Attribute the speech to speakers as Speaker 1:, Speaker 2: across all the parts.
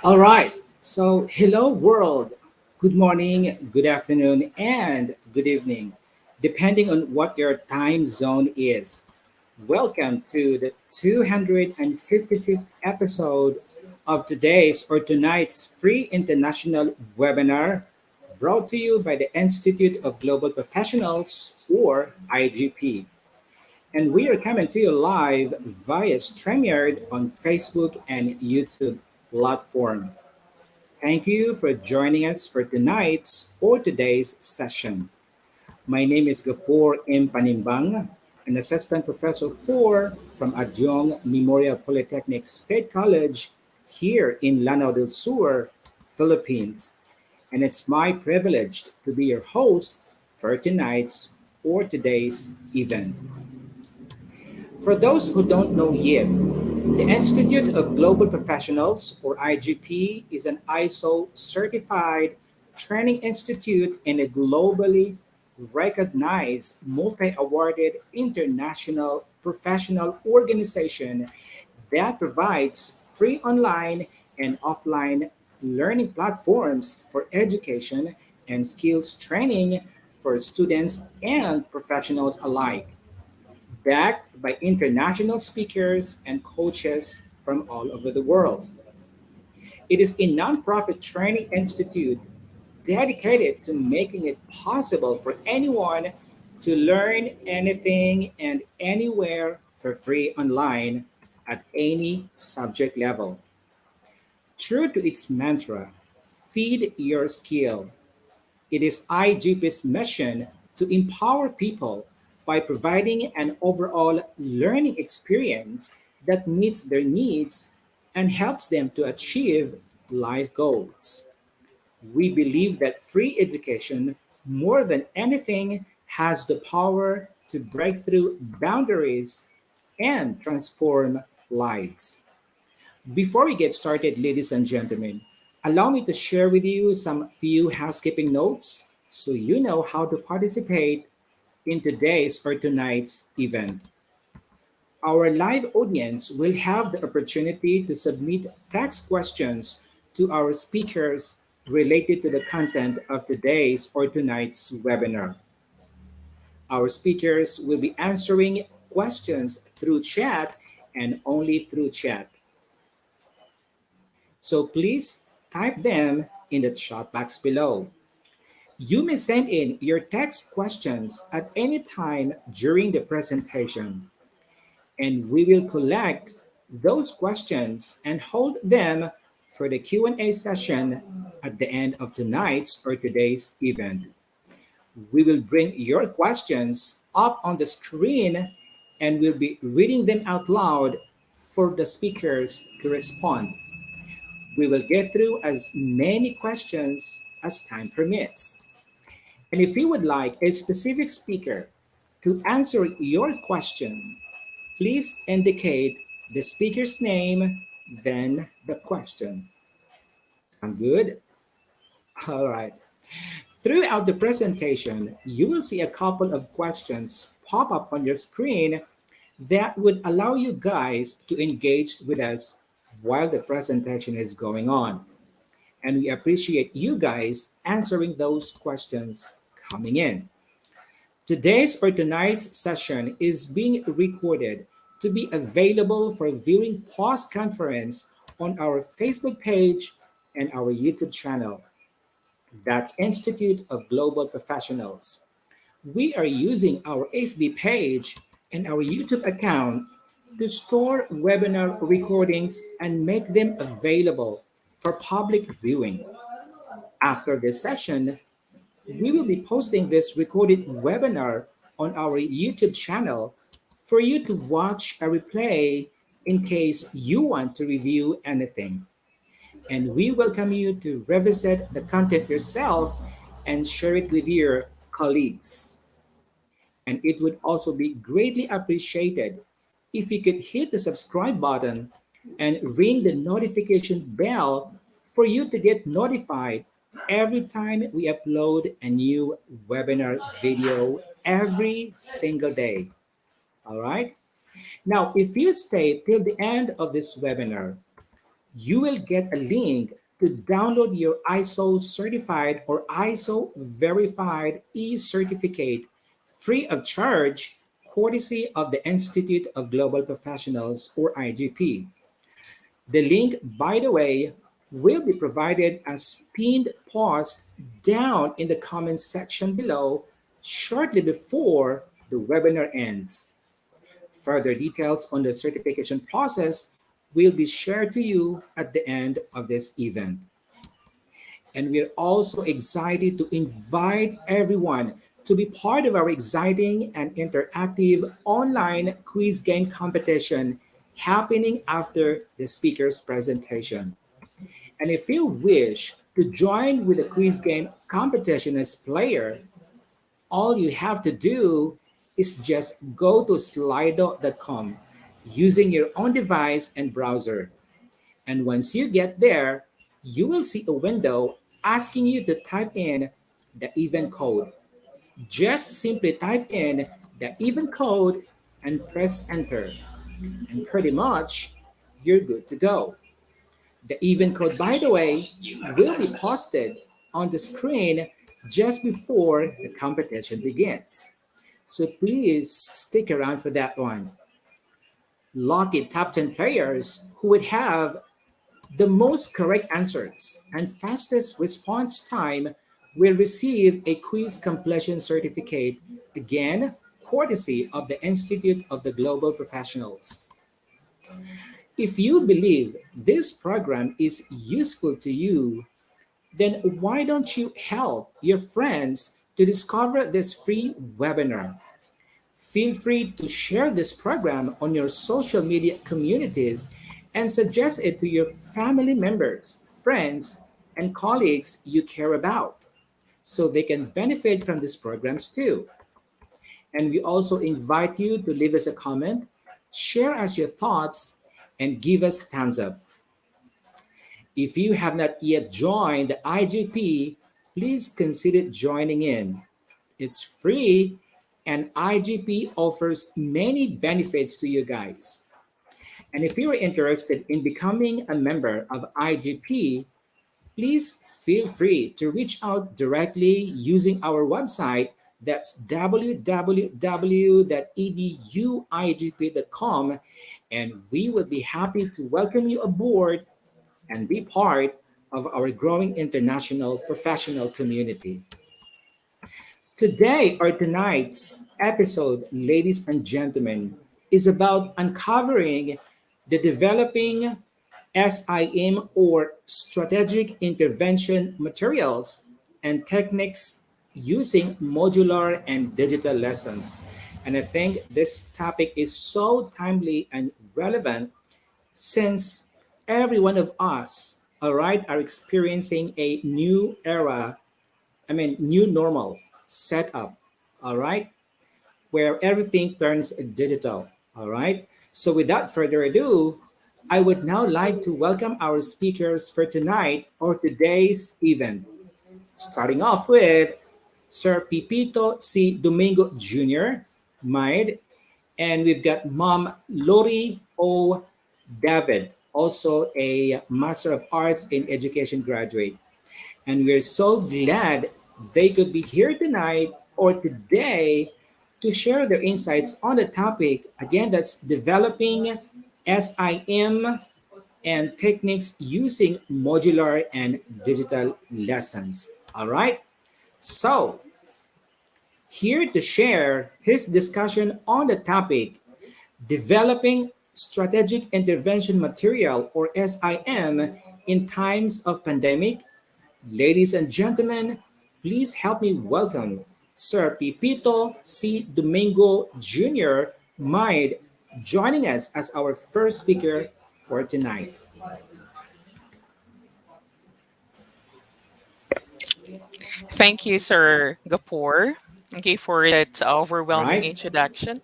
Speaker 1: All right. So, hello, world. Good morning, good afternoon, and good evening, depending on what your time zone is. Welcome to the 255th episode of today's or tonight's free international webinar brought to you by the Institute of Global Professionals, or IGP. And we are coming to you live via StreamYard on Facebook and YouTube platform. Thank you for joining us for tonight's or today's session. My name is Gafor M. Panimbang, an assistant professor from Adjong Memorial Polytechnic State College here in Lanao del Sur, Philippines. And it's my privilege to be your host for tonight's or today's event. For those who don't know yet, the Institute of Global Professionals, or IGP, is an ISO certified training institute and a globally recognized multi awarded international professional organization that provides free online and offline learning platforms for education and skills training for students and professionals alike, backed by international speakers and coaches from all over the world. It is a nonprofit training institute dedicated to making it possible for anyone to learn anything and anywhere for free online at any subject level. True to its mantra, feed your skill, it is IGP's mission to empower people by providing an overall learning experience that meets their needs and helps them to achieve life goals. We believe that free education, more than anything, has the power to break through boundaries and transform lives. Before we get started, ladies and gentlemen, allow me to share with you some few housekeeping notes so you know how to participate in today's or tonight's event. Our live audience will have the opportunity to submit text questions to our speakers related to the content of today's or tonight's webinar. Our speakers will be answering questions through chat and only through chat. So please type them in the chat box below. You may send in your text questions at any time during the presentation, and we will collect those questions and hold them for the Q&A session at the end of tonight's or today's event. We will bring your questions up on the screen and we'll be reading them out loud for the speakers to respond. We will get through as many questions as time permits. And if you would like a specific speaker to answer your question, please indicate the speaker's name, then the question. Sound good? All right. Throughout the presentation, you will see a couple of questions pop up on your screen that would allow you guys to engage with us while the presentation is going on. And we appreciate you guys answering those questions coming in. Today's or tonight's session is being recorded to be available for viewing post-conference on our Facebook page and our YouTube channel. That's Institute of Global Professionals. We are using our FB page and our YouTube account to store webinar recordings and make them available for public viewing. After this session, we will be posting this recorded webinar on our YouTube channel for you to watch a replay in case you want to review anything. And we welcome you to revisit the content yourself and share it with your colleagues. And it would also be greatly appreciated if you could hit the subscribe button and ring the notification bell for you to get notified every time we upload a new webinar video every single day. All right? Now, if you stay till the end of this webinar, you will get a link to download your ISO certified or ISO verified e certificate free of charge, courtesy of the Institute of Global Professionals or IGP. The link, by the way, will be provided as pinned post down in the comments section below shortly before the webinar ends. Further details on the certification process will be shared to you at the end of this event. And we're also excited to invite everyone to be part of our exciting and interactive online quiz game competition happening after the speaker's presentation. And if you wish to join with the quiz game competition as player, all you have to do is just go to slido.com using your own device and browser. And once you get there, you will see a window asking you to type in the event code. Just simply type in the event code and press enter. And pretty much, you're good to go. The event code, by the way, will be posted on the screen just before the competition begins. So please stick around for that one. Lucky top 10 players who would have the most correct answers and fastest response time will receive a quiz completion certificate, again, courtesy of the Institute of the Global Professionals. If you believe this program is useful to you, then why don't you help your friends to discover this free webinar? Feel free to share this program on your social media communities and suggest it to your family members, friends, and colleagues you care about so they can benefit from these programs too. And we also invite you to leave us a comment, share us your thoughts, and give us thumbs up. If you have not yet joined the IGP, please consider joining in. It's free, and IGP offers many benefits to you guys. And if you're interested in becoming a member of IGP, please feel free to reach out directly using our website. That's www.eduigp.com, and we would be happy to welcome you aboard and be part of our growing international professional community. Today or tonight's episode, ladies and gentlemen, is about uncovering the developing SIM or strategic intervention materials and techniques using modular and digital lessons. And I think this topic is so timely and relevant since every one of us, all right, are experiencing a new era, new normal setup, all right, where everything turns digital, all right. So without further ado, I would now like to welcome our speakers for tonight or today's event. Starting off with Sir Pipito C. Domingo Jr., MIDE, and we've got Mom Lori O. David, also a Master of Arts in Education graduate. And we're so glad they could be here tonight or today to share their insights on the topic. Again, that's developing SIM and techniques using modular and digital lessons. All right. So, here to share his discussion on the topic developing strategic intervention material or SIM in times of pandemic. Ladies and gentlemen, please help me welcome Sir Pipito C. Domingo Jr., MIDE, joining us as our first speaker for tonight.
Speaker 2: Thank you, Sir Gapur. Okay, for that
Speaker 1: All
Speaker 2: overwhelming
Speaker 1: right?
Speaker 2: introduction.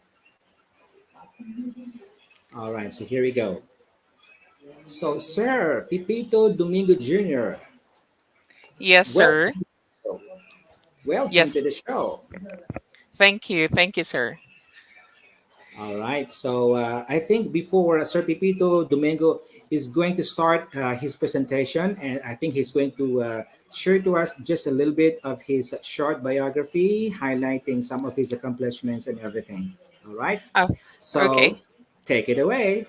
Speaker 1: All right, so here we go. So, Sir Pipito Domingo Jr.,
Speaker 2: Yes, sir.
Speaker 1: welcome. Welcome
Speaker 2: Yes,
Speaker 1: to the show.
Speaker 2: thank you. Thank you, sir.
Speaker 1: All right. So I think before Sir Pipito Domingo, is going to start his presentation, and I think he's going to share to us just a little bit of his short biography, highlighting some of his accomplishments and everything. All right.
Speaker 2: Oh, okay.
Speaker 1: So take it away.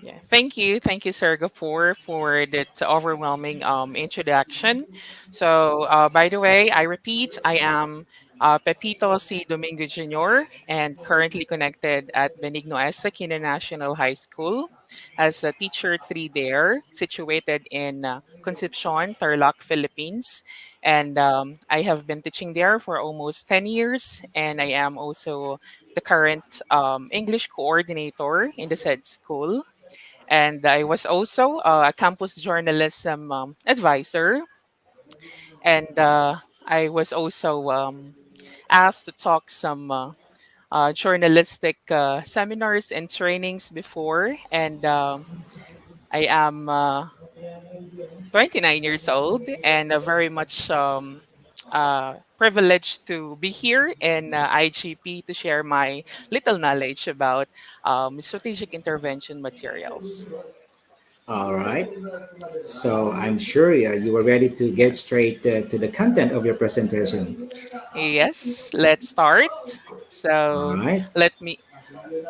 Speaker 2: Yeah, thank you, Sir Gafur, for that overwhelming introduction. So, by the way, I repeat, I am Pepito C. Domingo Jr. and currently connected at Benigno S. Aquino National High School as a teacher three there, situated in Concepcion, Tarlac, Philippines. And I have been teaching there for almost 10 years, and I am also the current English coordinator in the said school, and I was also a campus journalism advisor, and I was also asked to talk some journalistic seminars and trainings before, and I am 29 years old and very much privileged to be here in IGP to share my little knowledge about strategic intervention materials.
Speaker 1: All right. So I'm sure you are ready to get straight to the content of your presentation.
Speaker 2: Yes, let's start.
Speaker 1: All
Speaker 2: So
Speaker 1: right.
Speaker 2: let me,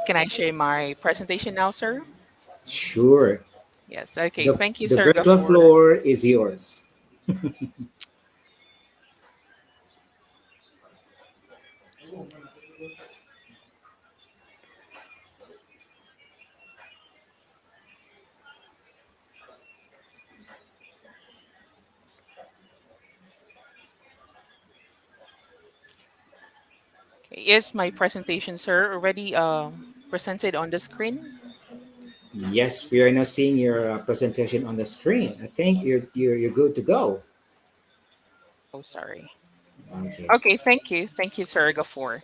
Speaker 2: can I share my presentation now, sir?
Speaker 1: Sure.
Speaker 2: Yes, okay.
Speaker 1: The,
Speaker 2: Thank you,
Speaker 1: the
Speaker 2: sir,
Speaker 1: virtual
Speaker 2: Gafor.
Speaker 1: floor is yours.
Speaker 2: Okay, is my presentation, sir, already presented on the screen?
Speaker 1: Yes, we are now seeing your presentation on the screen. I think you're good to go.
Speaker 2: Oh, sorry.
Speaker 1: Okay.
Speaker 2: Okay, thank you. Thank you, sir, Gafor.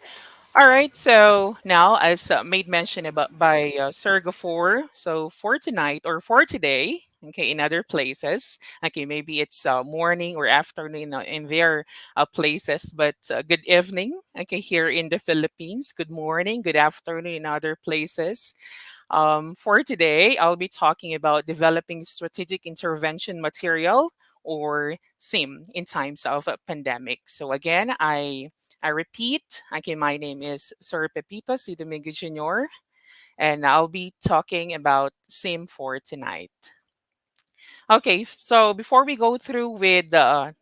Speaker 2: All right, so now, as made mention about by Sir Gafor, so for tonight or for today, okay, in other places, okay, maybe it's morning or afternoon in their places, but good evening, okay, here in the Philippines. Good morning, good afternoon in other places. For today, I'll be talking about developing strategic intervention material or SIM in times of a pandemic. So again, I repeat, okay, my name is Sir Pepito C. Domingo Jr., and I'll be talking about SIM for tonight. Okay, so before we go through with the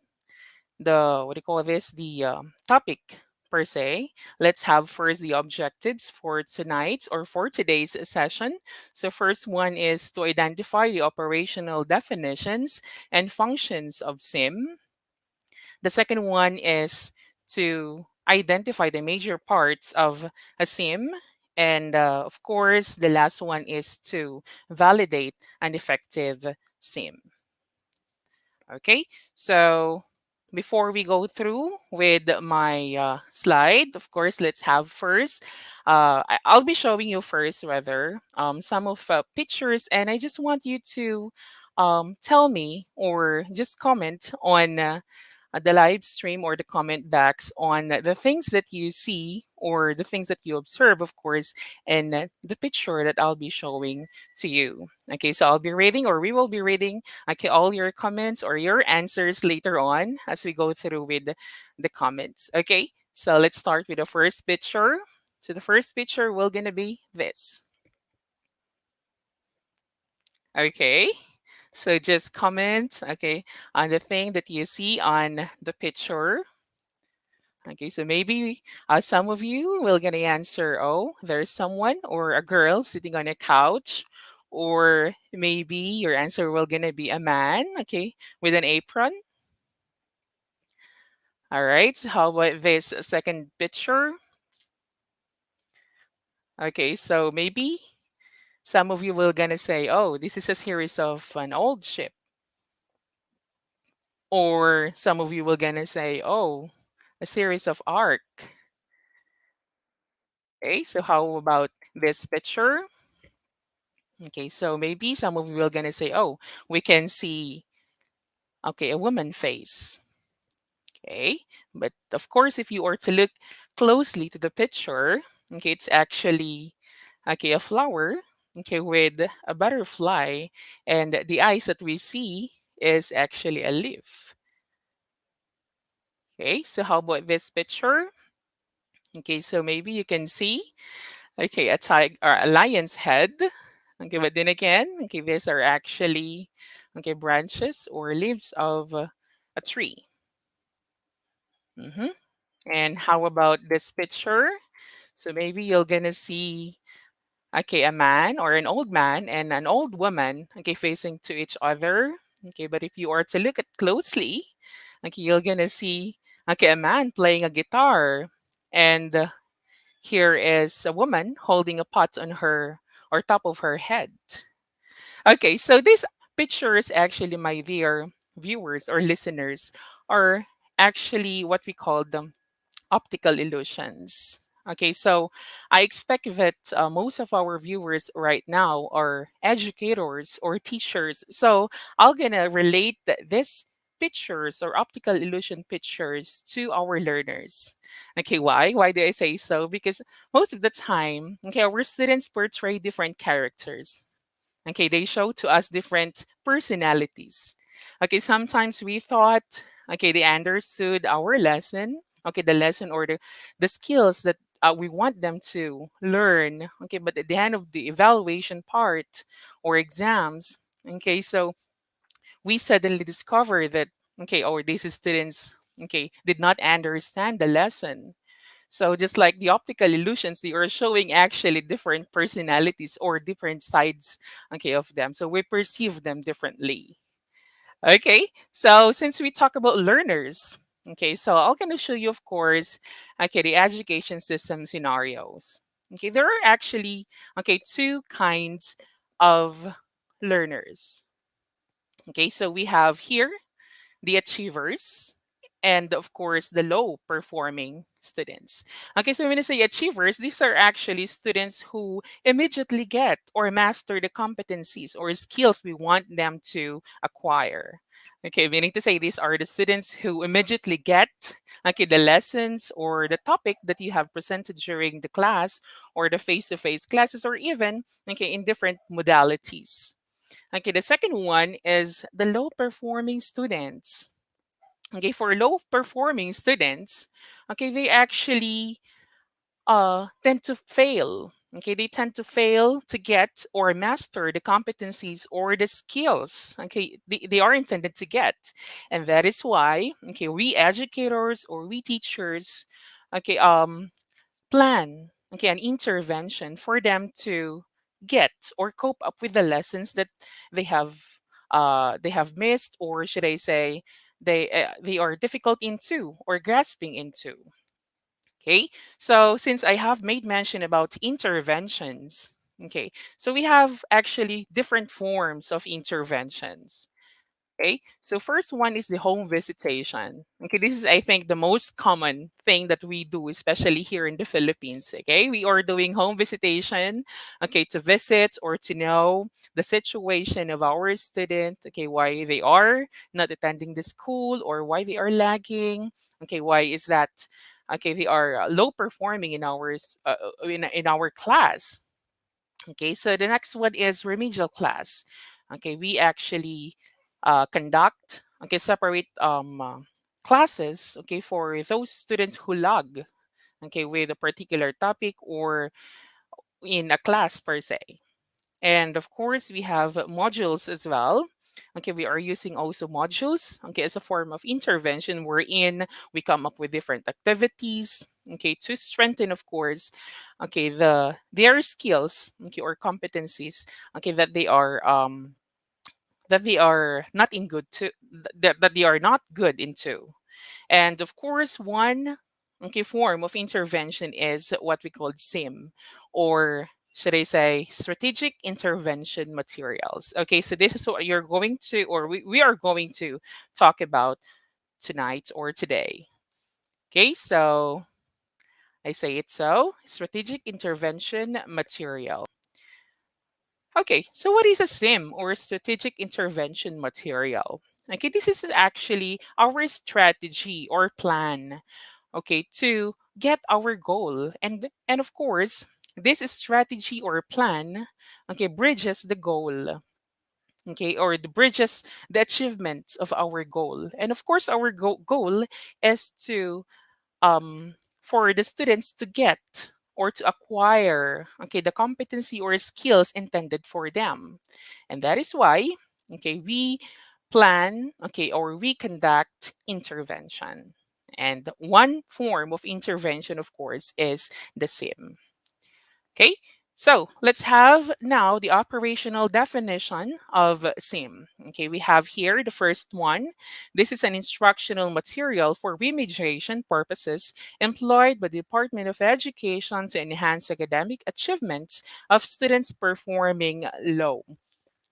Speaker 2: what do you call this, the topic per se, let's have first the objectives for tonight or for today's session. So first one is to identify the operational definitions and functions of SIM. The second one is to identify the major parts of a SIM. And of course, the last one is to validate an effective SIM. Okay, so before we go through with my slide, of course, let's have first. I'll be showing you first, rather, some of pictures, and I just want you to tell me or just comment on the live stream or the comment backs on the things that you see or the things that you observe, of course, in the picture that I'll be showing to you. Okay, so I'll be reading or we will be reading, okay, all your comments or your answers later on as we go through with the comments. Okay, so let's start with the first picture. So the first picture will gonna be this. Okay, so just comment, okay, on the thing that you see on the picture. Okay, so maybe some of you will gonna answer, oh, there's someone or a girl sitting on a couch, or maybe your answer will gonna be a man, okay, with an apron. All right, so how about this second picture? Okay, so maybe some of you will gonna say, oh, this is a series of an old ship, or some of you will gonna say, oh, a series of arc. Okay, so how about this picture? Okay, so maybe some of you are gonna say, "Oh, we can see, okay, a woman face." Okay, but of course, if you are to look closely to the picture, okay, it's actually okay a flower. okay, with a butterfly, and the eyes that we see is actually a leaf. Okay, so how about this picture? Okay, so maybe you can see, okay, a tiger or a lion's head. Okay, but then again, okay, these are actually, okay, branches or leaves of a tree. hmm And how about this picture? So maybe you're gonna see, okay, a man or an old man and an old woman, okay, facing to each other. Okay, but if you are to look at closely, okay, you're gonna see, okay, a man playing a guitar, and here is a woman holding a pot on her or top of her head. Okay, so these pictures, actually, my dear viewers or listeners, are actually what we call them optical illusions. Okay, so I expect that most of our viewers right now are educators or teachers. So I'm gonna relate this pictures or optical illusion pictures to our learners. Okay, why? Why do I say so? Because most of the time, okay, our students portray different characters. Okay, they show to us different personalities. Okay, sometimes we thought, okay, they understood our lesson, okay, the lesson or the skills that we want them to learn. Okay, but at the end of the evaluation part or exams, okay, so we suddenly discover that, okay, or these students, okay, did not understand the lesson. So just like the optical illusions, they are showing actually different personalities or different sides, okay, of them. So we perceive them differently. Okay. So since we talk about learners, okay, so I'm gonna show you, of course, okay, the education system scenarios. Okay, there are actually, okay, two kinds of learners. Okay, so we have here the achievers, and of course the low performing students. Okay, so when I say achievers, these are actually students who immediately get or master the competencies or skills we want them to acquire. Okay, meaning to say these are the students who immediately get, okay, the lessons or the topic that you have presented during the class or the face-to-face classes, or even, okay, in different modalities. Okay, the second one is the low performing students. Okay, for low performing students, okay, they actually tend to fail. Okay, they tend to fail to get or master the competencies or the skills, okay, they are intended to get. And that is why, okay, we educators or we teachers, okay, plan, okay, an intervention for them to get or cope up with the lessons that they have they have missed, or should I say they are difficult into or grasping into. Okay, so since I have made mention about interventions, okay, so we have actually different forms of interventions. Okay, so first one is the home visitation. Okay, this is, I think, the most common thing that we do, especially here in the Philippines. Okay, we are doing home visitation, okay, to visit or to know the situation of our student. Okay, why they are not attending the school or why they are lagging. Okay, why is that? Okay, they are low performing in in our class. Okay, so the next one is remedial class. Okay, we actually conduct, okay, separate classes, okay, for those students who lag, okay, with a particular topic or in a class per se. And of course, we have modules as well. Okay, we are using also modules, okay, as a form of intervention wherein we come up with different activities, okay, to strengthen, of course, okay, their skills, okay, or competencies, okay, that they are not in good to that they are not good into. And of course, one, okay, form of intervention is what we call SIM, or should I say strategic intervention materials. Okay, so this is what you're going to, or we are going to talk about tonight or today. Okay, so I say it so strategic intervention material. Okay, so what is a SIM or strategic intervention material? Okay, this is actually our strategy or plan, okay, to get our goal. And of course, this strategy or plan, okay, bridges the goal, okay, or the bridges the achievement of our goal. And of course, our goal is to for the students to get or to acquire, okay, the competency or skills intended for them. And that is why, okay, we plan, okay, or we conduct intervention. And one form of intervention, of course, is the sim. Okay, so let's have now the operational definition of SIM. Okay, we have here the first one. This is an instructional material for remediation purposes employed by the Department of Education to enhance academic achievements of students performing low.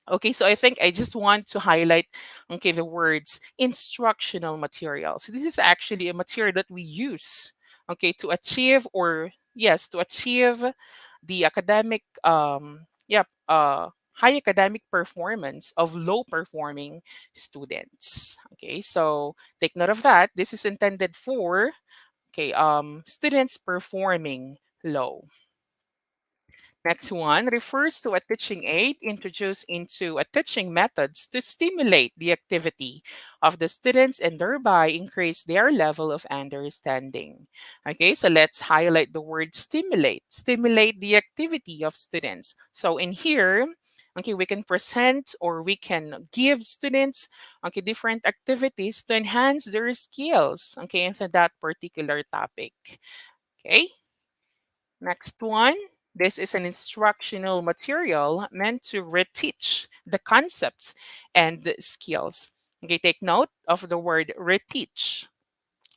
Speaker 2: Okay, so I think I just want to highlight, okay, the words instructional material. So this is actually a material that we use, okay, to achieve or yes, to achieve the academic high academic performance of low performing students. Okay, so take note of that. This is intended for students performing low. Next one refers to a teaching aid introduced into a teaching methods to stimulate the activity of the students and thereby increase their level of understanding. Okay, so let's highlight the word stimulate. Stimulate the activity of students. So in here, okay, we can present or we can give students, okay, different activities to enhance their skills, okay, into that particular topic. Okay. Next one. This is an instructional material meant to reteach the concepts and the skills. Okay, take note of the word reteach.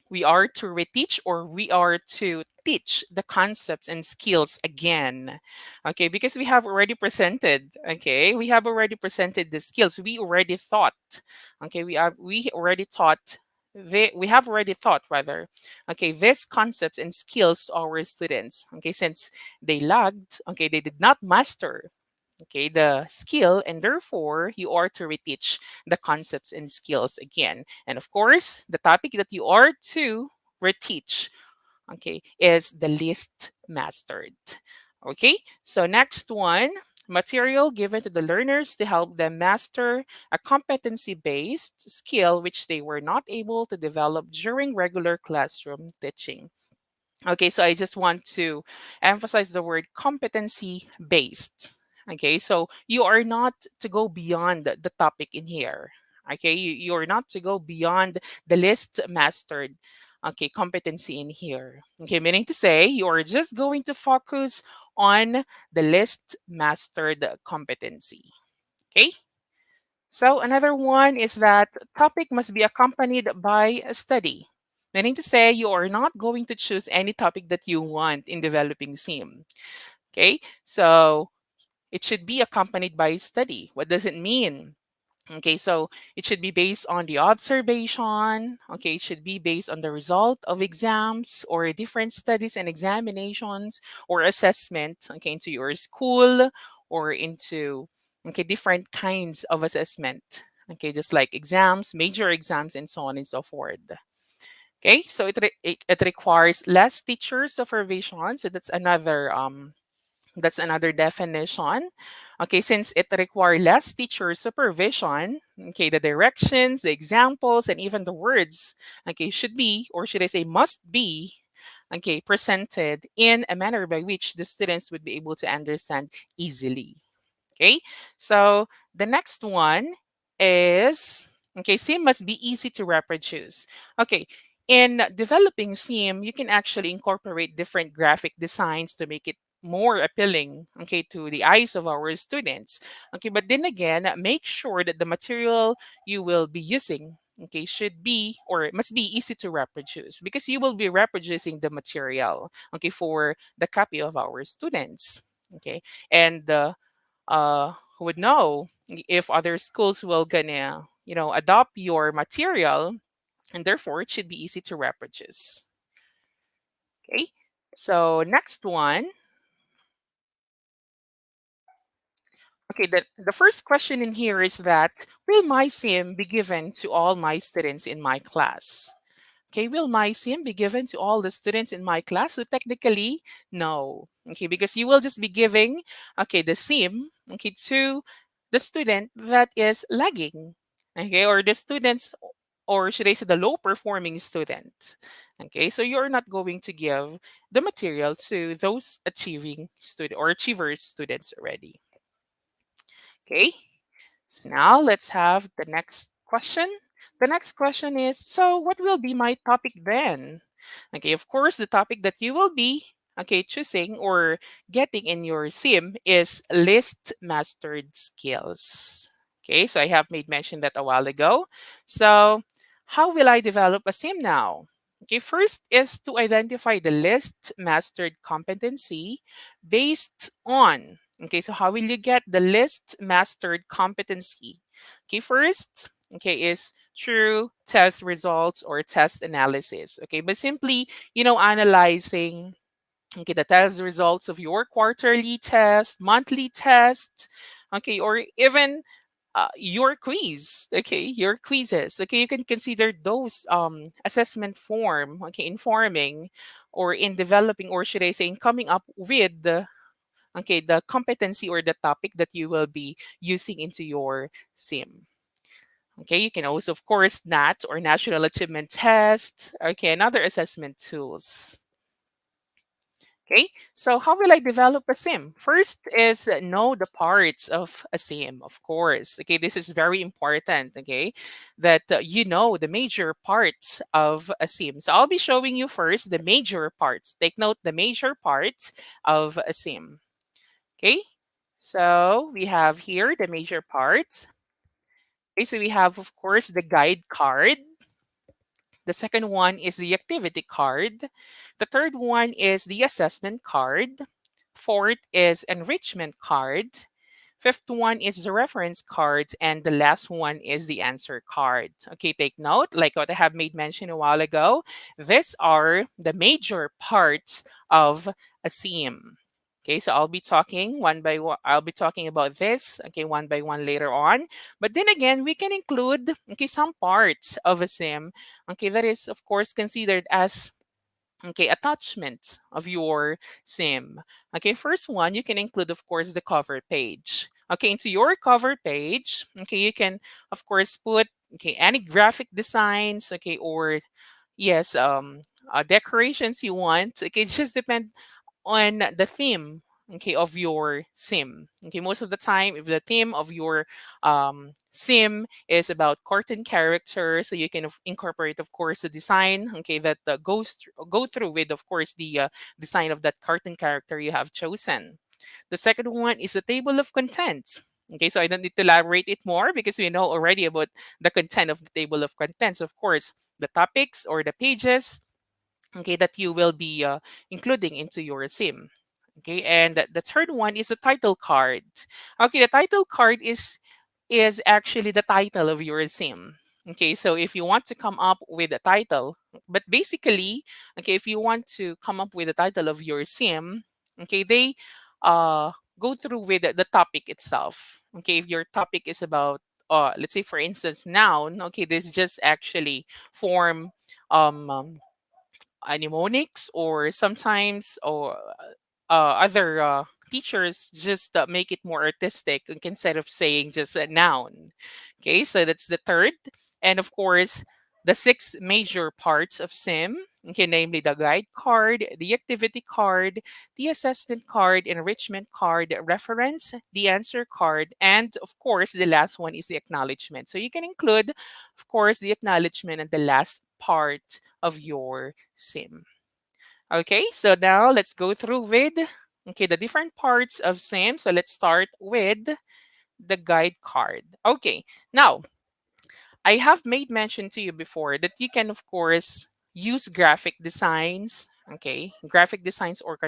Speaker 2: We are to reteach or we are to teach the concepts and skills again. Okay, because we have already presented the skills. We already thought. Okay, we already taught we have already taught rather, okay, these concepts and skills to our students. Okay, since they lagged, okay, they did not master, okay, the skill, and therefore you are to reteach the concepts and skills again. And of course, the topic that you are to reteach, okay, is the least mastered. Okay, so next one, material given to the learners to help them master a competency based skill which they were not able to develop during regular classroom teaching. Okay, so I just want to emphasize the word competency based. Okay, so you are not to go beyond the topic in here. Okay, you are not to go beyond the list mastered. Okay, competency in here. Okay, meaning to say you are just going to focus on the list mastered competency. Okay, so another one is that topic must be accompanied by a study. Meaning to say you are not going to choose any topic that you want in developing SIM. Okay, so it should be accompanied by study. What does it mean? Okay, so it should be based on the observation. Okay, it should be based on the result of exams or different studies and examinations or assessment, okay, into your school or into, okay, different kinds of assessment. Okay, just like exams, major exams, and so on and so forth. Okay, so it requires less teacher supervision. So that's another definition. Okay, since it requires less teacher supervision, okay, the directions, the examples, and even the words, okay, should be, or should I say must be, okay, presented in a manner by which the students would be able to understand easily. Okay, so the next one is, okay, SIM must be easy to reproduce. Okay, in developing SIM, you can actually incorporate different graphic designs to make it more appealing, okay, to the eyes of our students. Okay, but then again, make sure that the material you will be using, okay, should be or it must be easy to reproduce because you will be reproducing the material, okay, for the copy of our students. Okay, and who would know if other schools will gonna, adopt your material, and therefore it should be easy to reproduce. Okay, so next one. Okay, the first question in here is that will my sim be given to all my students in my class? Okay, will my sim be given to all the students in my class? So technically, no. Okay, because you will just be giving, okay, the sim, okay, to the student that is lagging. Okay, or the students, or should I say the low performing student. Okay, so you're not going to give the material to those achieving student or achiever students already. Okay, so now let's have the next question. The next question is, so what will be my topic then? Okay, of course, the topic that you will be, okay, choosing or getting in your sim is list mastered skills. Okay, so I have made mention that a while ago. So how will I develop a sim now? Okay, first is to identify the list mastered competency based on. Okay, so how will you get the list mastered competency? Okay, first, okay, is through test results or test analysis. Okay, but simply, analyzing, okay, the test results of your quarterly test, monthly test, okay, or even your quiz, okay, your quizzes. Okay, you can consider those assessment form, okay, informing or in developing, or should I say, in coming up with the competency or the topic that you will be using into your sim. Okay, you can also, of course, NAT or National Achievement Test. Okay, and other assessment tools. Okay, so how will I develop a sim? First is know the parts of a sim, of course. Okay, this is very important. Okay, that you know the major parts of a sim. So I'll be showing you first the major parts. Take note the major parts of a sim. Okay, so we have here the major parts. Okay, so we have, of course, the guide card. The second one is the activity card. The third one is the assessment card. Fourth is enrichment card. Fifth one is the reference cards, and the last one is the answer card. Okay, take note, like what I have made mention a while ago, these are the major parts of a theme. Okay, so I'll be talking one by one. I'll be talking about this, okay, one by one later on. But then again, we can include, okay, some parts of a sim, okay, that is, of course, considered as, okay, attachment of your sim. Okay, first one, you can include, of course, the cover page. Okay, into your cover page, okay, you can, of course, put, okay, any graphic designs, okay, or yes, decorations you want. Okay, it just depends on the theme, okay, of your sim. Okay, most of the time, if the theme of your sim is about cartoon characters, so you can incorporate, of course, the design, okay, that go through with, of course, the design of that cartoon character you have chosen. The second one is the table of contents. Okay, so I don't need to elaborate it more because we know already about the content of the table of contents. Of course, the topics or the pages, okay, that you will be including into your sim. Okay, and the third one is the title card. Okay, the title card is actually the title of your sim. Okay, so if you want to come up with a title, but basically, okay, if you want to come up with a title of your sim, okay, they uh go through with the topic itself. Okay, if your topic is about let's say for instance noun, okay, this just actually form um mnemonics, or sometimes or other teachers just make it more artistic, instead of saying just a noun. Okay, so that's the third. And of course, the six major parts of sim, okay, namely the guide card, the activity card, the assessment card, enrichment card, reference, the answer card, and of course the last one is the acknowledgement. So you can include, of course, the acknowledgement and the last part of your sim. Okay, so now let's go through with, okay, the different parts of sim. So let's start with the guide card. Okay, now I have made mention to you before that you can, of course, use graphic designs, okay, graphic designs or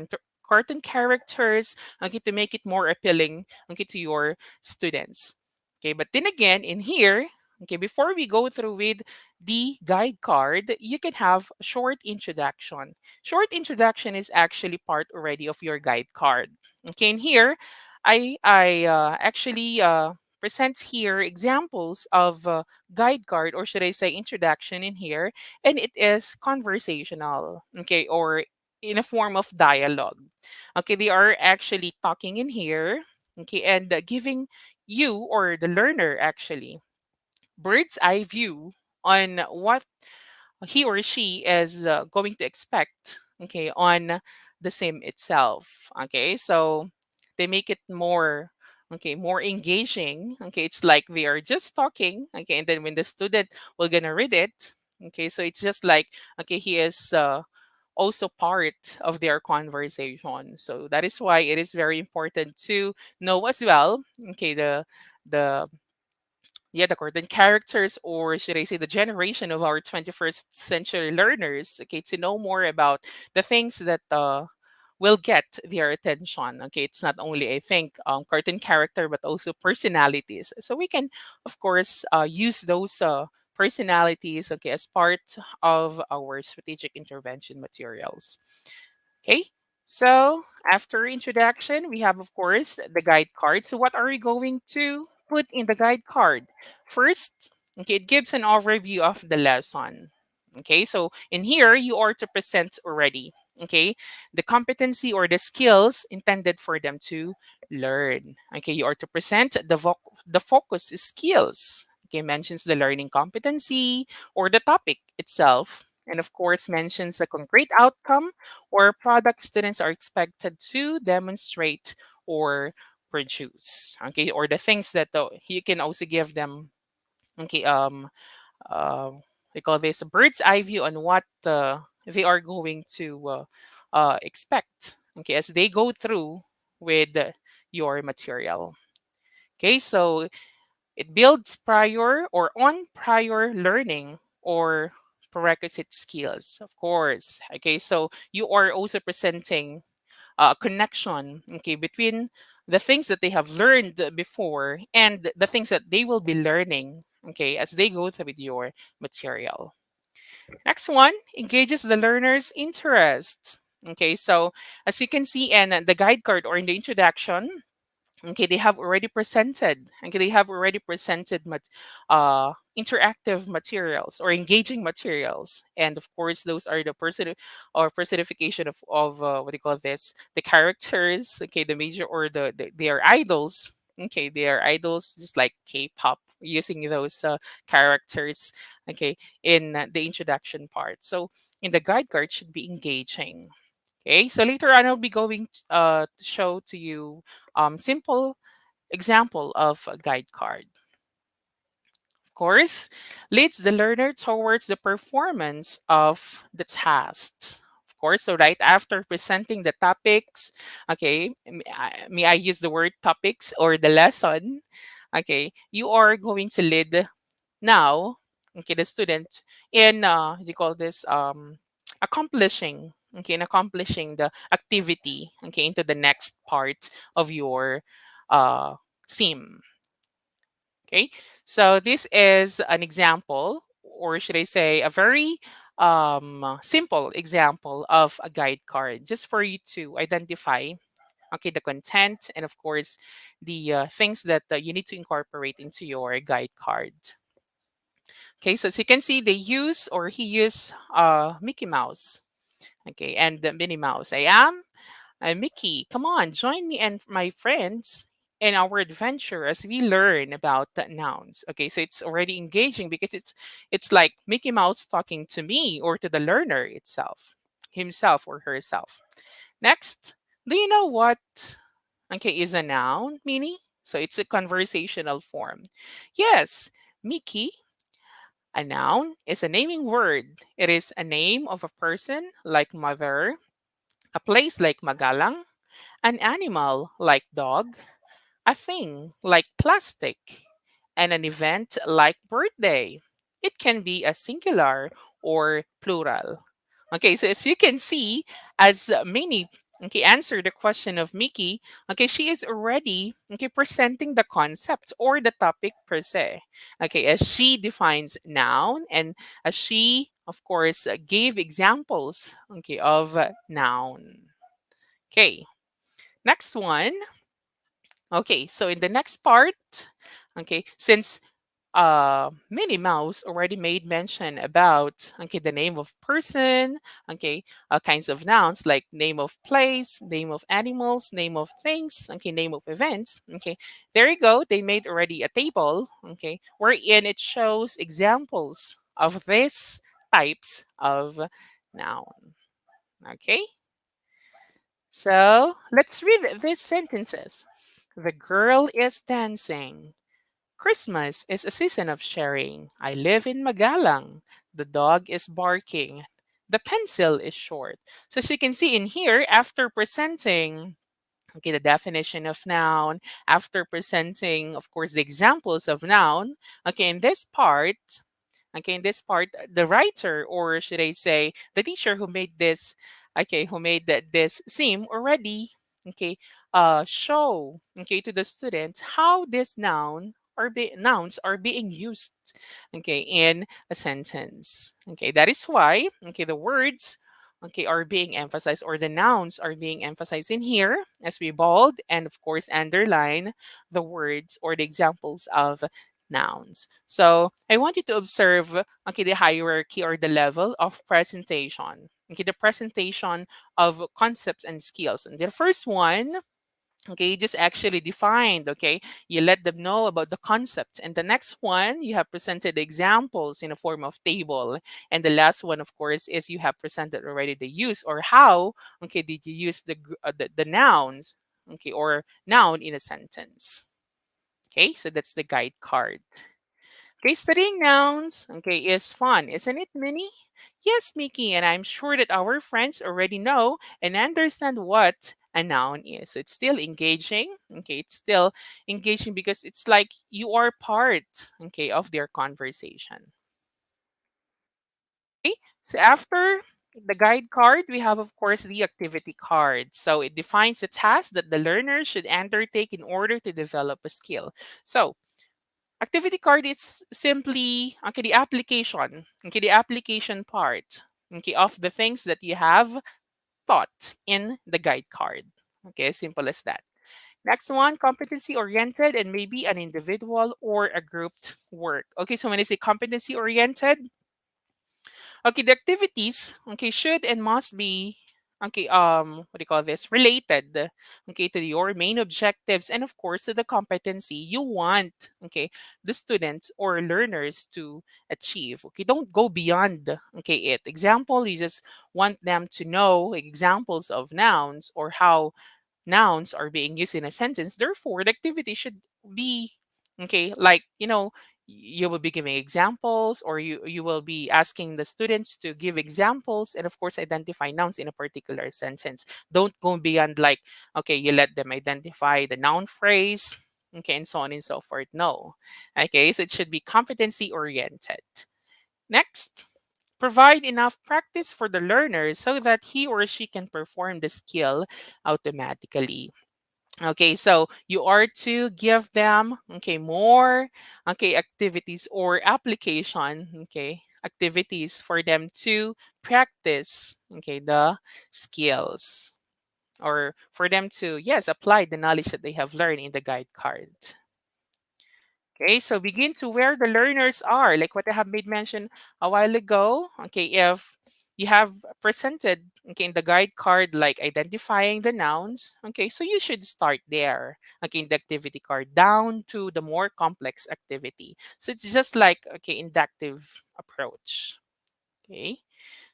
Speaker 2: cartoon characters, okay, to make it more appealing, okay, to your students. Okay, but then again, in here, okay, before we go through with the guide card, you can have a short introduction. Short introduction is actually part already of your guide card. Okay, in here, I actually presents here examples of guide card, or should I say introduction in here, and it is conversational, okay, or in a form of dialogue. Okay, they are actually talking in here, okay, and giving you or the learner actually bird's eye view on what he or she is going to expect, okay, on the sim itself. Okay, so they make it more, okay, more engaging. Okay, it's like we are just talking, okay, and then when the student will gonna read it, okay, so it's just like, okay, he is also part of their conversation. So that is why it is very important to know as well, okay, the yeah, the current characters, or should I say the generation of our 21st century learners, okay, to know more about the things that will get their attention. Okay, it's not only, I think, cartoon character, but also personalities. So we can, of course, use those personalities, okay, as part of our strategic intervention materials. Okay, so after introduction, we have, of course, the guide card. So what are we going to put in the guide card? First, okay, it gives an overview of the lesson. Okay, so in here, you are to present already, okay, the competency or the skills intended for them to learn. Okay, you are to present the focus skills. Okay, mentions the learning competency or the topic itself. And of course, mentions the concrete outcome or product students are expected to demonstrate or produce. Okay, or the things that you can also give them. Okay, we call this a bird's eye view on what they are going to expect. Okay, as they go through with your material. Okay, so it builds prior or on prior learning or prerequisite skills, of course. Okay, so you are also presenting a connection, okay, between the things that they have learned before and the things that they will be learning, okay, as they go through with your material. Next one engages the learner's interests. Okay, so as you can see in the guide card or in the introduction, okay, they have already presented, okay, they have already presented interactive materials or engaging materials, and of course those are the person or personification of what do you call this, the characters, okay, the major or they are idols. Okay, they are idols just like K-pop, using those characters, okay, in the introduction part. So in the guide card should be engaging. Okay, so later on I'll be going to show to you simple example of a guide card. Of course, leads the learner towards the performance of the tasks. Of course, so right after presenting the topics, okay, may I use the word topics or the lesson? Okay, you are going to lead now, okay, the student in you call this accomplishing, okay, in accomplishing the activity, okay, into the next part of your uh theme. Okay, so this is an example, or should I say a very simple example of a guide card, just for you to identify, okay, the content, and of course the things that you need to incorporate into your guide card. Okay, so as you can see, they use or he used Mickey Mouse. Okay, and the Minnie Mouse. I'm Mickey. Come on, join me and my friends in our adventure as we learn about the nouns. Okay, so it's already engaging because it's like Mickey Mouse talking to me or to the learner itself, himself or herself. Next, do you know what, okay, is a noun, Minnie? So it's a conversational form. Yes, Mickey, a noun is a naming word. It is a name of a person like mother, a place like Magalang, an animal like dog, a thing like plastic, and an event like birthday. It can be a singular or plural. Okay, so as you can see, as Minnie, okay, answer the question of Mickey, okay, she is already, okay, presenting the concept or the topic per se. Okay, as she defines noun and as she, of course, gave examples, okay, of noun. Okay, next one. Okay, so in the next part, Okay, since Minnie Mouse already made mention about okay the name of person, okay, kinds of nouns like name of place, name of animals, name of things, okay, name of events. Okay, there you go. They made already a table, okay, wherein it shows examples of these types of noun. Okay, so let's read these sentences. The girl is dancing. Christmas is a season of sharing. I live in Magalang. The dog is barking. The pencil is short. So as you can see in here, after presenting okay, the definition of noun, after presenting, of course, the examples of noun, okay, in this part, okay, in this part, the writer, or should I say, the teacher who made this, okay, who made this sim already, okay, show, okay, to the students how this nouns are being used, okay, in a sentence. Okay, that is why, okay, the words, okay, are being emphasized, or the nouns are being emphasized in here, as we bold and of course underline the words or the examples of nouns. So I want you to observe okay the hierarchy or the level of presentation. Okay, the presentation of concepts and skills. And the first one, okay, you just actually defined, okay, you let them know about the concept. And the next one, you have presented examples in a form of table. And the last one, of course, is you have presented already the use or how, okay, did you use the nouns, okay, or noun in a sentence. Okay, so that's the guide card. Okay, studying nouns, okay, is fun, isn't it, Minnie? Yes, Mickey, and I'm sure that our friends already know and understand what a noun is. So it's still engaging, okay, it's still engaging because it's like you are part, okay, of their conversation. Okay, so after the guide card, we have, of course, the activity card. So it defines the task that the learner should undertake in order to develop a skill. So activity card is simply okay the application part okay of the things that you have taught in the guide card. Okay, simple as that. Next one, competency oriented and maybe an individual or a grouped work. Okay, so when I say competency oriented, okay, the activities, okay, should and must be, okay, what do you call this? Related, okay, to your main objectives and of course to the competency you want, okay, the students or learners to achieve. Okay, don't go beyond, okay, it. Example, you just want them to know examples of nouns or how nouns are being used in a sentence. Therefore, the activity should be okay, like you will be giving examples, or you will be asking the students to give examples and of course identify nouns in a particular sentence. Don't go beyond like okay, you let them identify the noun phrase, okay, and so on and so forth. No. Okay, so it should be competency oriented. Next, provide enough practice for the learner so that he or she can perform the skill automatically. Okay, so you are to give them okay more okay activities or application okay activities for them to practice okay the skills, or for them to yes apply the knowledge that they have learned in the guide card. Okay, so begin to where the learners are, like what I have made mention a while ago. Okay, if you have presented okay in the guide card like identifying the nouns, okay, so you should start there. Okay, in the activity card down to the more complex activity. So it's just like okay inductive approach. Okay.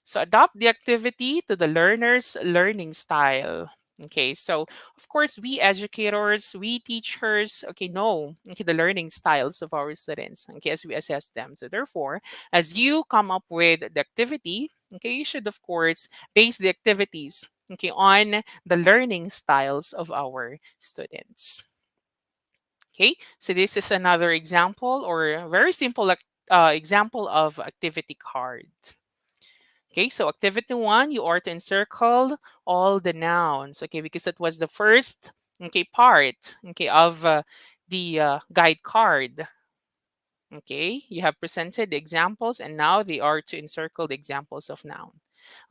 Speaker 2: So adopt the activity to the learner's learning style. Okay, so of course, we educators, we teachers, okay, know okay, the learning styles of our students, okay, as we assess them. So therefore, as you come up with the activity, okay, you should of course base the activities, okay, on the learning styles of our students. Okay, so this is another example or a very simple example of activity card. Okay, so activity one, you are to encircle all the nouns. Okay, because that was the first okay part okay of the guide card. Okay, you have presented the examples and now they are to encircle the examples of noun.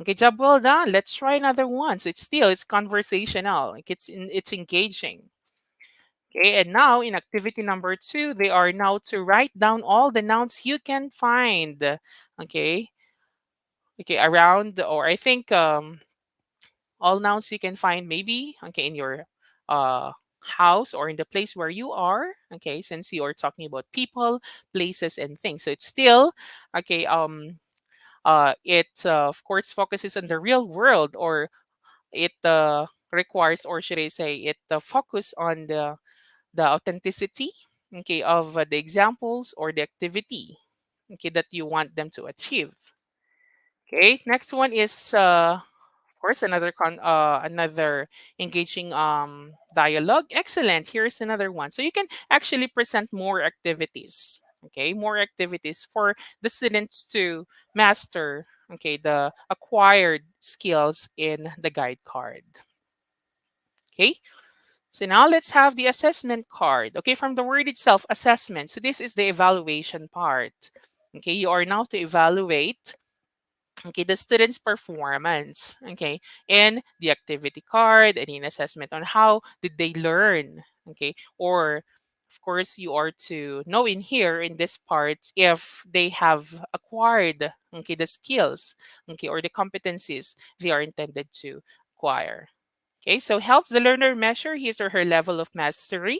Speaker 2: Okay, job well done. Let's try another one. So it's still it's conversational. Like it's engaging. Okay, and now in activity number two, they are now to write down all the nouns you can find. Okay, okay, around, or I think all nouns you can find maybe okay in your uh house or in the place where you are. Okay, since you are talking about people, places, and things, so it's still okay. It of course focuses on the real world, or it requires, or should I say, it focus on the authenticity, okay, of the examples or the activity, okay, that you want them to achieve. Okay, next one is of course another engaging dialogue. Excellent. Here's another one. So you can actually present more activities. Okay, more activities for the students to master okay the acquired skills in the guide card. Okay, so now let's have the assessment card. Okay, from the word itself, assessment. So this is the evaluation part. Okay, you are now to evaluate okay the student's performance okay in the activity card and in assessment on how did they learn, okay, or of course you are to know in here in this part if they have acquired okay the skills okay or the competencies they are intended to acquire. Okay, so helps the learner measure his or her level of mastery,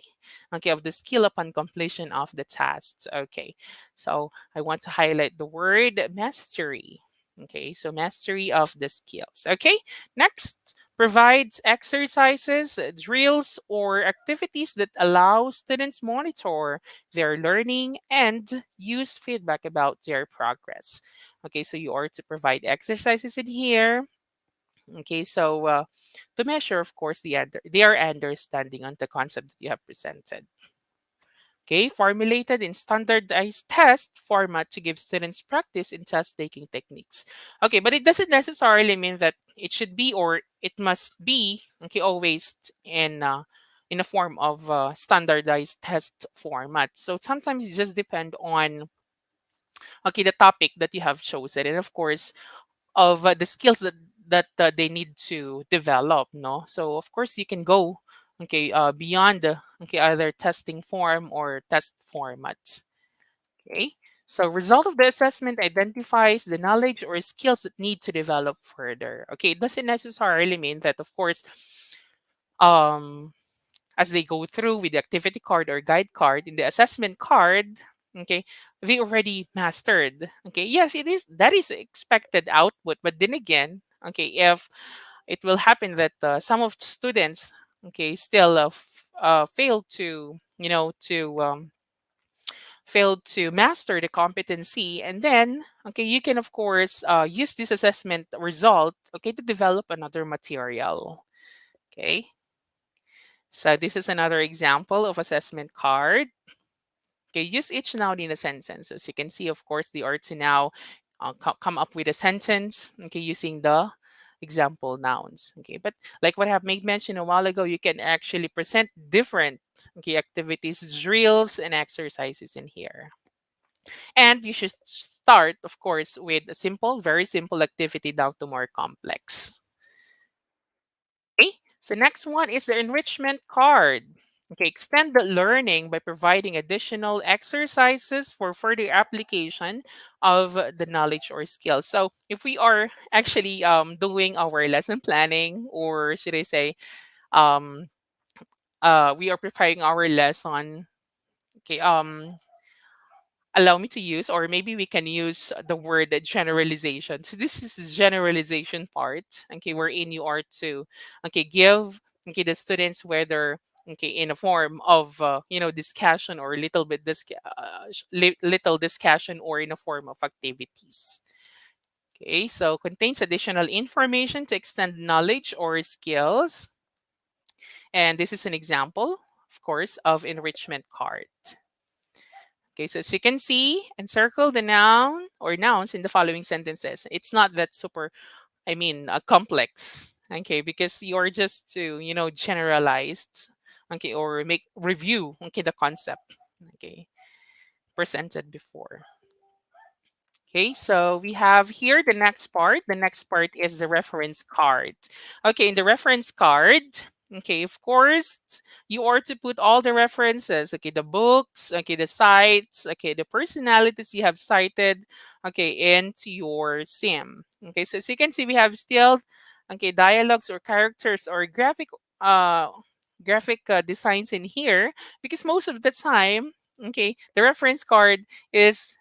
Speaker 2: okay, of the skill upon completion of the task. Okay, so I want to highlight the word mastery. Okay, so mastery of the skills. Okay, next provides exercises, drills, or activities that allow students monitor their learning and use feedback about their progress. Okay, so you are to provide exercises in here. Okay, so to measure, of course, their understanding on the concept that you have presented. Okay, formulated in standardized test format to give students practice in test taking techniques. Okay, but it doesn't necessarily mean that it should be or it must be okay always in a form of standardized test format. So sometimes it just depend on okay the topic that you have chosen, and of course of the skills that they need to develop, no, so of course you can go okay beyond the okay either testing form or test formats. Okay, so result of the assessment identifies the knowledge or skills that need to develop further. Okay, it doesn't necessarily mean that of course um as they go through with the activity card or guide card in the assessment card, okay, they already mastered. Okay, yes, it is that is expected output, but then again, okay, if it will happen that some of the students, okay, still fail to fail to master the competency, and then okay, you can of course use this assessment result okay to develop another material. Okay, so this is another example of assessment card. Okay, use each noun in a sentence. As you can see, of course, the are to now come up with a sentence, okay, using the example nouns. Okay, but like what I have made mention a while ago, you can actually present different okay activities, drills, and exercises in here. And you should start, of course, with a simple, very simple activity down to more complex. Okay, so next one is the enrichment card. Okay, extend the learning by providing additional exercises for further application of the knowledge or skills. So if we are actually doing our lesson planning, or should I say, um, we are preparing our lesson. Okay, allow me to use, or maybe we can use the word generalization. So this is generalization part, okay, wherein you are to okay give okay the students whether okay in a form of discussion or little bit little discussion, or in a form of activities. Okay, so contains additional information to extend knowledge or skills, and this is an example, of course, of enrichment card. Okay, so as you can see, encircle the noun or nouns in the following sentences. It's not that super, complex. Okay, because you're just to, generalized, okay, or make review, okay, the concept, okay, presented before. Okay, so we have here the next part. The next part is the reference card. Okay, in the reference card, Okay, of course, you are to put all the references, okay, the books, okay, the sites, okay, the personalities you have cited, okay, into your sim. Okay, so as you can see, we have still, okay, dialogues or characters or uh, graphic designs in here because most of the time, okay, the reference card is,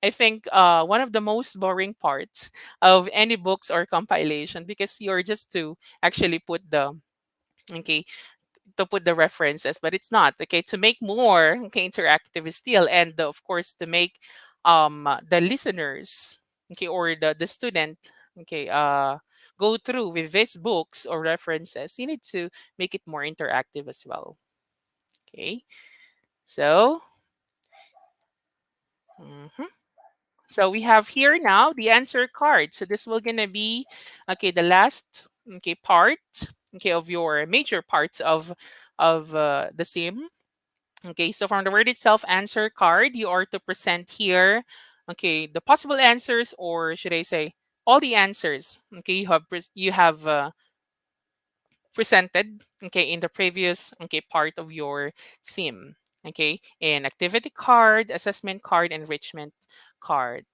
Speaker 2: I think, one of the most boring parts of any books or compilation because you're just to actually put the, okay, to put the references, but it's not, okay, to make more, okay, interactive still, and of course to make the listeners, okay, or the student, okay, go through with these books or references, you need to make it more interactive as well. Okay, so mhm. So we have here now the answer card. So this will gonna be, okay, the last, okay, part, okay, of your major parts of the sim. Okay, so from the word itself, answer card, you are to present here, okay, the possible answers, or should I say, all the answers, okay, you have presented, okay, in the previous, okay, part of your sim, okay, in activity card, assessment card, enrichment card.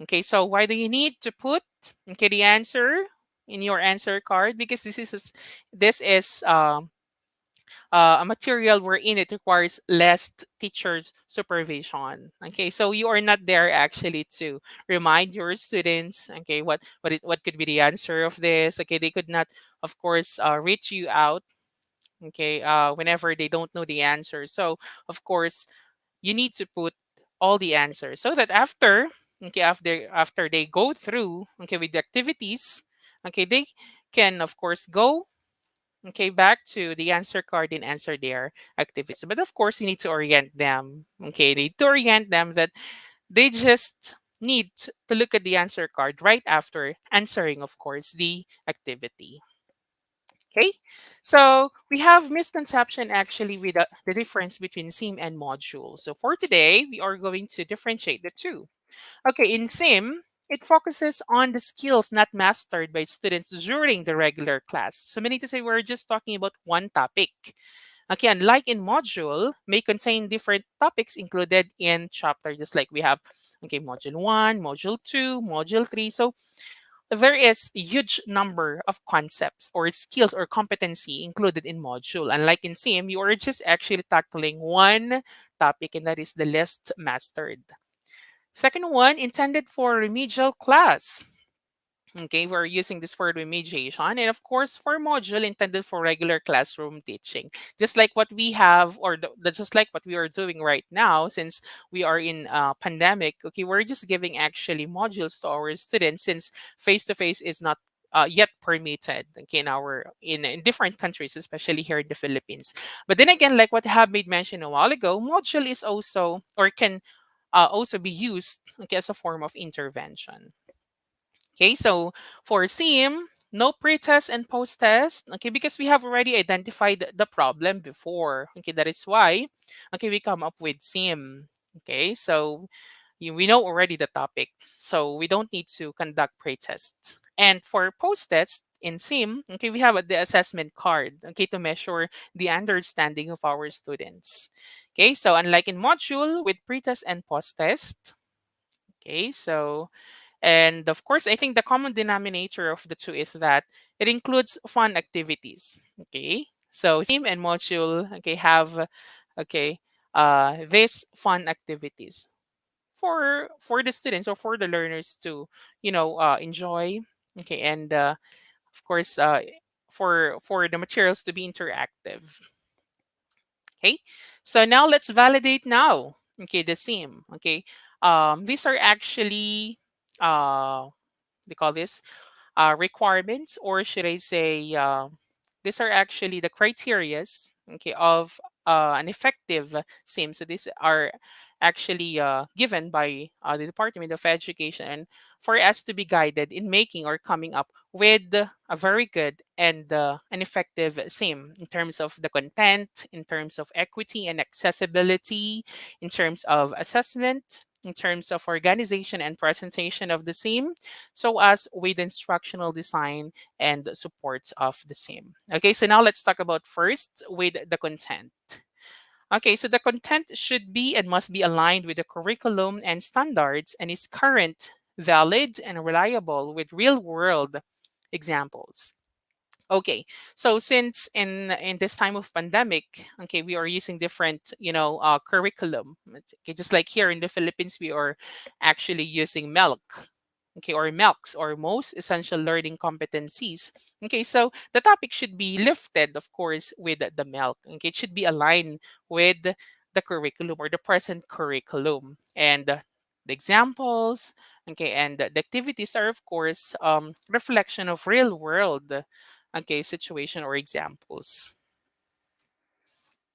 Speaker 2: Okay, so why do you need to put, okay, the answer in your answer card? Because this is a material wherein it requires less teacher's supervision. Okay, so you are not there actually to remind your students. Okay, what could be the answer of this? Okay, they could not, of course, reach you out. Okay, whenever they don't know the answer. So of course, you need to put all the answers so that after, okay, after they go through, okay, with the activities, okay, they can of course go, okay, back to the answer card and answer their activities. But of course, you need to orient them. Okay, you need to orient them that they just need to look at the answer card right after answering, of course, the activity. Okay, so we have misconception actually with the difference between sim and module. So for today, we are going to differentiate the two. Okay, in sim, it focuses on the skills not mastered by students during the regular class. So meaning to say we're just talking about one topic. Okay, unlike in module, may contain different topics included in chapter, just like we have, okay, module 1, module 2, module 3. So there is a huge number of concepts or skills or competency included in module. Unlike in sim, you are just actually tackling one topic and that is the list mastered. Second one, intended for remedial class. Okay, we're using this for remediation. And of course, for module intended for regular classroom teaching. Just like what we have, or just like what we are doing right now, since we are in pandemic, okay, we're just giving actually modules to our students since face-to-face is not yet permitted, okay, in different countries, especially here in the Philippines. But then again, like what have made mention a while ago, module is also or can also be used, okay, as a form of intervention. Okay, so for SIM, no pre-test and post-test. Okay, because we have already identified the problem before. Okay, that is why, okay, we come up with SIM. Okay, so we know already the topic, so we don't need to conduct pre-tests. And for post-test in SIM, okay, we have the assessment card, okay, to measure the understanding of our students. Okay, so unlike in module with pre-test and post-test, okay, so and of course, I think the common denominator of the two is that it includes fun activities. Okay, so SIM and module, okay, have, okay, these fun activities for the students or for the learners to, enjoy. Okay, and of course, for the materials to be interactive. Okay, so now let's validate now. Okay, the SIM. Okay, these are actually they call this requirements, or should I say, these are actually the criterias, okay, of an effective SIM. So these are actually given by the Department of Education for us to be guided in making or coming up with a very good and an effective SIM in terms of the content, in terms of equity and accessibility, in terms of assessment, in terms of organization and presentation of the same, so as with instructional design and supports of the same. Okay, so now let's talk about first with the content. Okay, so the content should be and must be aligned with the curriculum and standards and is current, valid, and reliable with real world examples. Okay, so since in this time of pandemic, okay, we are using different, curriculum. Okay, just like here in the Philippines, we are actually using milk, okay, or milks or most essential learning competencies. Okay, so the topic should be lifted, of course, with the milk. Okay, it should be aligned with the curriculum or the present curriculum and the examples. Okay, and the activities are, of course, reflection of real world, okay, situation or examples.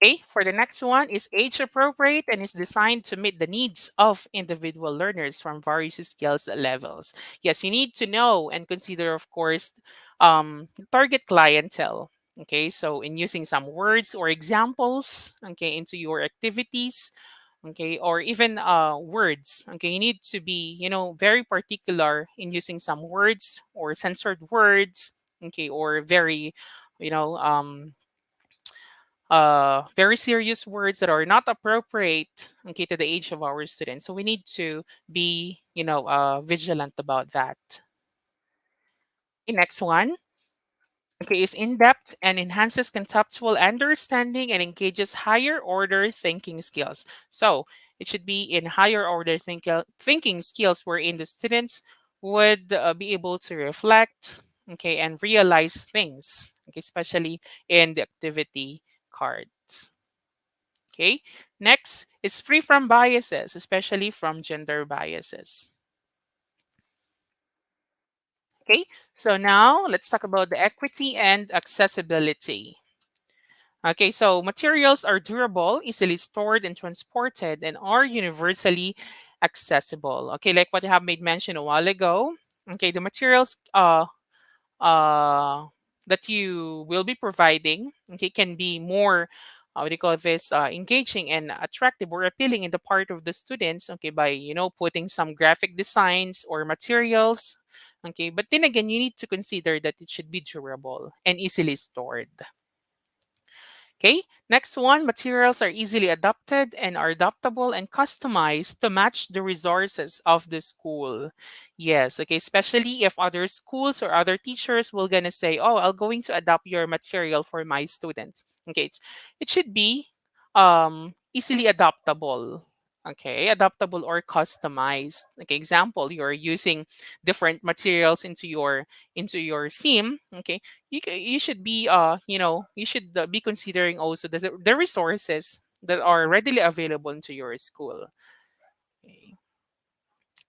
Speaker 2: Okay, for the next one is age appropriate and is designed to meet the needs of individual learners from various skills levels. Yes, you need to know and consider, of course, target clientele. Okay, so in using some words or examples, okay, into your activities, okay, or even words, okay, you need to be, very particular in using some words or censored words, okay, or very, you know, um, very serious words that are not appropriate, okay, to the age of our students. So we need to be, vigilant about that. Okay, next one, okay, is in depth and enhances conceptual understanding and engages higher order thinking skills. So it should be in higher order thinking skills wherein the students would be able to reflect, okay, and realize things, okay, especially in the activity cards. Okay. Next is free from biases, especially from gender biases. Okay. So now let's talk about the equity and accessibility. Okay. So materials are durable, easily stored and transported, and are universally accessible. Okay. Like what I have made mention a while ago. Okay. The materials uh, that you will be providing, okay, can be more what do you call this, engaging and attractive or appealing in the part of the students, okay, by putting some graphic designs or materials, okay, but then again you need to consider that it should be durable and easily stored. Okay, next one, materials are easily adapted and are adaptable and customized to match the resources of the school. Yes, okay, especially if other schools or other teachers will gonna say, oh, I'm going to adapt your material for my students. Okay, it should be easily adaptable. Okay, adaptable or customized. Okay, example, you're using different materials into your sim. Okay, you should be you should be considering also the resources that are readily available into your school. Okay.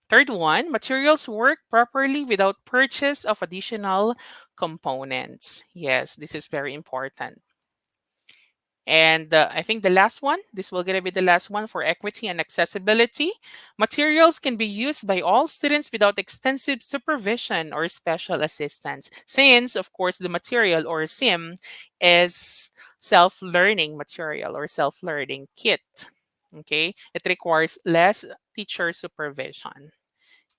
Speaker 2: Third one, materials work properly without purchase of additional components. Yes, this is very important. And I think the last one, this will gonna be the last one for equity and accessibility. Materials can be used by all students without extensive supervision or special assistance, since, of course, the material or SIM is self-learning material or self-learning kit. Okay, it requires less teacher supervision.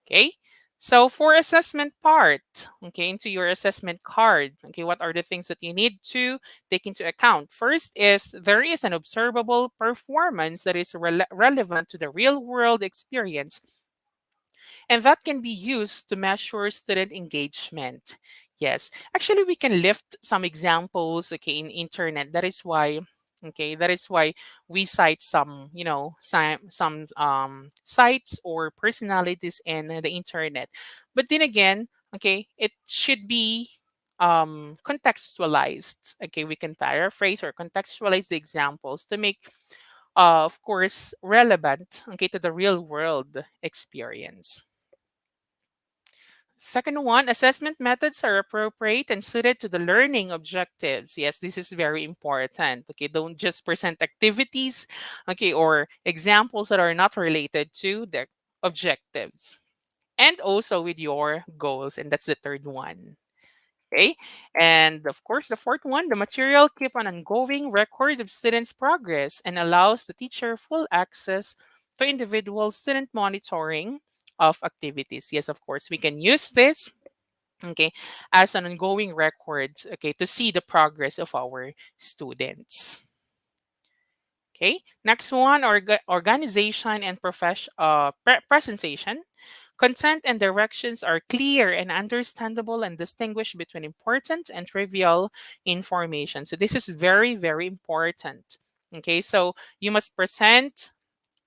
Speaker 2: Okay. So for assessment part, okay, into your assessment card, okay, what are the things that you need to take into account? First is there is an observable performance that is relevant to the real world experience, and that can be used to measure student engagement. Yes, actually, we can lift some examples, okay, in internet. That is why, okay, that is why we cite some, some sites or personalities in the internet. But then again, okay, it should be contextualized. Okay, we can paraphrase or contextualize the examples to make, of course, relevant, okay, to the real world experience. Second one, assessment methods are appropriate and suited to the learning objectives. Yes, this is very important. Okay, don't just present activities, okay, or examples that are not related to the objectives. And also with your goals, and that's the third one. Okay, and of course, the fourth one, the material keep an ongoing record of students' progress and allows the teacher full access to individual student monitoring of activities. Yes, of course, we can use this, okay, as an ongoing record, okay, to see the progress of our students. Okay, next one, organization and presentation. Content and directions are clear and understandable and distinguish between important and trivial information. So this is very, very important. Okay, so you must present,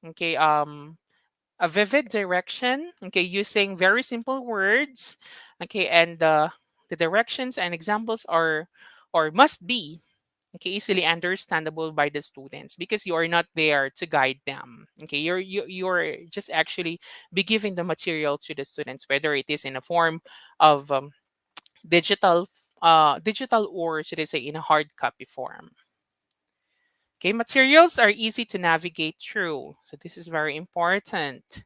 Speaker 2: okay, a vivid direction, okay, using very simple words, okay, and the directions and examples are or must be, okay, easily understandable by the students because you are not there to guide them. Okay, you're just actually be giving the material to the students, whether it is in a form of digital digital, or should I say in a hard copy form. Okay, materials are easy to navigate through, so this is very important.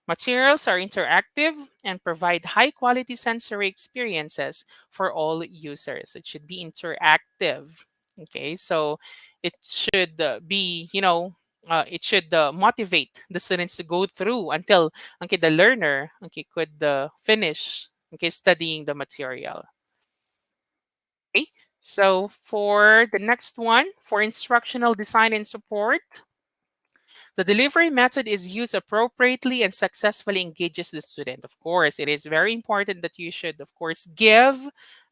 Speaker 2: Materials are interactive and provide high quality sensory experiences for all users. It should be interactive. Okay, so it should be, it should motivate the students to go through until, okay, the learner, okay, could finish, okay, studying the material. Okay, so for the next one, for instructional design and support, the delivery method is used appropriately and successfully engages the student. Of course, it is very important that you should, of course, give,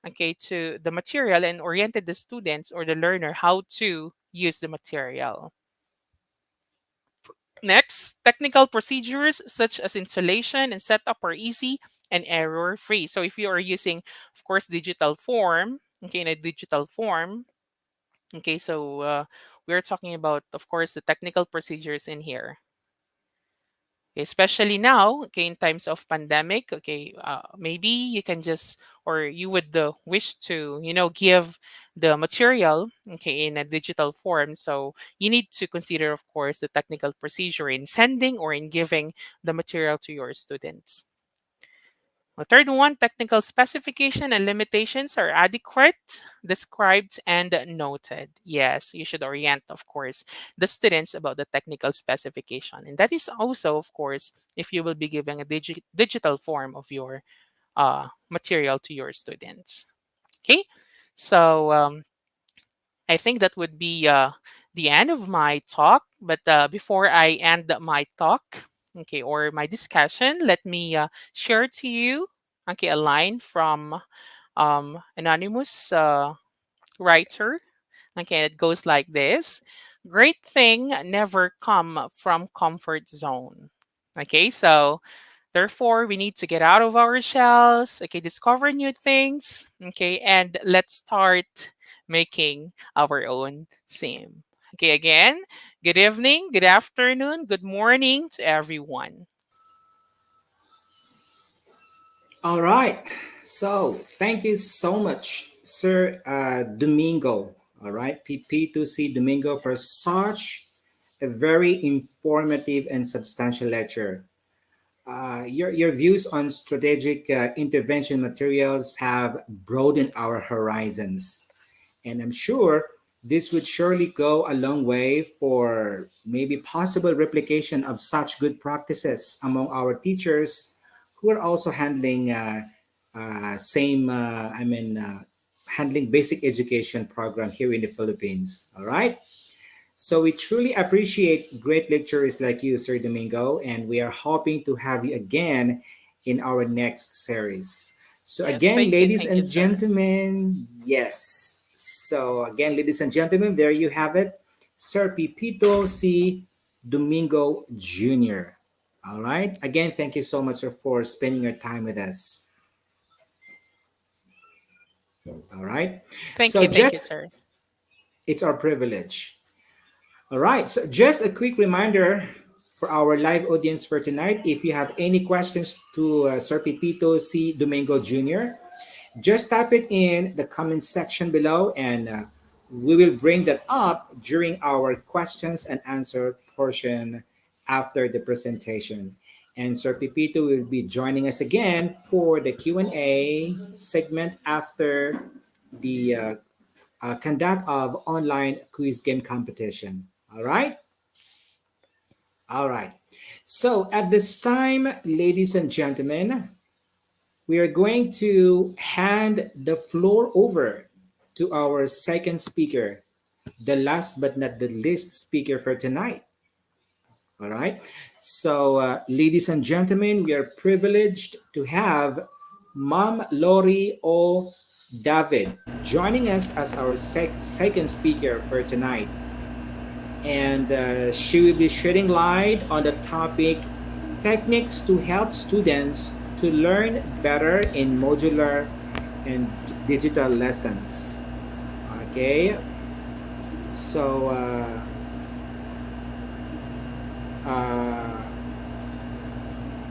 Speaker 2: okay, to the material and oriented the students or the learner how to use the material. Next, technical procedures such as installation and setup are easy and error free. So if you are using, of course, digital form, okay, in a digital form, okay, so we're talking about, of course, the technical procedures in here. Okay, especially now, okay, in times of pandemic, okay, maybe you can just, or you would wish to, give the material, okay, in a digital form. So you need to consider, of course, the technical procedure in sending or in giving the material to your students. The third one, technical specification and limitations are adequate, described, and noted. Yes, you should orient, of course, the students about the technical specification. And that is also, of course, if you will be giving a digital form of your material to your students. Okay, so I think that would be the end of my talk. But before I end my talk, okay, or my discussion, let me share to you, okay, a line from anonymous writer. Okay, it goes like this: "Great thing never come from comfort zone." Okay, so therefore, we need to get out of our shells, okay, discover new things, okay, and let's start making our own sim. Okay, again, good evening, good afternoon, good morning to everyone.
Speaker 1: All right. So thank you so much, Sir Domingo. All right, PP2C Domingo, for such a very informative and substantial lecture. Your views on strategic intervention materials have broadened our horizons. And I'm sure this would surely go a long way for maybe possible replication of such good practices among our teachers who are also handling handling basic education program here in the Philippines. All right. So we truly appreciate great lecturers like you, Sir Domingo, and we are hoping to have you again in our next series. So
Speaker 2: Yes,
Speaker 1: again, ladies
Speaker 2: thank you,
Speaker 1: and
Speaker 2: sir.
Speaker 1: gentlemen, yes. So again, ladies and gentlemen, there you have it, Sir Pipito C. Domingo Jr. All right. Again, thank you so much, sir, for spending your time with us. All right. So
Speaker 2: Thank you,
Speaker 1: just
Speaker 2: sir.
Speaker 1: it's our privilege. All right, so just a quick reminder for our live audience for tonight. If you have any questions to Sir Pipito C. Domingo Jr., just type it in the comment section below and we will bring that up during our questions and answer portion after the presentation. And Sir Pipito will be joining us again for the Q&A segment after the conduct of online quiz game competition. All right. All right. So at this time, ladies and gentlemen, we are going to hand the floor over to our second speaker, the last but not the least speaker for tonight. All right. So, ladies and gentlemen, we are privileged to have Mom Lori O. David joining us as our second speaker for tonight. And she will be shedding light on the topic techniques to help students to learn better in modular and digital lessons. Okay. So, uh,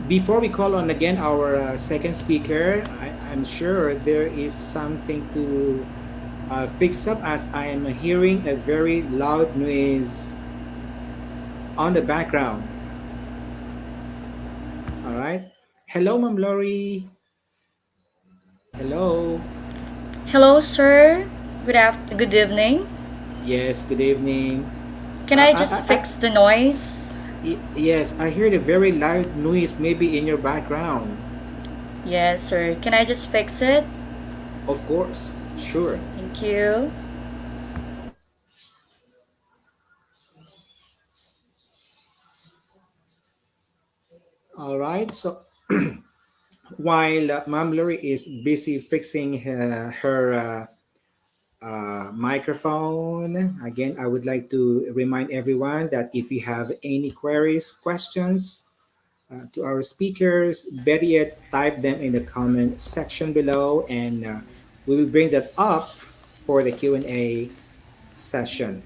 Speaker 1: before we call on again our second speaker, I'm sure there is something to fix up as I am hearing a very loud noise on the background. All right. Hello, Ma'am Lori. Hello.
Speaker 3: Hello, sir. Good evening.
Speaker 1: Yes, good evening.
Speaker 3: Can I just fix the noise?
Speaker 1: Yes, I heard a very loud noise maybe in your background.
Speaker 3: Yes, sir. Can I just fix it?
Speaker 1: Of course. Sure.
Speaker 3: Thank you.
Speaker 1: All right. So while Ma'am Lori is busy fixing her microphone. Again, I would like to remind everyone that if you have any queries, questions to our speakers, better yet, type them in the comment section below, and we will bring that up for the Q&A session.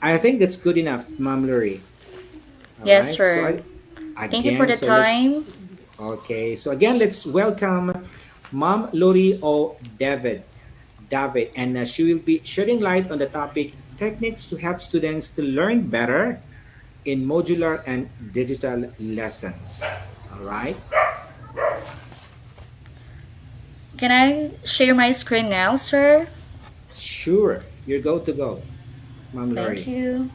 Speaker 1: I think that's good enough, Ma'am Lurie. All
Speaker 3: Yes,
Speaker 1: right.
Speaker 3: sir. Thank you for
Speaker 1: Again,
Speaker 3: the
Speaker 1: so
Speaker 3: time.
Speaker 1: let's okay. So again, let's welcome Mom Lori O. David, and she will be shedding light on the topic techniques to help students to learn better in modular and digital lessons. All right.
Speaker 3: Can I share my screen now, sir?
Speaker 1: Sure. You're go to go, Ma'am
Speaker 3: Thank
Speaker 1: Lori.
Speaker 3: you.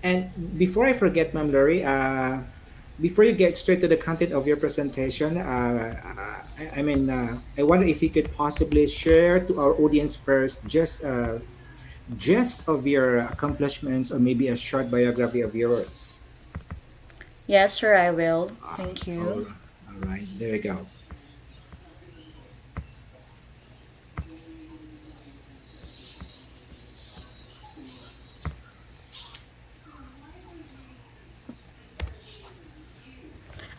Speaker 1: And before I forget, Ma'am Lori, before you get straight to the content of your presentation, I wonder if you could possibly share to our audience first just gist of your accomplishments or maybe a short biography of yours.
Speaker 3: Yes, sir, I will. Thank you.
Speaker 1: All right, there we go.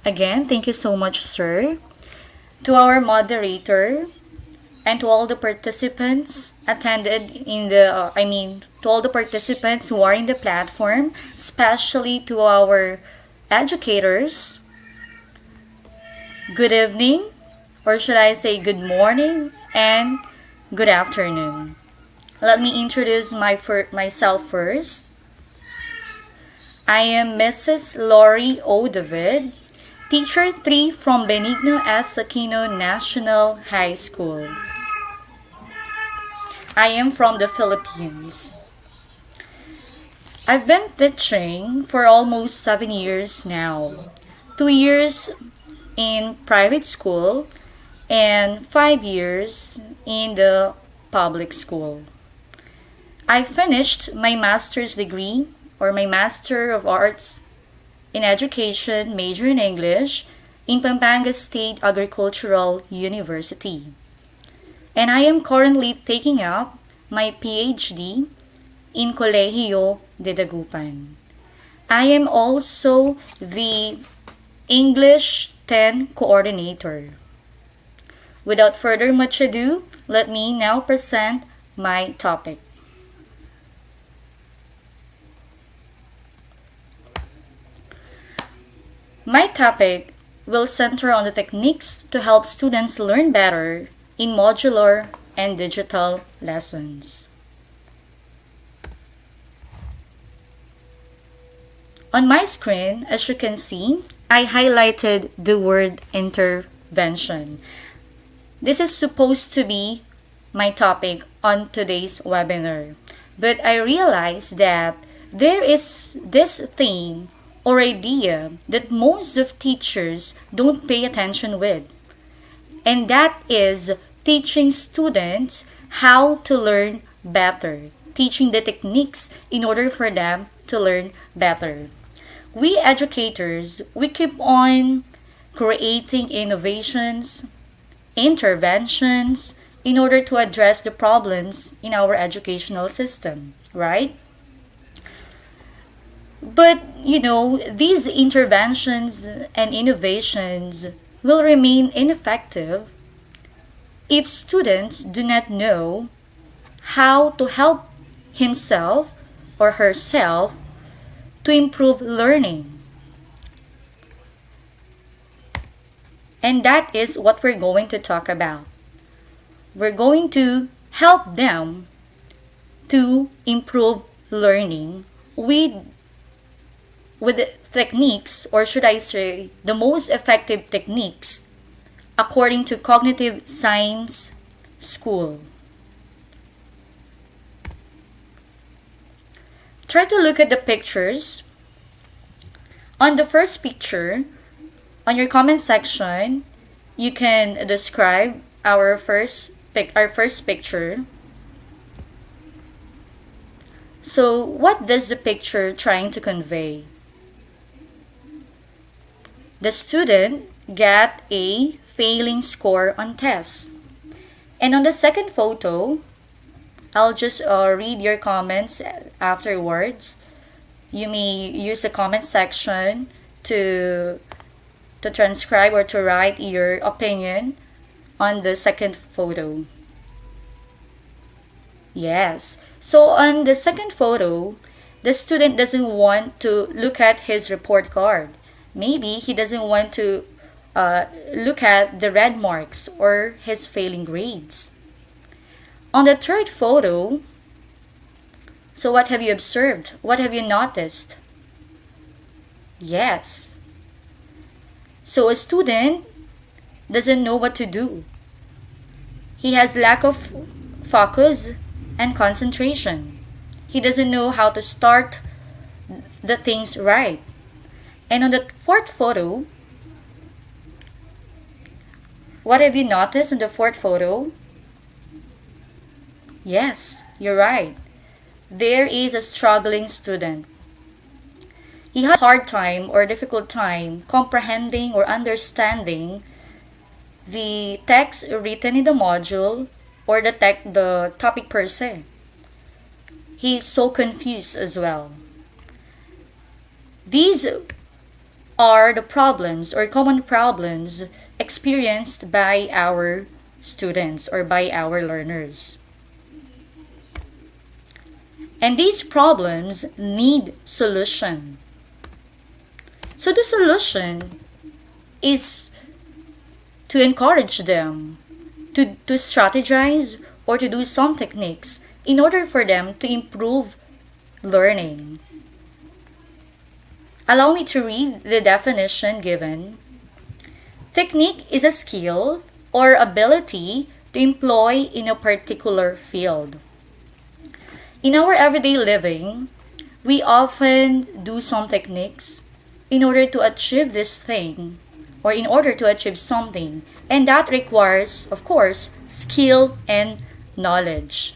Speaker 3: Again, thank you so much, sir. To our moderator and to all the participants attended to all the participants who are in the platform, especially to our educators. Good evening, or should I say good morning and good afternoon. Let me introduce myself first. I am Mrs. Lori O. David, Teacher 3 from Benigno S. Aquino National High School. I am from the Philippines. I've been teaching for almost 7 years now. 2 years in private school and 5 years in the public school. I finished my master's degree or my Master of Arts in Education major in English in Pampanga State Agricultural University. And I am currently taking up my PhD in Colegio de Dagupan. I am also the English 10 coordinator. Without further much ado, let me now present my topic. My topic will center on the techniques to help students learn better in modular and digital lessons. On my screen, as you can see, I highlighted the word intervention. This is supposed to be my topic on today's webinar. But I realized that there is this thing or idea that most of teachers don't pay attention with, and that is teaching students how to learn better, teaching the techniques in order for them to learn better. We educators, we keep on creating innovations, interventions in order to address the problems in our educational system, right? But these interventions and innovations will remain ineffective if students do not know how to help himself or herself to improve learning. And that is what we're going to talk about. We're going to help them to improve learning with techniques, or should I say the most effective techniques according to cognitive science school. Try to look at the pictures. On the first picture, on your comment section, you can describe our first picture. So, what does the picture trying to convey? The student got a failing score on tests. And on the second photo, I'll just read your comments afterwards. You may use the comment section to transcribe or to write your opinion on the second photo. Yes. So on the second photo, the student doesn't want to look at his report card. Maybe he doesn't want to look at the red marks or his failing grades. On the third photo, so what have you observed? What have you noticed? Yes. So a student doesn't know what to do. He has lack of focus and concentration. He doesn't know how to start the things right. And on the fourth photo, what have you noticed on the fourth photo? Yes, you're right. There is a struggling student. He had a hard time or difficult time comprehending or understanding the text written in the module or the topic per se. He is so confused as well. These are the problems or common problems experienced by our students or by our learners. And these problems need solution. So the solution is to encourage them to strategize or to do some techniques in order for them to improve learning. Allow me to read the definition given. Technique is a skill or ability to employ in a particular field. In our everyday living, we often do some techniques in order to achieve this thing or in order to achieve something, and that requires, of course, skill and knowledge.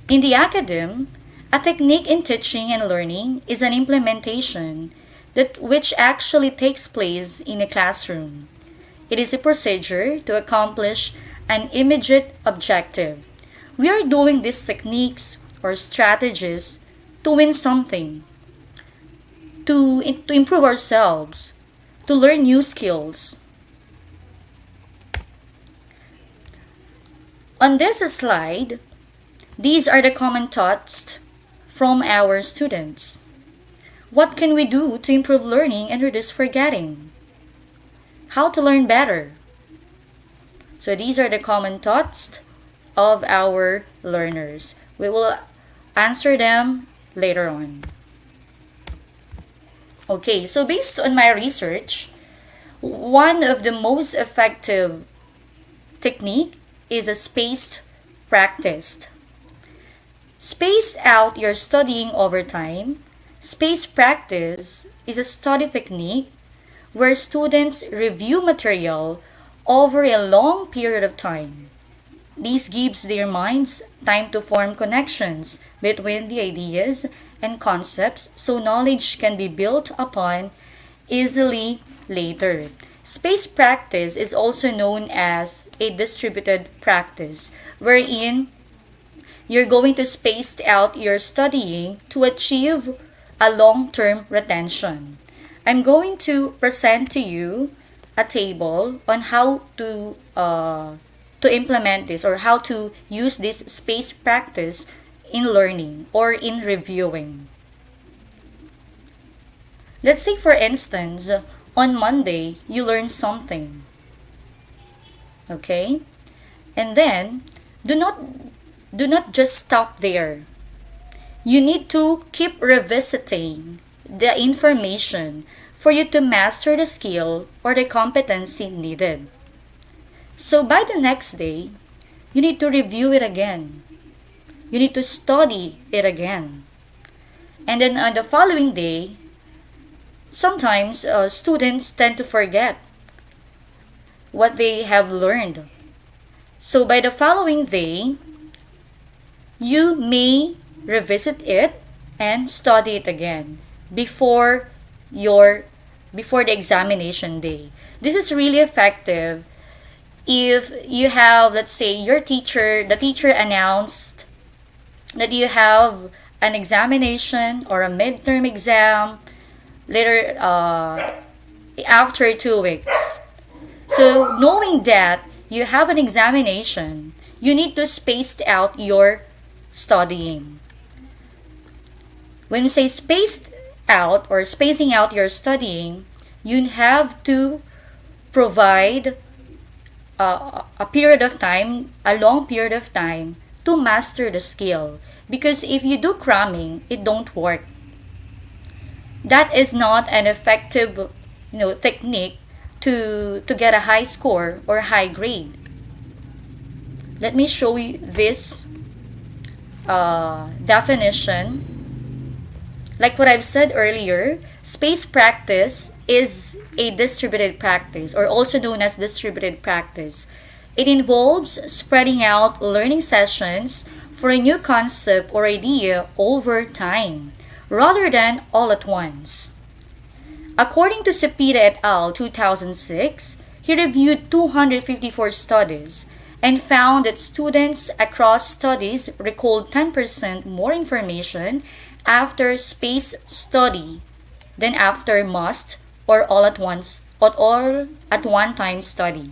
Speaker 3: In the academe, a technique in teaching and learning is an implementation which actually takes place in a classroom. It is a procedure to accomplish an immediate objective. We are doing these techniques or strategies to win something, to improve ourselves, to learn new skills. On this slide, these are the common thoughts from our students. What can we do to improve learning and reduce forgetting? How to learn better? So these are the common thoughts of our learners. We will answer them later on. Okay, so based on my research, one of the most effective technique is a spaced practice. Space out your studying over time. Spaced practice is a study technique where students review material over a long period of time. This gives their minds time to form connections between the ideas and concepts so knowledge can be built upon easily later. Space practice is also known as a distributed practice, wherein you're going to space out your studying to achieve a long-term retention. I'm going to present to you a table on how to implement this or how to use this space practice in learning or in reviewing. Let's say for instance, on Monday you learn something, okay? And then do not do not just stop there. You need to keep revisiting the information for you to master the skill or the competency needed. So by the next day, you need to review it again. You need to study it again. And then on the following day, sometimes students tend to forget what they have learned. So by the following day, you may revisit it and study it again before your before the examination day. This is really effective if you have, let's say, the teacher announced that you have an examination or a midterm exam later after 2 weeks. So knowing that you have an examination, you need to space out your studying. When we say spaced out or spacing out your studying, you have to provide a period of time, a long period of time to master the skill. Because if you do cramming, it don't work. That is not an effective, technique to get a high score or high grade. Let me show you this definition. Like what I've said earlier, space practice is a distributed practice or also known as distributed practice. It involves spreading out learning sessions for a new concept or idea over time rather than all at once. According to Cepeda et al. 2006, he reviewed 254 studies and found that students across studies recalled 10% more information after spaced study than after must or all at one time study.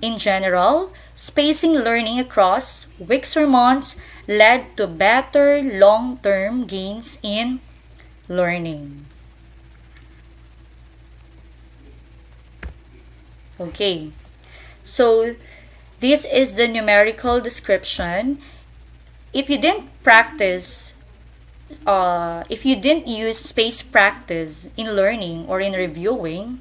Speaker 3: In general, spacing learning across weeks or months led to better long-term gains in learning. Okay, so this is the numerical description. If you didn't practice, if you didn't use space practice in learning or in reviewing,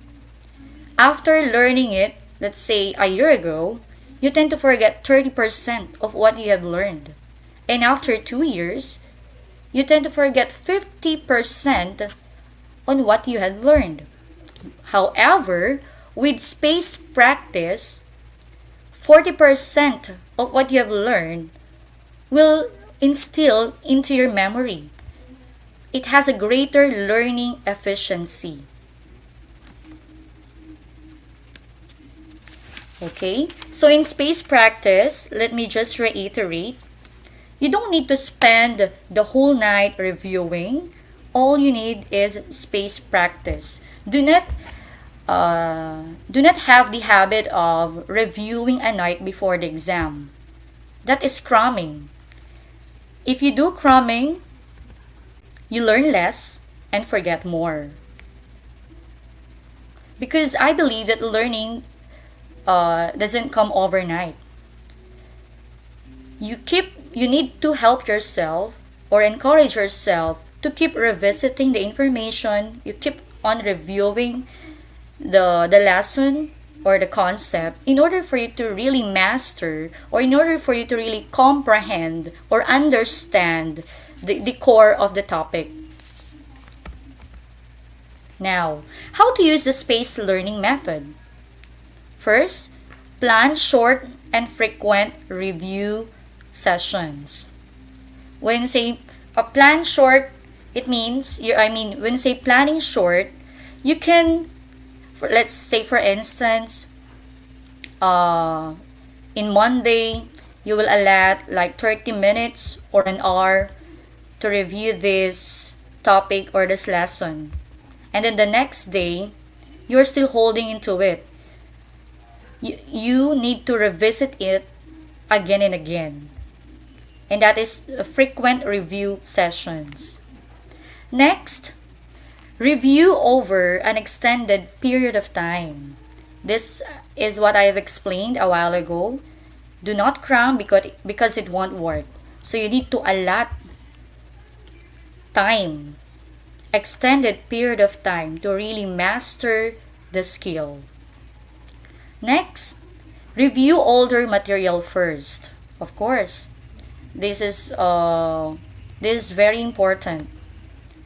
Speaker 3: after learning it, let's say a year ago, you tend to forget 30% of what you have learned. And after 2 years, you tend to forget 50% on what you had learned. However, with space practice, 40% of what you have learned will instill into your memory. It has a greater learning efficiency. Okay, so in space practice, let me just reiterate, you don't need to spend the whole night reviewing. All you need is space practice. Do not have the habit of reviewing a night before the exam. That is cramming. If you do cramming, you learn less and forget more. Because I believe that learning doesn't come overnight. You need to help yourself or encourage yourself to keep revisiting the information. You keep on reviewing the lesson or the concept in order for you to really master or in order for you to really comprehend or understand the core of the topic. Now, how to use the spaced learning method? First, plan short and frequent review sessions. When you say a plan short, it means when you say planning short, you can, let's say for instance, uh, in Monday, you will allot like 30 minutes or an hour to review this topic or this lesson. And then the next day, you're still holding into it. You need to revisit it again and again. And that is frequent review sessions. Next, review over an extended period of time. This is what I have explained a while ago. Do not cram because it won't work. So you need to allot time, extended period of time to really master the skill. Next, review older material first. Of course, this is very important.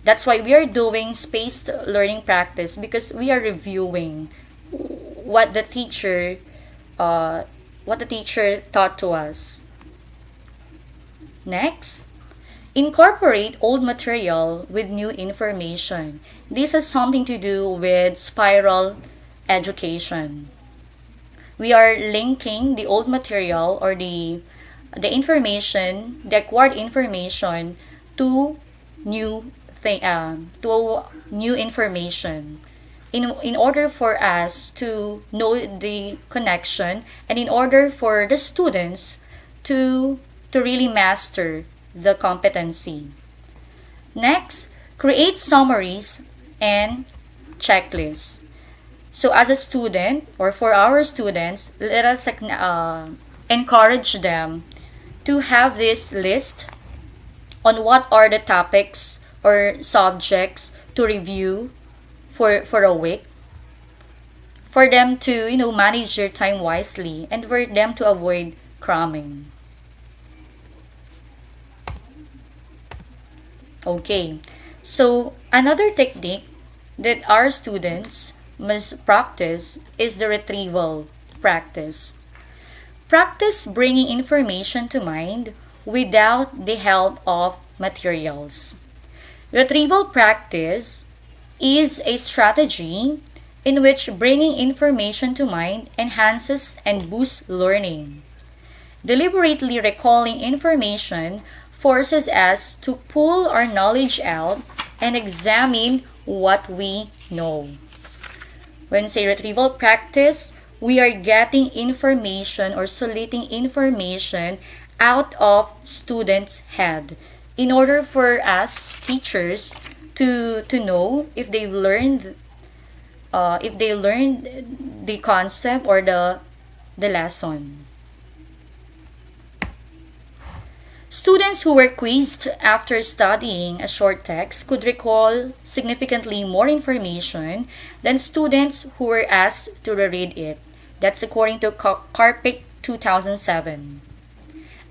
Speaker 3: That's why we are doing spaced learning practice because we are reviewing what the teacher uh, what the teacher taught to us. Next, incorporate old material with new information. This has something to do with spiral education. We are linking the old material or the acquired information to to new information in order for us to know the connection and in order for the students to really master the competency. Next, create summaries and checklists. So as a student or for our students, let us encourage them to have this list on what are the topics or subjects to review for a week, for them to manage their time wisely and for them to avoid cramming. Okay, so another technique that our students must practice is the retrieval practice. Practice bringing information to mind without the help of materials. Retrieval practice is a strategy in which bringing information to mind enhances and boosts learning. Deliberately recalling information forces us to pull our knowledge out and examine what we know. When say retrieval practice, we are getting information or soliciting information out of students' head in order for us teachers to know if they learned the concept or the lesson. Students who were quizzed after studying a short text could recall significantly more information than students who were asked to reread it. That's according to Karpik 2007.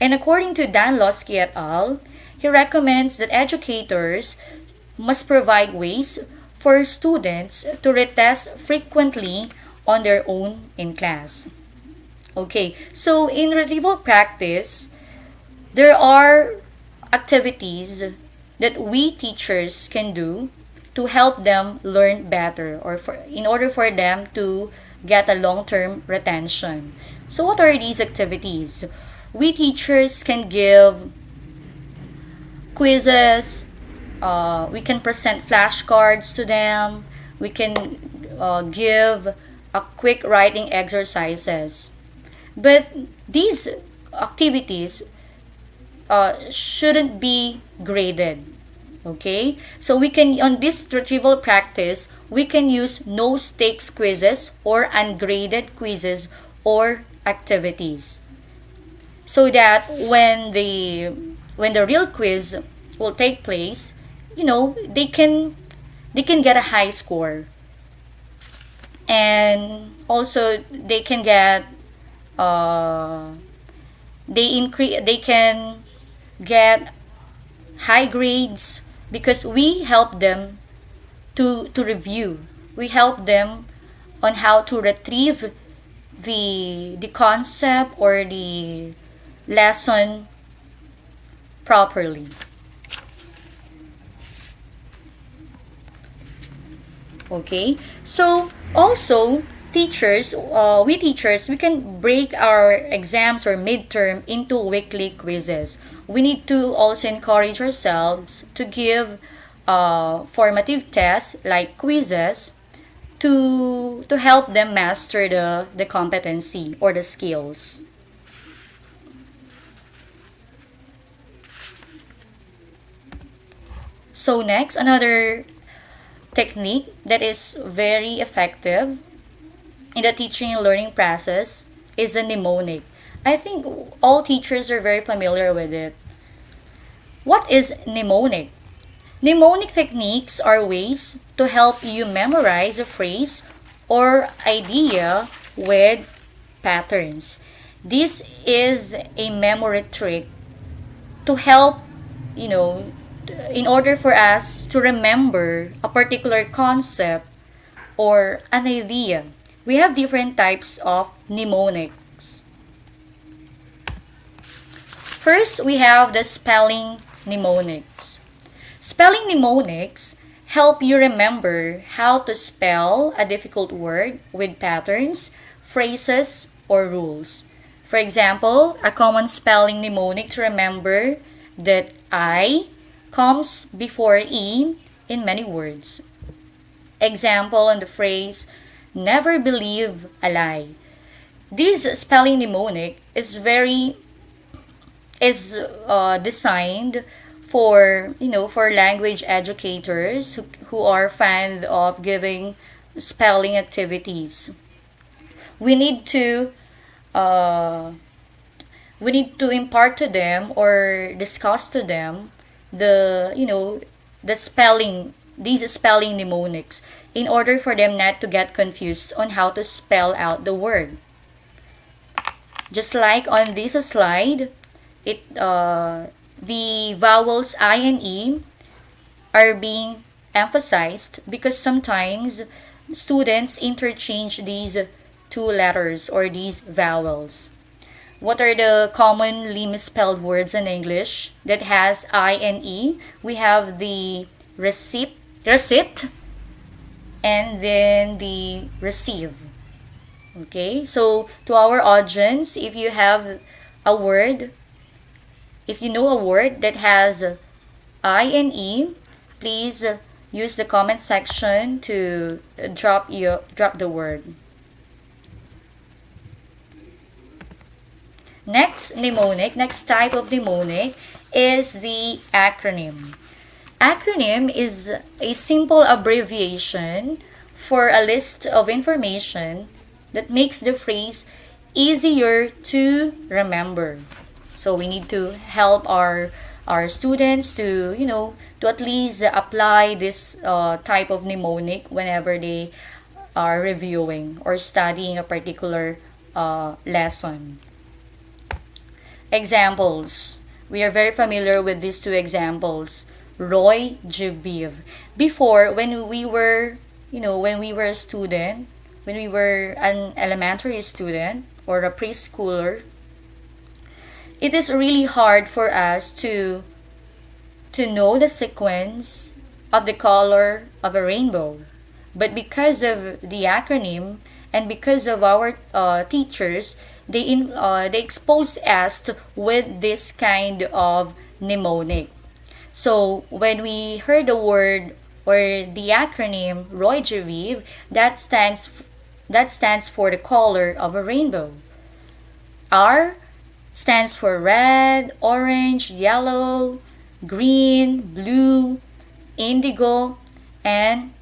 Speaker 3: And according to Dan Losky et al., he recommends that educators must provide ways for students to retest frequently on their own in class. Okay, so in retrieval practice, there are activities that we teachers can do to help them learn better or in order for them to get a long-term retention. So what are these activities? We teachers can give quizzes, we can present flashcards to them, we can give a quick writing exercises. But these activities shouldn't be graded. Okay, so we can on this retrieval practice we can use no stakes quizzes or ungraded quizzes or activities, so that when the real quiz will take place, they can get a high score. and also they can get uh, they can get high grades because we help them to review. We help them on how to retrieve the concept or the lesson properly. Okay, so also we teachers, we can break our exams or midterm into weekly quizzes. We need to also encourage ourselves to give formative tests like quizzes to help them master the competency or the skills. So next, another technique that is very effective in the teaching and learning process is the mnemonic. I think all teachers are very familiar with it. What is mnemonic? Mnemonic techniques are ways to help you memorize a phrase or idea with patterns. This is a memory trick to help, you know, in order for us to remember a particular concept or an idea. We have different types of mnemonics. First, we have the spelling mnemonics. Spelling mnemonics help you remember how to spell a difficult word with patterns, phrases, or rules. For example, a common spelling mnemonic to remember that I comes before E in many words. Example on the phrase, never believe a lie. This spelling mnemonic is designed for for language educators who are fond of giving spelling activities. We need to uh, we need to impart to them or discuss to them the the spelling these spelling mnemonics in order for them not to get confused on how to spell out the word. Just like on this slide, it the vowels I and E are being emphasized because sometimes students interchange these two letters or these vowels. What are the commonly misspelled words in English that has I and E? We have the receipt, and then the receive. Okay, so to our audience, if you have a word, if you know a word that has I and E, please use the comment section to drop the word. Next type of mnemonic is the acronym. Acronym is a simple abbreviation for a list of information that makes the phrase easier to remember. So we need to help our students to to at least apply this type of mnemonic whenever they are reviewing or studying a particular lesson. Examples. We are very familiar with these two examples. Roy Jibiv. Before, when we were a student, when we were an elementary student or a preschooler, it is really hard for us to know the sequence of the color of a rainbow. But because of the acronym and because of our teachers, they exposed us with this kind of mnemonic. So when we heard the word or the acronym Roy Javiv, that stands for the color of a rainbow. R stands for red, orange, yellow, green, blue, indigo, and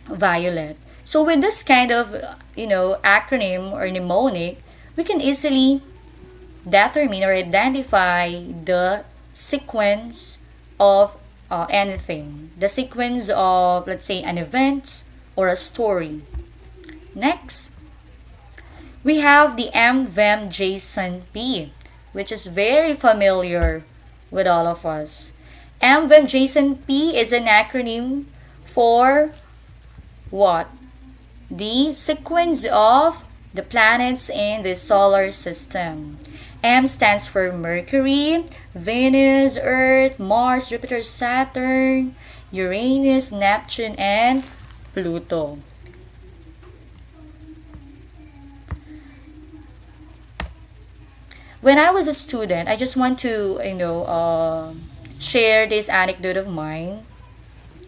Speaker 3: violet. So with this kind of acronym or mnemonic, we can easily determine or identify the sequence of anything, the sequence of, let's say, an event or a story. Next, we have the MVEM JSON P, which is very familiar with all of us. MVEM JSON P is an acronym for what? The sequence of the planets in the solar system. M stands for Mercury, Venus, Earth, Mars, Jupiter, Saturn, Uranus, Neptune, and Pluto. When I was a student, I just want to, share this anecdote of mine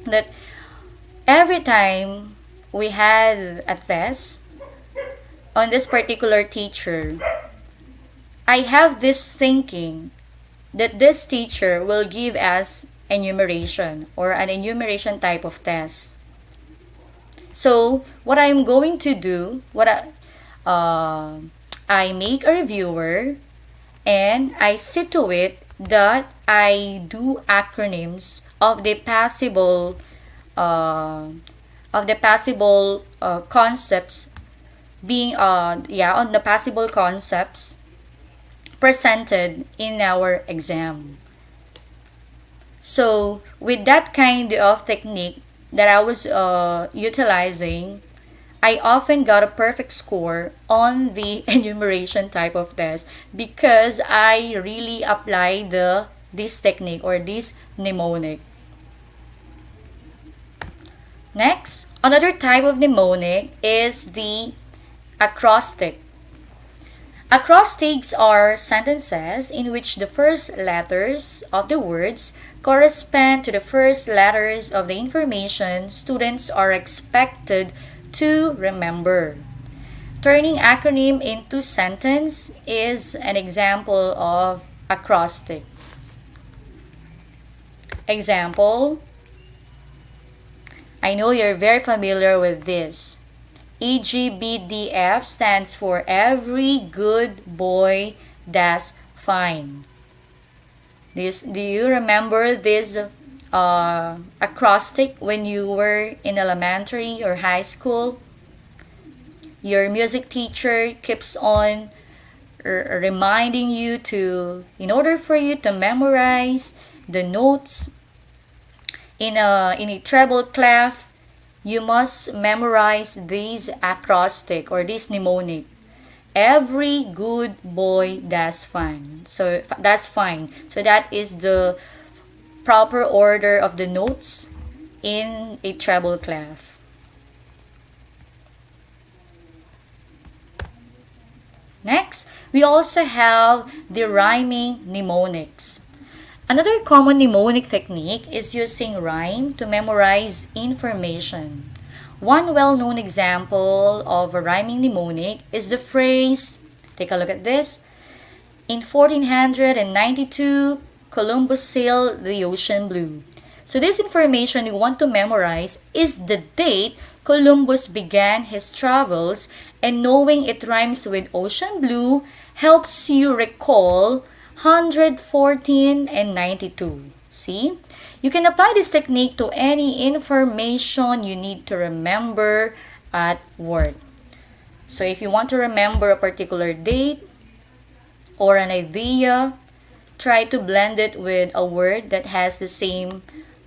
Speaker 3: that every time we had a test on this particular teacher, I have this thinking that this teacher will give us enumeration or an enumeration type of test. So what I'm going to do, I make a reviewer and I see to it that I do acronyms of the possible concepts being on the possible concepts presented in our exam. So with that kind of technique that I was utilizing, I often got a perfect score on the enumeration type of test because I really applied this technique or this mnemonic. Next, another type of mnemonic is the acrostic. Acrostics are sentences in which the first letters of the words correspond to the first letters of the information students are expected to remember. Turning acronym into sentence is an example of acrostic. Example, I know you're very familiar with this. EGBDF stands for Every Good Boy Does Fine. Do you remember this acrostic when you were in elementary or high school? Your music teacher keeps on reminding you in order for you to memorize the notes in a treble clef, you must memorize this acrostic or this mnemonic. Every good boy does fine. So that's fine. So that is the proper order of the notes in a treble clef. Next, we also have the rhyming mnemonics. Another common mnemonic technique is using rhyme to memorize information. One well-known example of a rhyming mnemonic is the phrase, take a look at this, in 1492, Columbus sailed the ocean blue. So this information you want to memorize is the date Columbus began his travels, and knowing it rhymes with ocean blue helps you recall 114 and 92. See? You can apply this technique to any information you need to remember at work. So if you want to remember a particular date or an idea, try to blend it with a word that has the same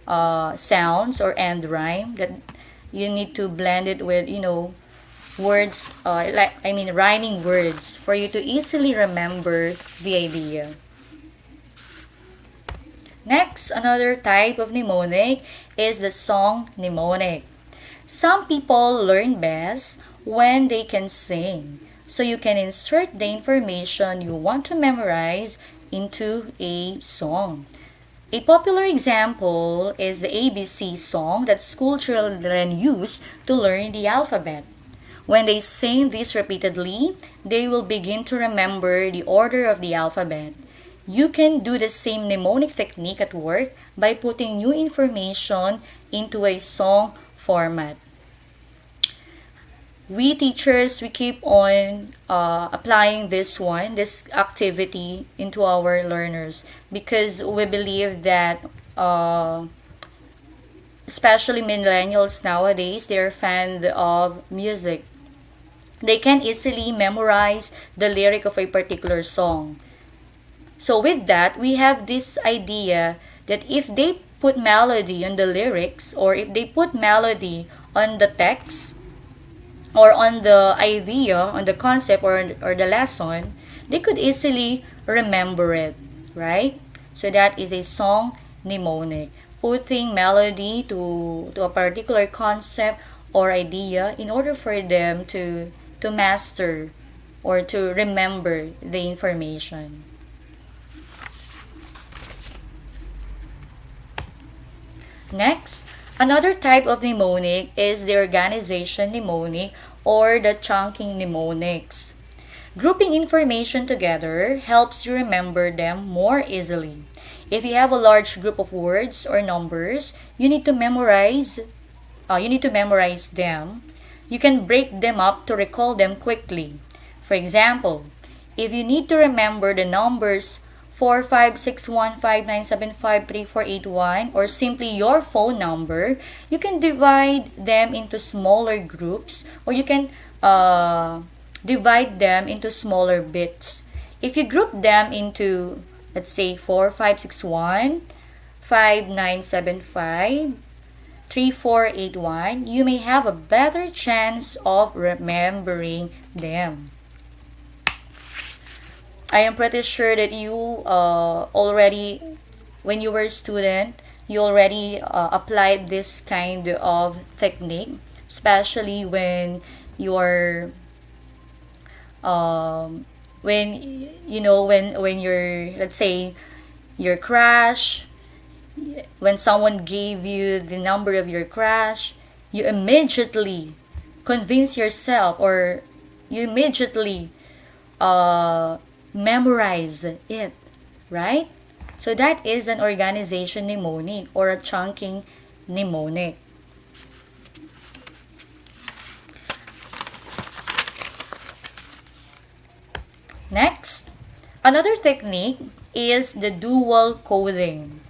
Speaker 3: sounds or end rhyme. That you need to blend it with, words, rhyming words for you to easily remember the idea. Next, another type of mnemonic is the song mnemonic. Some people learn best when they can sing. So you can insert the information you want to memorize into a song. A popular example is the ABC song that school children use to learn the alphabet. When they sing this repeatedly, they will begin to remember the order of the alphabet. You can do the same mnemonic technique at work by putting new information into a song format. We teachers, we keep on applying this activity into our learners because we believe that especially millennials nowadays, they're fans of music. They can easily memorize the lyric of a particular song. So with that, we have this idea that if they put melody on the lyrics, or if they put melody on the text, or on the idea, on the concept, or the lesson, they could easily remember it, right? So that is a song mnemonic. Putting melody to a particular concept or idea in order for them to master or to remember the information. Next, another type of mnemonic is the organization mnemonic or the chunking mnemonics. Grouping information together helps you remember them more easily. If you have a large group of words or numbers, you need to memorize them. You can break them up to recall them quickly. For example, if you need to remember the numbers 456159753481, or simply your phone number, you can divide them into smaller groups, or you can divide them into smaller bits. If you group them into, let's say, 45615975 3481, you may have a better chance of remembering them. I am pretty sure that you already, when you were a student, you already applied this kind of technique, especially when you're when when you're, let's say, your crush, when someone gave you the number of your crush, you immediately convince yourself, or you immediately uh, memorize it, right? So that is an organization mnemonic or a chunking mnemonic. Next, another technique is the dual coding.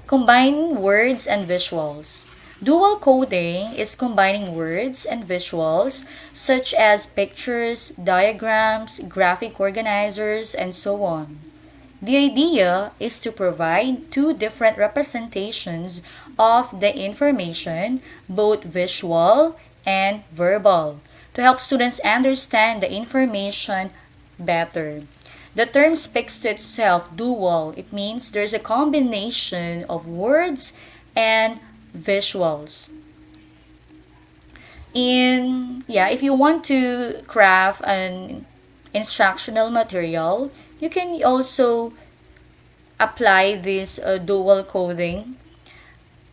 Speaker 3: Combining words and visuals. Dual coding is combining words and visuals such as pictures, diagrams, graphic organizers, and so on. The idea is to provide two different representations of the information, both visual and verbal, to help students understand the information better. The term speaks to itself, dual. It means there's a combination of words and visuals. If you want to craft an instructional material, you can also apply this dual coding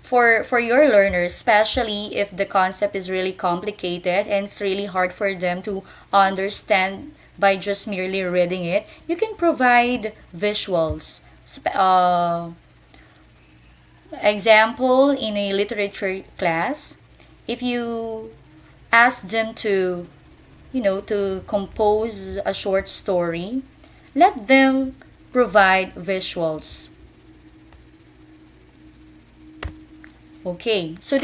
Speaker 3: for your learners, especially if the concept is really complicated and it's really hard for them to understand by just merely reading it. You can provide visuals. Example, in a literature class, if you ask them to, to compose a short story, let them provide visuals. Okay, so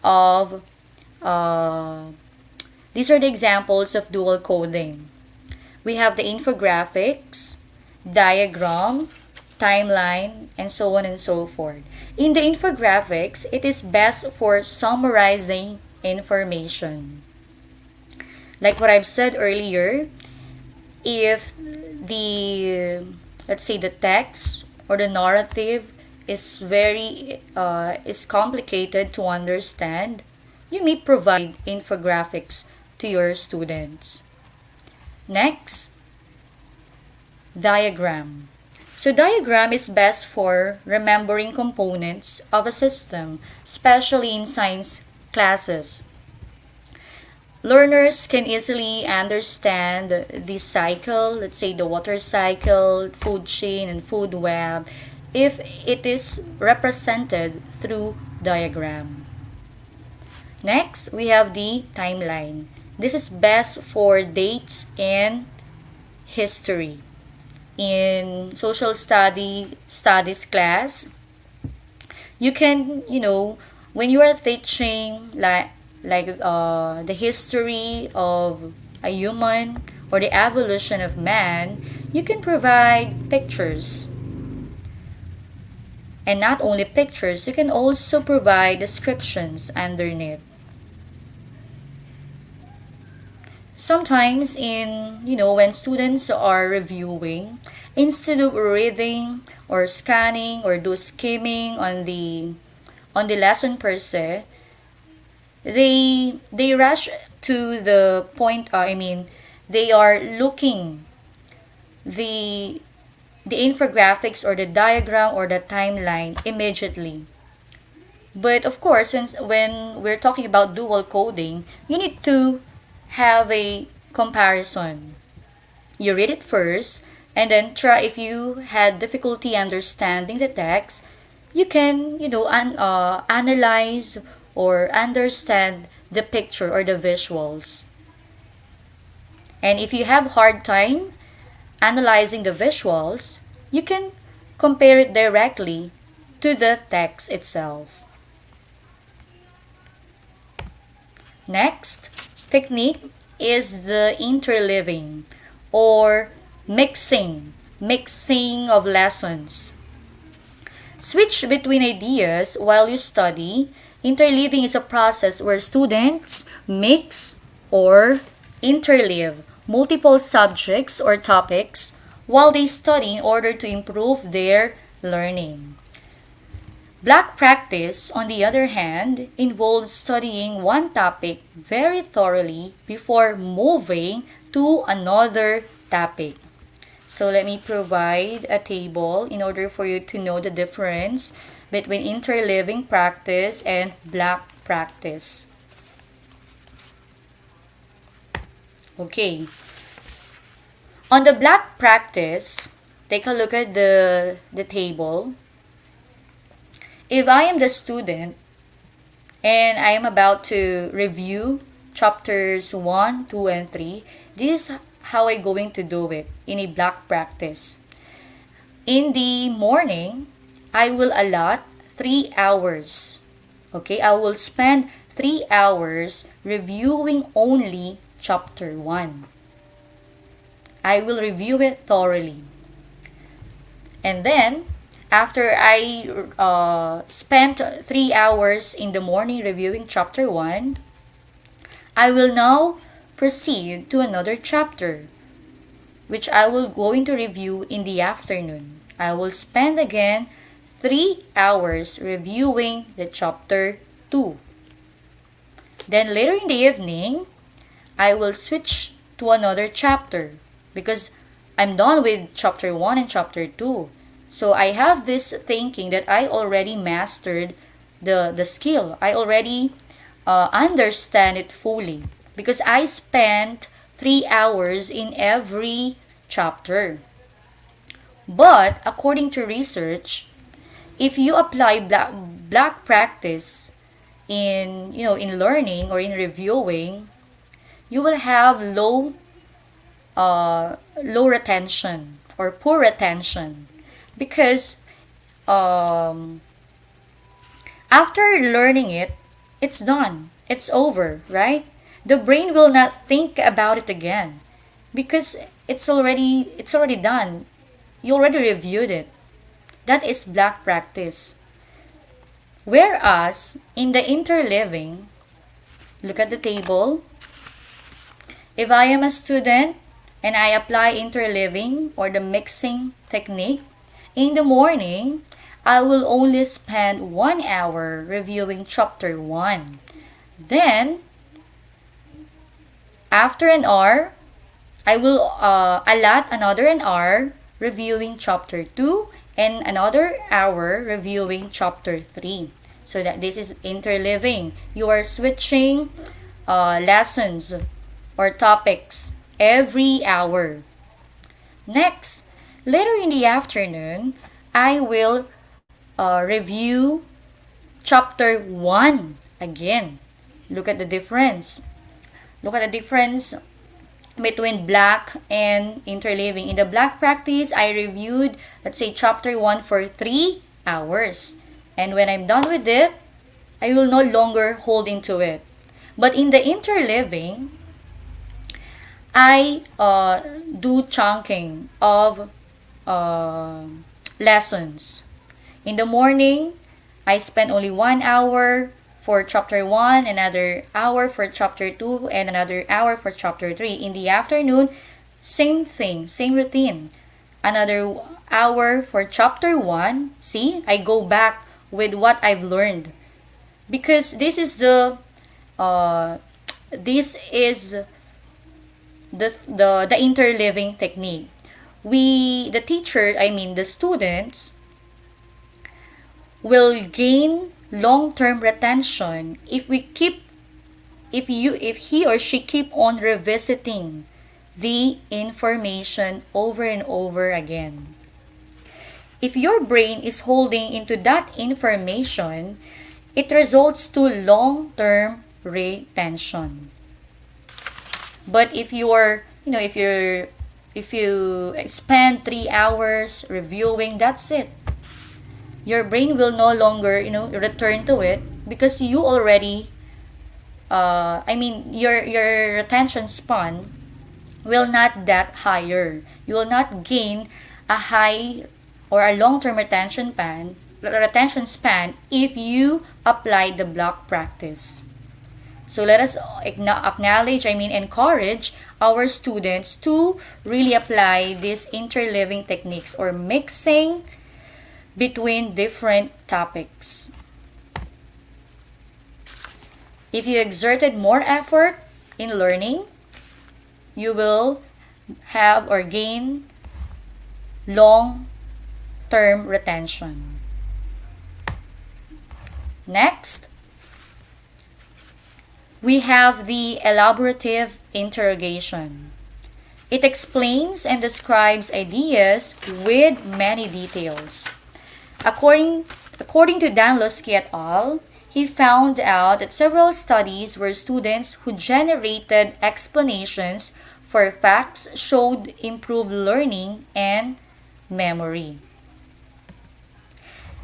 Speaker 3: of uh, these are the examples of dual coding. We have the infographics, diagram, timeline, and so on and so forth. In the infographics, it is best for summarizing information. Like what I've said earlier, if the, let's say, the text or the narrative is is complicated to understand, you may provide infographics to your students. Next, diagram. So diagram is best for remembering components of a system, especially in science classes. Learners can easily understand the cycle, let's say the water cycle, food chain, and food web, if it is represented through diagram. Next, we have the timeline. This is best for dates and history. In social studies class, you can, when you are teaching, like like the history of a human or the evolution of man, you can provide pictures. And not only pictures, you can also provide descriptions underneath. Sometimes when students are reviewing, instead of reading or scanning or do skimming on the lesson per se, they rush to the point. They are looking the the infographics or the diagram or the timeline immediately. But of course, when we're talking about dual coding, you need to have a comparison. You read it first, and then try if you had difficulty understanding the text, you can, analyze or understand the picture or the visuals. And if you have hard time analyzing the visuals, you can compare it directly to the text itself. Next technique is the interleaving or mixing of lessons. Switch between ideas while you study. Interleaving is a process where students mix or interleave multiple subjects or topics while they study in order to improve their learning. Block practice, on the other hand, involves studying one topic very thoroughly before moving to another topic. So let me provide a table in order for you to know the difference between interleaving practice and block practice. Okay. On the block practice, take a look at the table. If I am the student and I am about to review chapters 1, 2, and 3, this is how I'm going to do it in a block practice. In the morning, I will allot 3 hours. Okay, I will spend 3 hours reviewing only chapter 1. I will review it thoroughly. And then, after I spent 3 hours in the morning reviewing chapter 1, I will now proceed to another chapter, which I will going to review in the afternoon. I will spend again 3 hours reviewing the chapter 2. Then later in the evening, I will switch to another chapter because I'm done with chapter 1 and chapter 2. So I have this thinking that I already mastered the skill. I already understand it fully because I spent 3 hours in every chapter. But according to research, if you apply block practice in learning or in reviewing, you will have low retention or poor retention because after learning it, it's done. It's over, right? The brain will not think about it again because it's already done. You already reviewed it. That is block practice. Whereas in the interleaving, look at the table. If I am a student and I apply interleaving or the mixing technique, in the morning, I will only spend 1 hour reviewing chapter 1. Then, after an hour, I will allot another an hour reviewing chapter 2 and another hour reviewing chapter 3. So that this is interleaving. You are switching lessons or topics every hour. Next, later in the afternoon, I will review chapter 1 again. Look at the difference. Look at the difference between black and interleaving. In the black practice, I reviewed, let's say, chapter 1 for 3 hours. And when I'm done with it, I will no longer hold into it. But in the interliving, I do chunking of uh, lessons. In the morning, I spend only 1 hour for chapter 1, another hour for chapter 2, and another hour for chapter 3. In the afternoon, same thing, same routine. Another hour for chapter 1. See, I go back with what I've learned because uh, this is the interliving technique. The teacher, I mean the students, will gain long-term retention if he or she keep on revisiting the information over and over again. If your brain is holding into that information, it results to long-term retention. But if you're, if you spend 3 hours reviewing, that's it. Your brain will no longer, return to it because you already, your retention span will not that higher. You will not gain a high or a long-term retention span if you apply the block practice. So let us acknowledge, encourage our students to really apply these interliving techniques or mixing between different topics. If you exerted more effort in learning, you will have or gain long term retention. Next, we have the elaborative interrogation. It explains and describes ideas with many details. According, according to Danlowski et al., he found out that several studies where students who generated explanations for facts showed improved learning and memory.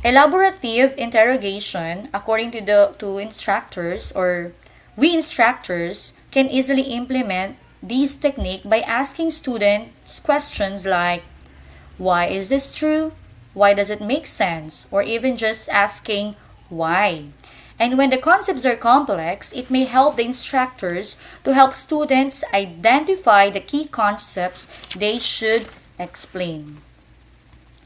Speaker 3: Elaborative interrogation, according to the to instructors or we instructors can easily implement this technique by asking students questions like why is this true? Why does it make sense? Or even just asking why. And when the concepts are complex, it may help the instructors to help students identify the key concepts they should explain.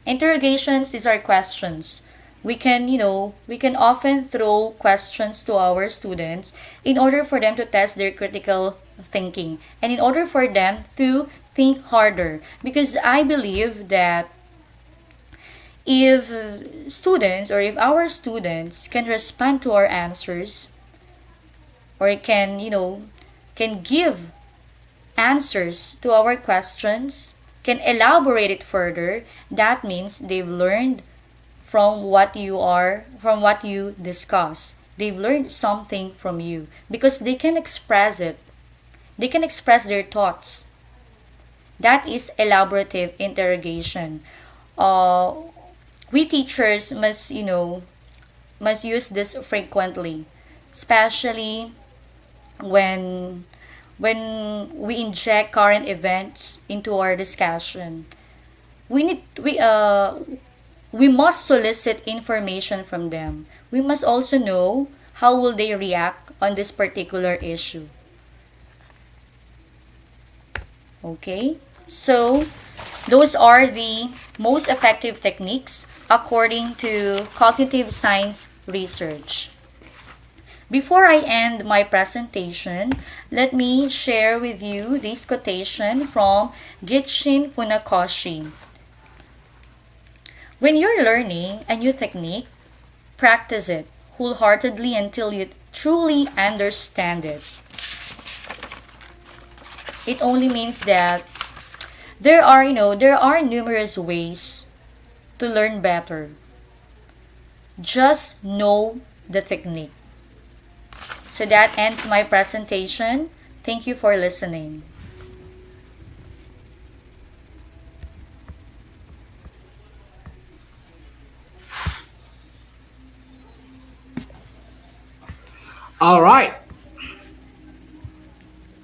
Speaker 3: Interrogations, these are questions. We can often throw questions to our students in order for them to test their critical thinking and in order for them to think harder. Because I believe that if if our students can respond to our answers or can give answers to our questions, can elaborate it further, that means they've learned from what you discuss. They've learned something from you because they can express it. They can express their thoughts. That is elaborative interrogation. Uh, we teachers must use this frequently, especially when we inject current events into our discussion. We need we must solicit information from them. We must also know how will they react on this particular issue. Okay? So, those are the most effective techniques according to cognitive science research. Before I end my presentation, let me share with you this quotation from Gichin Funakoshi. When you're learning a new technique, practice it wholeheartedly until you truly understand it. It only means that there are numerous ways to learn better. Just know the technique. So that ends my presentation. Thank you for listening.
Speaker 1: All right.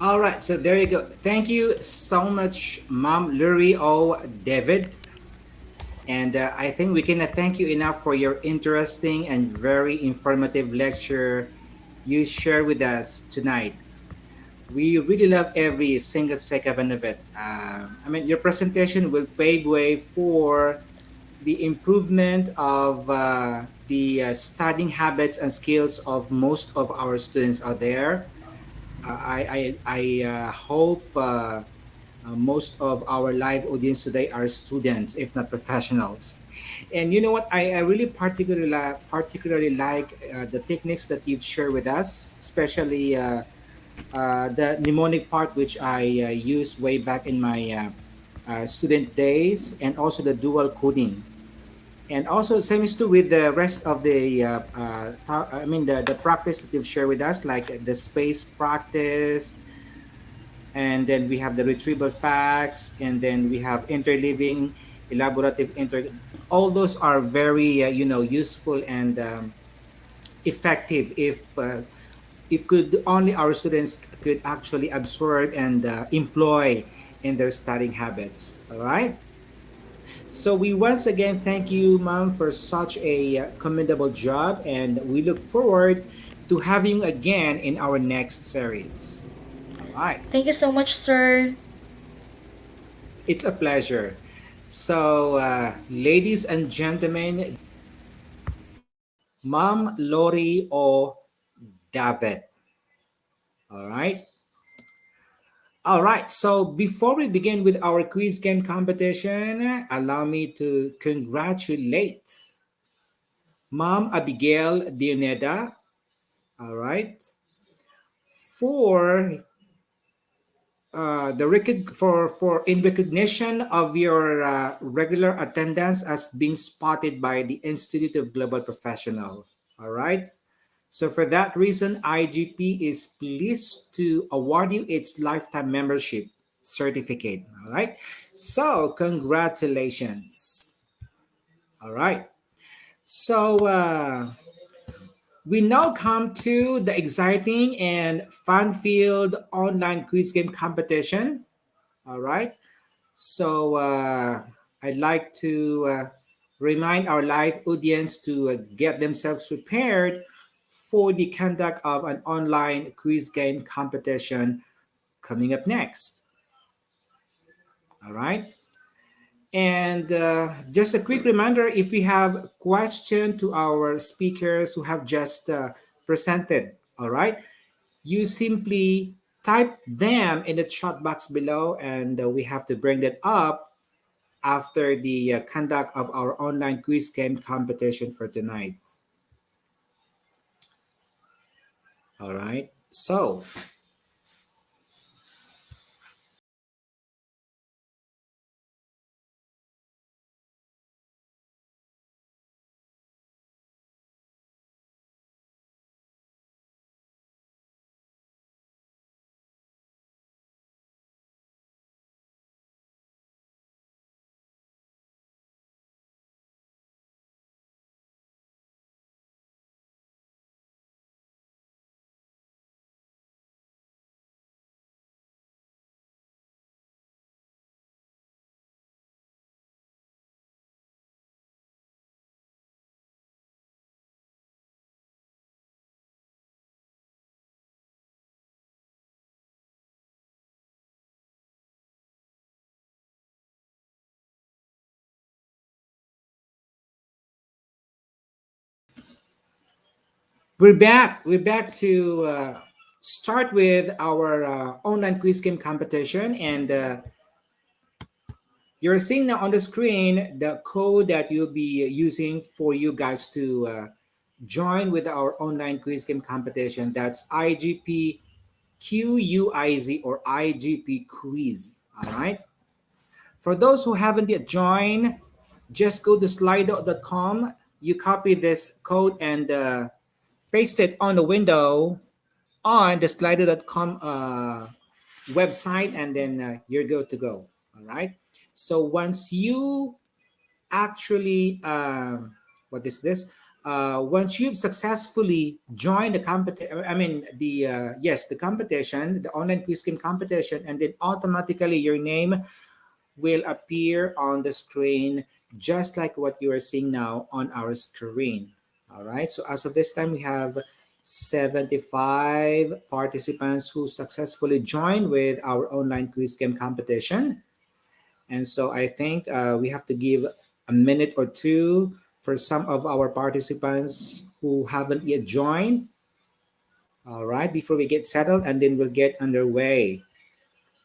Speaker 1: All right, so there you go. Thank you so much, Mom Lurie O. David. And I think we cannot thank you enough for your interesting and very informative lecture you shared with us tonight. We really love every single second of it. I mean, your presentation will pave way for the improvement of the studying habits and skills of most of our students out there. I hope most of our live audience today are students, if not professionals. And you know what? I really particularly like the techniques that you've shared with us, especially the mnemonic part, which I used way back in my student days, and also the dual coding. And also, same is true with the rest of the, I mean, the practice that you've shared with us, like the space practice, and then we have the retrieval facts, and then we have interleaving, elaborative all those are very, useful and effective if could only our students could actually absorb and employ in their studying habits. All right. So we once again thank you, Mom, for such a commendable job, and we look forward to having you again in our next series. All right.
Speaker 3: Thank you so much, sir.
Speaker 1: It's a pleasure. So, ladies and gentlemen, Mom Lori O. David. All right. All right. So, before we begin with our quiz game competition, allow me to congratulate Mom Abigail Dioneda. All right. For for in recognition of your regular attendance as being spotted by the Institute of Global Professional. All right. So for that reason, IGP is pleased to award you its lifetime membership certificate. All right. So congratulations. All right. So we now come to the exciting and fun-filled online quiz game competition. All right. So I'd like to remind our live audience to get themselves prepared for the conduct of an online quiz game competition coming up next. All right. And just a quick reminder, if we have question to our speakers who have just presented, all right, you simply type them in the chat box below, and we have to bring that up after the conduct of our online quiz game competition for tonight. All right. So we're back. We're back to start with our online quiz game competition, and you're seeing now on the screen the code that you'll be using for you guys to join with our online quiz game competition. That's IGP QUIZ or IGP quiz. All right. For those who haven't yet joined, just go to slido.com. You copy this code and paste it on the window on the slido.com website, and then you're good to go. All right. So once you actually, what is this? Once you've successfully joined the competition, I mean the competition, the online quiz game competition, and then automatically your name will appear on the screen, just like what you are seeing now on our screen. All right. So as of this time, we have 75 participants who successfully joined with our online quiz game competition. And so I think we have to give a minute or two for some of our participants who haven't yet joined. All right, before we get settled, and then we'll get underway.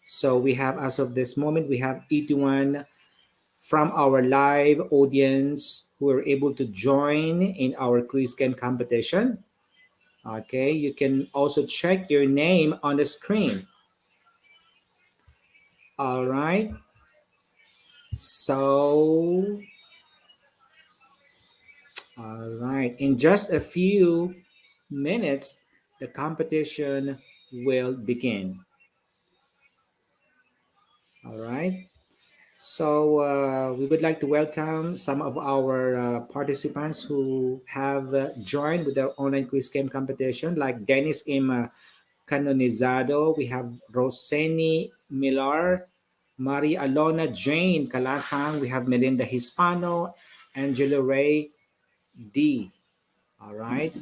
Speaker 1: So we have, as of this moment, we have 81 from our live audience who are able to join in our quiz game competition. Okay, you can also check your name on the screen. All right, so all right, in just a few minutes, the competition will begin. All right. So we would like to welcome some of our participants who have joined with the online quiz game competition, like Dennis M. Canonizado. We have Roseni Millar, Maria Alona Jane Calasang. We have Melinda Hispano, Angela Ray D. All right.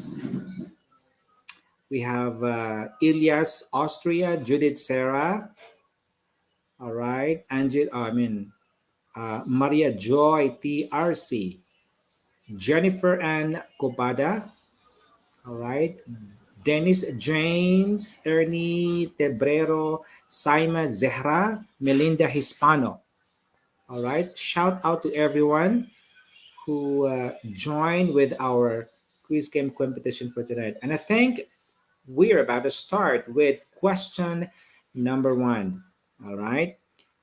Speaker 1: We have Ilias Austria, Judith Serra. All right. Maria Joy TRC, Jennifer Ann Cobada, all right, Dennis James, Ernie Tebrero, Saima Zehra, Melinda Hispano. All right, shout out to everyone who joined with our quiz game competition for tonight. And I think we're about to start with question number one. All right.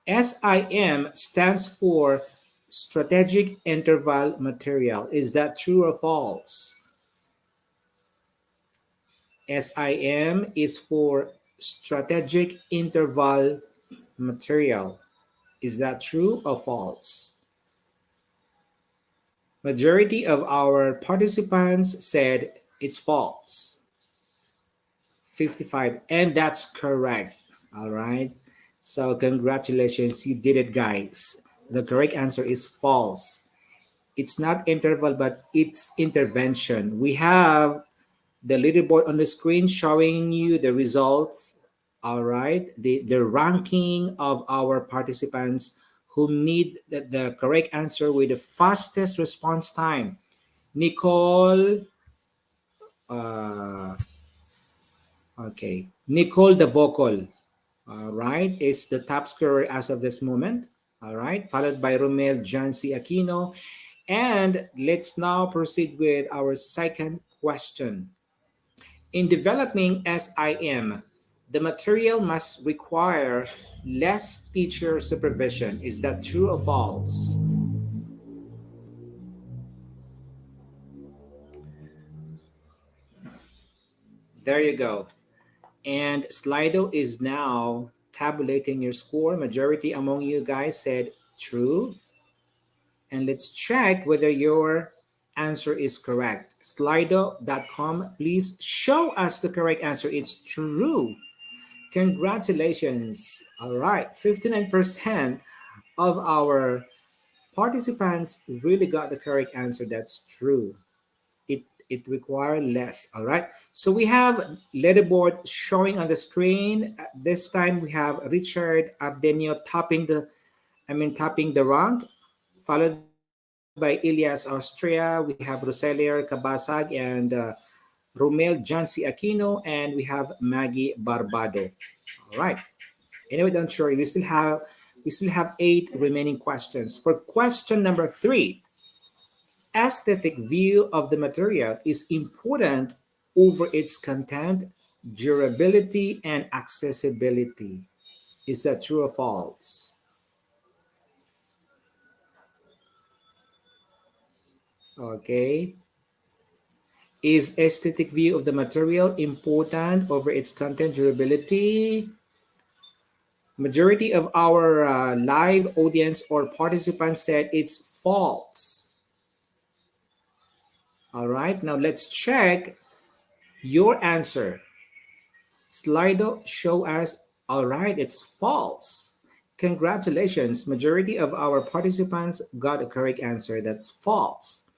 Speaker 1: SIM stands for Strategic Interval Material. Is that true or false? SIM is for Strategic Interval Material. Is that true or false? Majority of our participants said it's false. 55, and that's correct. All right. So congratulations, you did it, guys. The correct answer is false. It's not interval, but it's intervention. We have the leaderboard on the screen showing you the results. All right, the ranking of our participants who need the correct answer with the fastest response time. Nicole, uh, okay, Nicole the vocal, all right, is the top scorer as of this moment. All right, followed by Romel John C. Aquino. And let's now proceed with our second question. In developing SIM, the material must require less teacher supervision. Is that true or false? There you go. And Slido is now tabulating your score. Majority among you guys said true. And let's check whether your answer is correct. Slido.com, please show us the correct answer. It's true. Congratulations. All right, 59% of our participants really got the correct answer. That's true. It requires less. All right. So we have leaderboard showing on the screen. This time we have Richard Ardenio topping the rank, followed by Ilias Austria. We have Roselier Cabasag and Romel Jansi Aquino, and we have Maggie Barbado. All right. Anyway, don't worry. We still have 8 remaining questions. For question number 3, aesthetic view of the material is important over its content, durability, and accessibility. Is that true or false? Okay. Is aesthetic view of the material important over its content, durability? Majority of our live audience or participants said it's false. All right, now let's check your answer. Slido show us, all right, it's false. Congratulations, majority of our participants got a correct answer. That's false.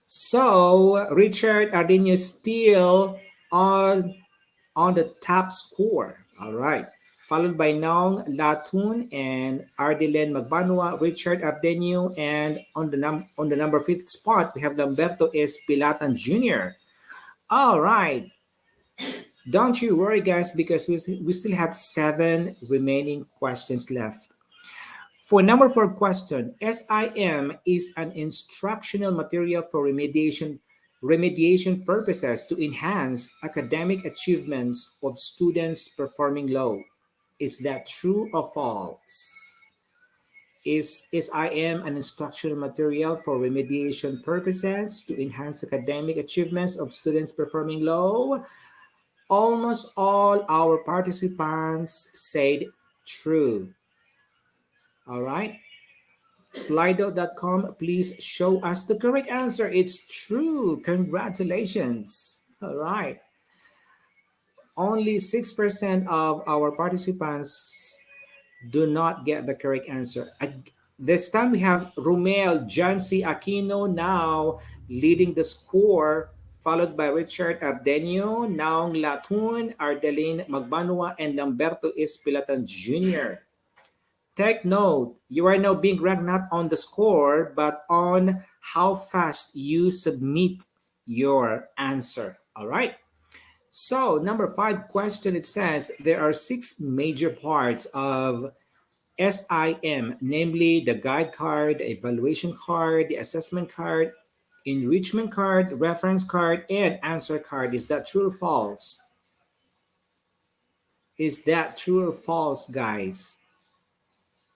Speaker 1: So Richard Ardino still on on the top score. All right. Followed by Nong Latun and Ardilen Magbanua, Richard Ardenio, and on the number fifth spot we have Lamberto S. Pilatan Jr. All right. Don't you worry, guys, because we still have seven remaining questions left. For number four question, SIM is an instructional material for remediation purposes to enhance academic achievements of students performing low. Is that true or false? Is SIM an instructional material for remediation purposes to enhance academic achievements of students performing low? Almost all our participants said true. All right. Slido.com, please show us the correct answer. It's true. Congratulations. All right. Only 6% of our participants do not get the correct answer. This time we have Romel John C. Aquino now leading the score, followed by Richard Ardenio, Naong Latun, Ardeline Magbanua, and Lamberto Espilatan Jr. Take note, you are now being ranked not on the score, but on how fast you submit your answer. All right. So, number five question, it says there are six major parts of SIM, namely the guide card, the evaluation card, the assessment card, enrichment card, reference card, and answer card. Is that true or false? Is that true or false, guys?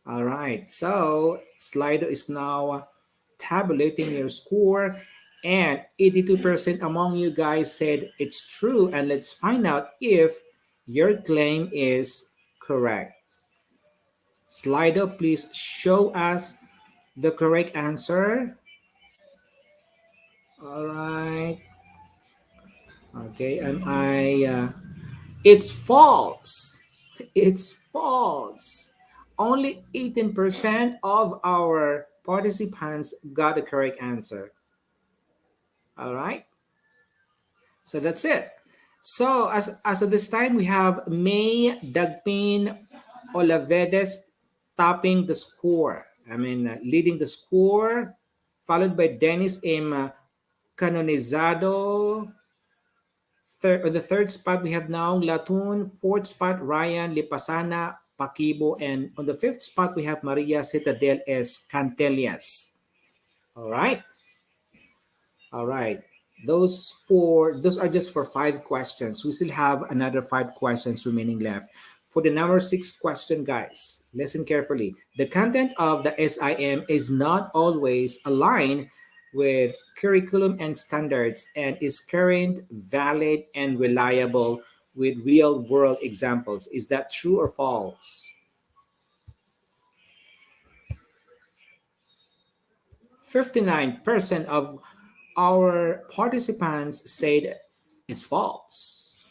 Speaker 1: All right, so Slido is now tabulating your score, and 82% among you guys said it's true. And let's find out if your claim is correct. Slido, please show us the correct answer. All right. Okay, and it's false. It's false. Only 18% of our participants got the correct answer. All right. So that's it. So as of this time, we have May Dagpin Olavedes topping the score. Leading the score, followed by Dennis M. Canonizado. On the third spot, we have Naong Latun. Fourth spot, Ryan Lipasana Pakibo. And on the fifth spot, we have Maria Citadel S. Cantelias. All right. All right. Those are just for five questions. We still have another five questions remaining left. For the number six question, guys, listen carefully. The content of the SIM is not always aligned with curriculum and standards and is current, valid, and reliable with real world examples. Is that true or false? 59% of our participants said it's false.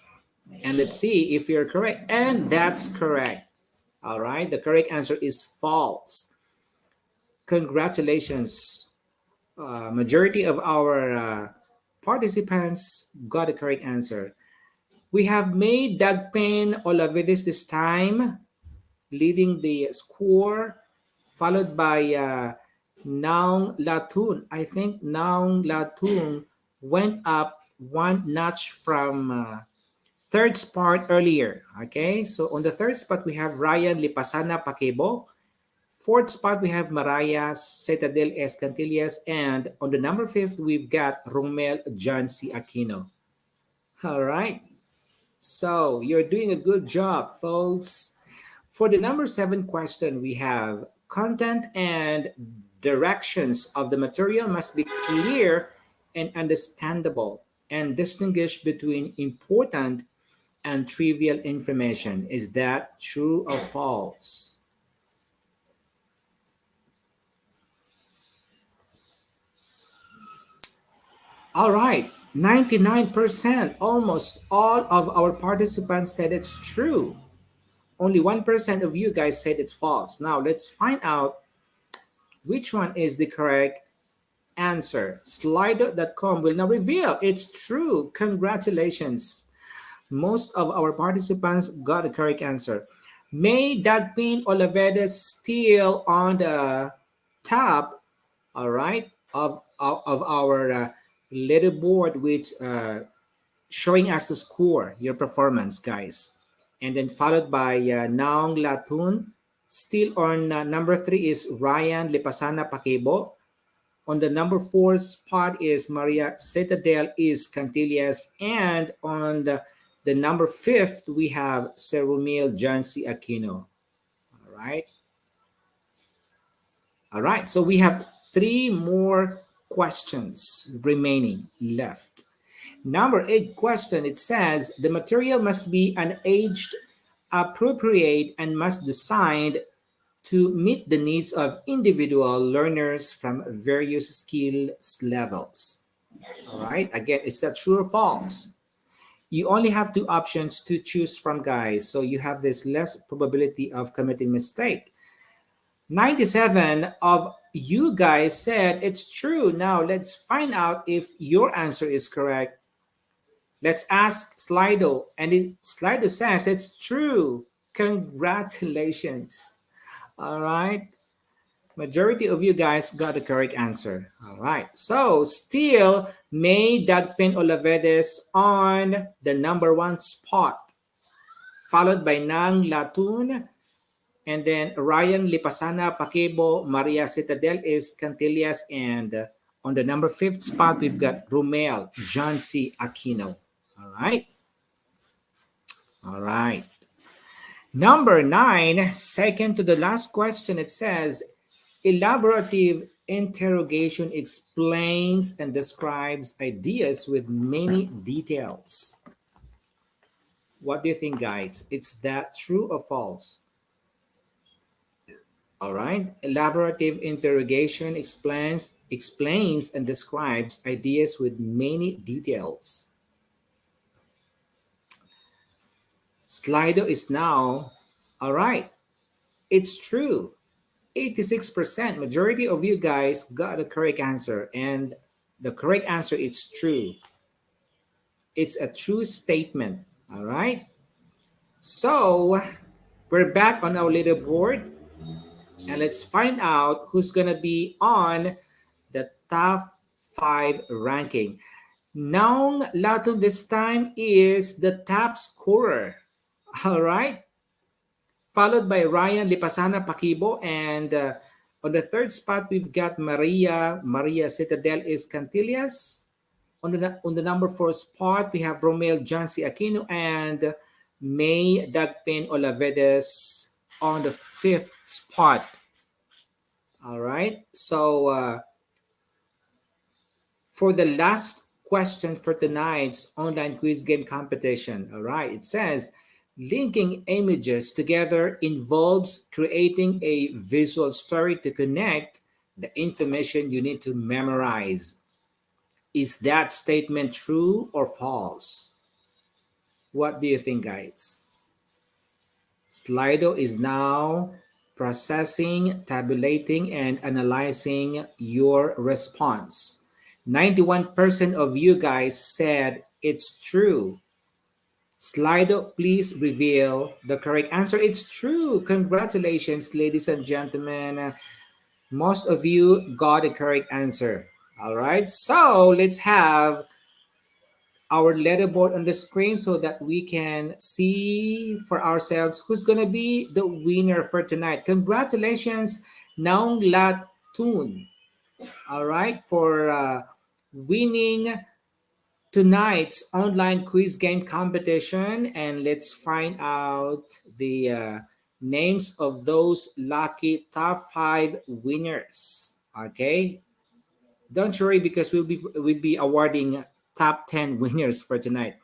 Speaker 1: And let's see if you're correct. And that's correct. All right. The correct answer is false. Congratulations. Majority of our participants got the correct answer. We have made Dagpen Olavides this time leading the score, followed by Naung Latun. I think Naung Latun went up one notch from third spot earlier. Okay, so on the third spot, we have Ryan Lipasana Pakebo. Fourth spot, we have Mariah Citadel Escantillas. And on the number fifth, we've got Romel John C. Aquino. All right, so you're doing a good job, folks. For the number seven question, we have content and directions of the material must be clear and understandable and distinguish between important and trivial information. Is that true or false? All right, 99%, almost all of our participants said it's true. Only 1% of you guys said it's false. Now let's find out which one is the correct answer. Slido.com will now reveal it's true. Congratulations. Most of our participants got the correct answer. May Dagpin Olavedes still on the top, all right, of our leaderboard, which showing us the score, your performance, guys. And then followed by Naong Latun. Still on number three is Ryan Lipasana Pakebo. On the number four spot is Maria Citadel is Cantillas. And on the number fifth, we have Cerumil Jancy Aquino. All right. All right. So we have three more questions remaining left. Number eight question, it says the material must be an aged appropriate and must designed to meet the needs of individual learners from various skills levels. All right, again, is that true or false? You only have two options to choose from, guys, so you have this less probability of committing mistake. 97 of you guys said it's true. Now let's find out if your answer is correct. Let's ask Slido, and Slido says it's true. Congratulations. All right. Majority of you guys got the correct answer. All right. So still May Dagpin Olavedes on the number one spot, followed by Nang Latun, and then Ryan Lipasana Pakebo, Maria Citadel is Cantillas, and on the number fifth spot, we've got Romel John C. Aquino. All right. All right. Number nine, second to the last question, it says elaborative interrogation explains and describes ideas with many details. What do you think, guys? It's that true or false? All right. Elaborative interrogation explains and describes ideas with many details. Slido is now all right. It's true. 86%, majority of you guys got the correct answer, and the correct answer is true. It's a true statement. All right. So we're back on our leaderboard, and let's find out who's gonna be on the top five ranking. Naong Latun this time is the top scorer. All right. Followed by Ryan Lipasana Pakibo, and on the third spot we've got Maria Citadel is Cantillas. On the number four spot we have Romel Jancy Aquino and May Dagpin Olavedes on the fifth spot. All right. So for the last question for tonight's online quiz game competition, all right, it says linking images together involves creating a visual story to connect the information you need to memorize. Is that statement true or false? What do you think, guys? Slido is now processing, tabulating, and analyzing your response. 91% of you guys said it's true. Slido, please reveal the correct answer. It's true. Congratulations, ladies and gentlemen. Most of you got the correct answer. All right. So let's have our leaderboard on the screen so that we can see for ourselves who's going to be the winner for tonight. Congratulations, Naong Latun. All right. For winning tonight's online quiz game competition, and let's find out the names of those lucky top five winners. Okay, don't worry because we'll be awarding top 10 winners for tonight.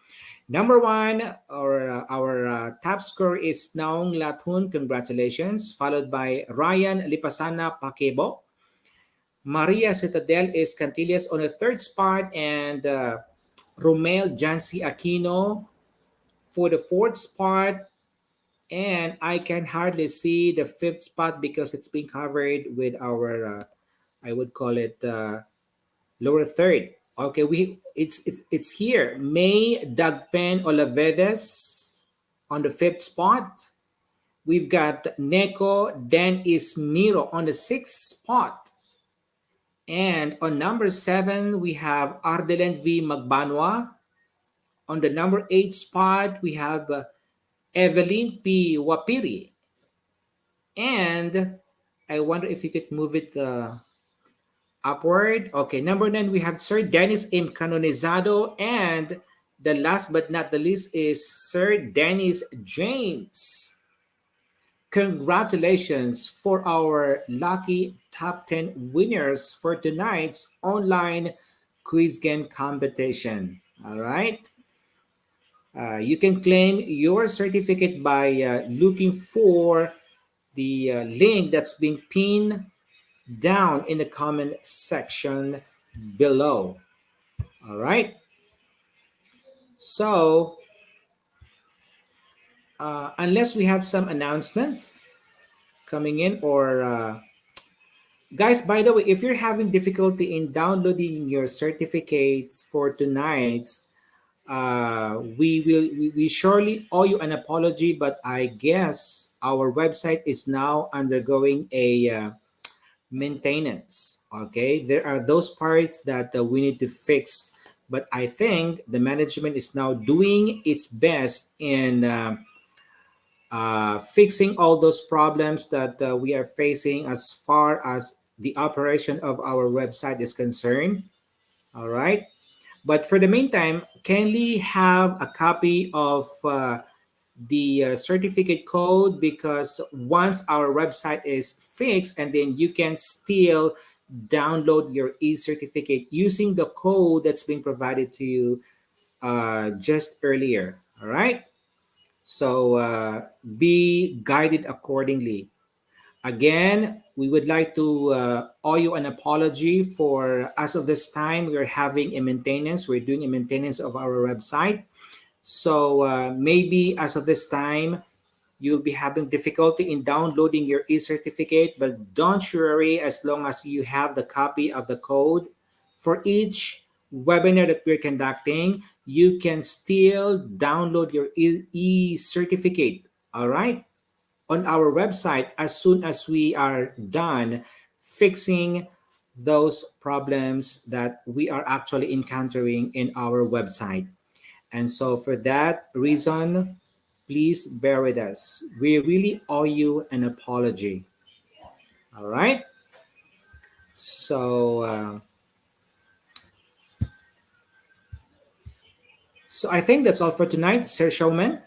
Speaker 1: Number one, our top score is Naong Latun. Congratulations. Followed by Ryan Lipasana Pakebo. Maria Citadel is Cantillas on the third spot, and Romel Jancy Aquino for the fourth spot. And I can hardly see the fifth spot because it's being covered with our, I would call it lower third. Okay, it's here. May Dagpen Olavedes on the fifth spot. We've got Neko Dan Ismiro on the sixth spot. And on number seven, we have Ardelen V. Magbanwa. On the number eight spot, we have Evelyn P. Wapiri. And I wonder if you could move it upward. Okay, number nine, we have Sir Dennis M. Canonizado. And the last but not the least is Sir Dennis James. Congratulations for our lucky top 10 winners for tonight's online quiz game competition. All right. You can claim your certificate by looking for the link that's being pinned down in the comment section below. All right. So, unless we have some announcements coming in, or guys, by the way, if you're having difficulty in downloading your certificates for tonight's, we surely owe you an apology, but I guess our website is now undergoing a maintenance. Okay, there are those parts that we need to fix, but I think the management is now doing its best in fixing all those problems that we are facing as far as the operation of our website is concerned. All right. But for the meantime, can we have a copy of the certificate code? Because once our website is fixed, and then you can still download your e-certificate using the code that's been provided to you just earlier. All right. So be guided accordingly. Again, we would like to owe you an apology for, as of this time, we're having a maintenance. We're doing a maintenance of our website. So maybe as of this time, you'll be having difficulty in downloading your e-certificate, but don't worry, as long as you have the copy of the code for each webinar that we're conducting, you can still download your e-certificate, all right, on our website as soon as we are done fixing those problems that we are actually encountering in our website. And so, for that reason, please bear with us. We really owe you an apology. All right. So, so I think that's all for tonight, Sir Showman.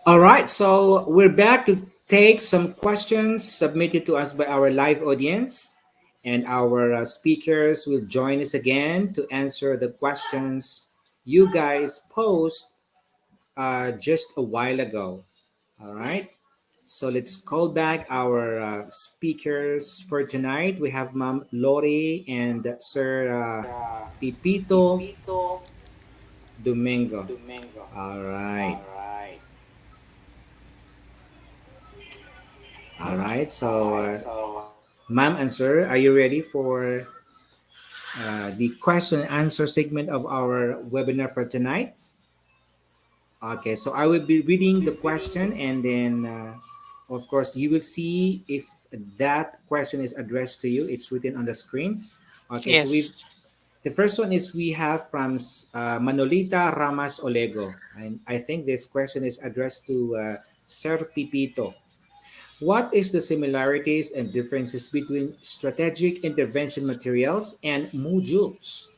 Speaker 1: All right, so we're back to take some questions submitted to us by our live audience, and our speakers will join us again to answer the questions you guys posed just a while ago. All right, so let's call back our speakers for tonight. We have Ma'am Lori and Sir Pipito Domingo. All right. All right. So Ma'am and sir, are you ready for the question and answer segment of our webinar for tonight? Okay, so I will be reading the question and then, of course, you will see if that question is addressed to you. It's written on the screen. Okay, so
Speaker 2: Yes.
Speaker 1: the first one is we have from Manolita Ramas Olego. And I think this question is addressed to Sir Pipito. What is the similarities and differences between strategic intervention materials and modules?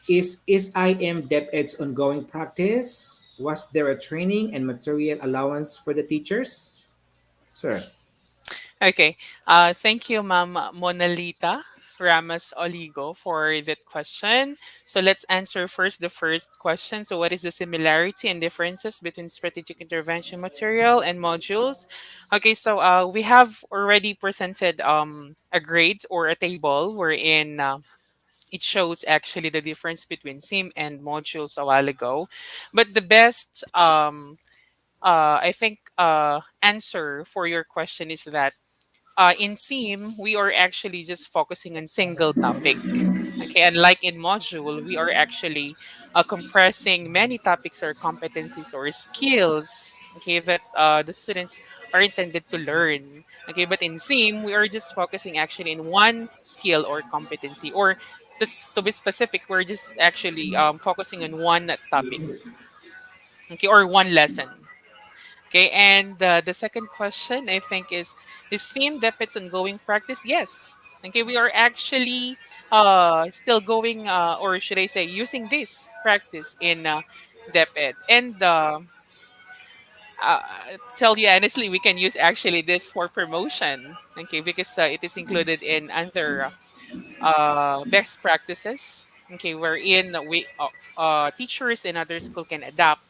Speaker 1: Is IM DepEd's ongoing practice? Was there a training and material allowance for the teachers? Sir.
Speaker 2: Okay. Thank you, Ma'am Monalita Ramos Oligo, for that question. So let's answer first the first question. So, what is the similarity and differences between strategic intervention material and modules? Okay, so we have already presented a grade or a table wherein it shows actually the difference between sim and modules a while ago. But the best I think answer for your question is that in SEAM, we are actually just focusing on single topic. Okay, unlike in module, we are actually compressing many topics or competencies or skills. Okay, that the students are intended to learn. Okay, but in SEAM, we are just focusing actually in one skill or competency, or to be specific, we're just actually focusing on one topic. Okay, or one lesson. Okay, and the second question I think is STEAM depends ongoing practice? Yes. Okay, we are actually still going, or should I say, using this practice in DepEd. And tell you honestly, we can use actually this for promotion. Okay, because it is included in other best practices. Okay, wherein teachers in other school can adapt,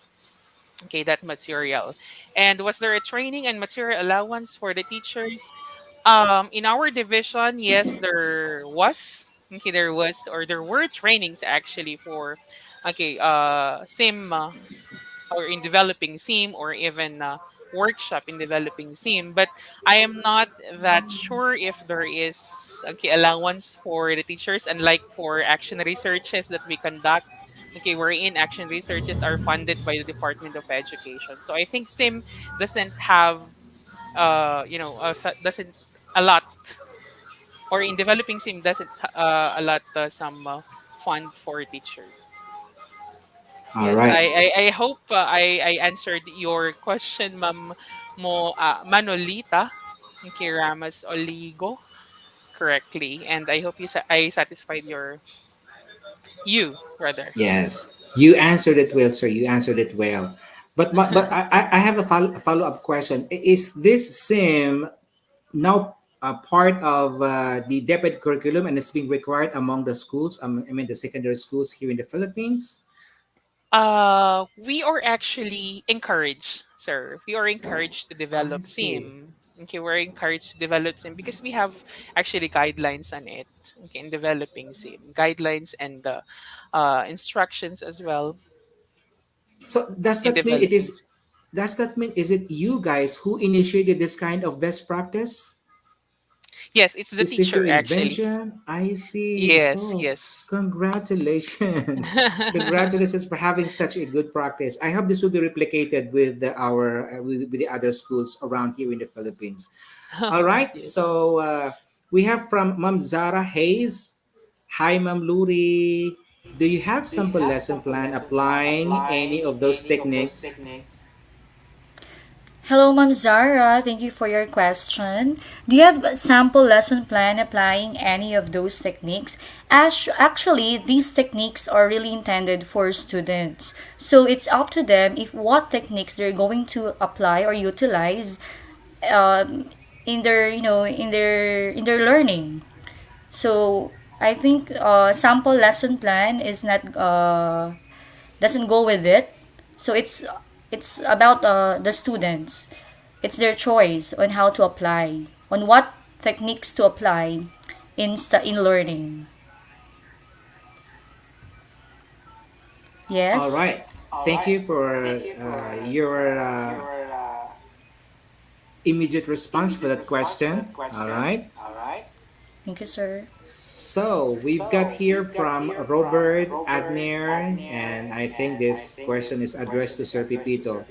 Speaker 2: okay, that material. And was there a training and material allowance for the teachers? In our division, yes, there was. Okay, there was, or there were trainings actually for, okay, sim or in developing sim, or even workshop in developing sim. But I am not that sure if there is, okay, allowance for the teachers, unlike for action researches that we conduct. Okay, wherein action researches are funded by the Department of Education. So I think sim doesn't have doesn't a lot, or in developing sim doesn't a lot some fund for teachers.
Speaker 1: All
Speaker 2: Yes,
Speaker 1: right.
Speaker 2: I hope I answered your question, Manolita Kiramas Oligo, correctly, and I hope I satisfied you rather.
Speaker 1: Yes, you answered it well, sir. You answered it well. But I have a follow up question. Is this sim now a part of the DepEd curriculum and it's being required among the schools? I mean, the secondary schools here in the Philippines.
Speaker 2: We are actually encouraged, sir. We are encouraged to
Speaker 1: I
Speaker 2: develop
Speaker 1: see.
Speaker 2: SIM. Okay, we're encouraged to develop SIM because we have actually guidelines on it. Okay, in developing SIM, guidelines and instructions as well
Speaker 1: So
Speaker 2: in developing SIM.
Speaker 1: does that mean is it you guys who initiated this kind of best practice?
Speaker 2: Yes, it's the
Speaker 1: Is this your
Speaker 2: teacher actually.
Speaker 1: invention? I see.
Speaker 2: Yes,
Speaker 1: So,
Speaker 2: yes.
Speaker 1: congratulations. Congratulations for having such a good practice. I hope this will be replicated with with the other schools around here in the Philippines. All right.
Speaker 2: Yes.
Speaker 1: So, we have from Ma'am Zara Hayes. Hi, Ma'am Luri. Do you have sample lesson plan applying any of those techniques?
Speaker 3: Hello, Ma'am Zara. Thank you for your question. Do you have a sample lesson plan applying any of those techniques? Actually, these techniques are really intended for students. So it's up to them if what techniques they're going to apply or utilize um, in their in their learning. So I think sample lesson plan is not doesn't go with it. So it's about the students. It's their choice on how to apply, on what techniques to apply in learning.
Speaker 1: All
Speaker 3: Yes.
Speaker 1: right. Thank you for your immediate response for that question. All right.
Speaker 3: Thank you, sir.
Speaker 1: So we've got here from Robert Agner, and I think this question is addressed to Sir Pipito.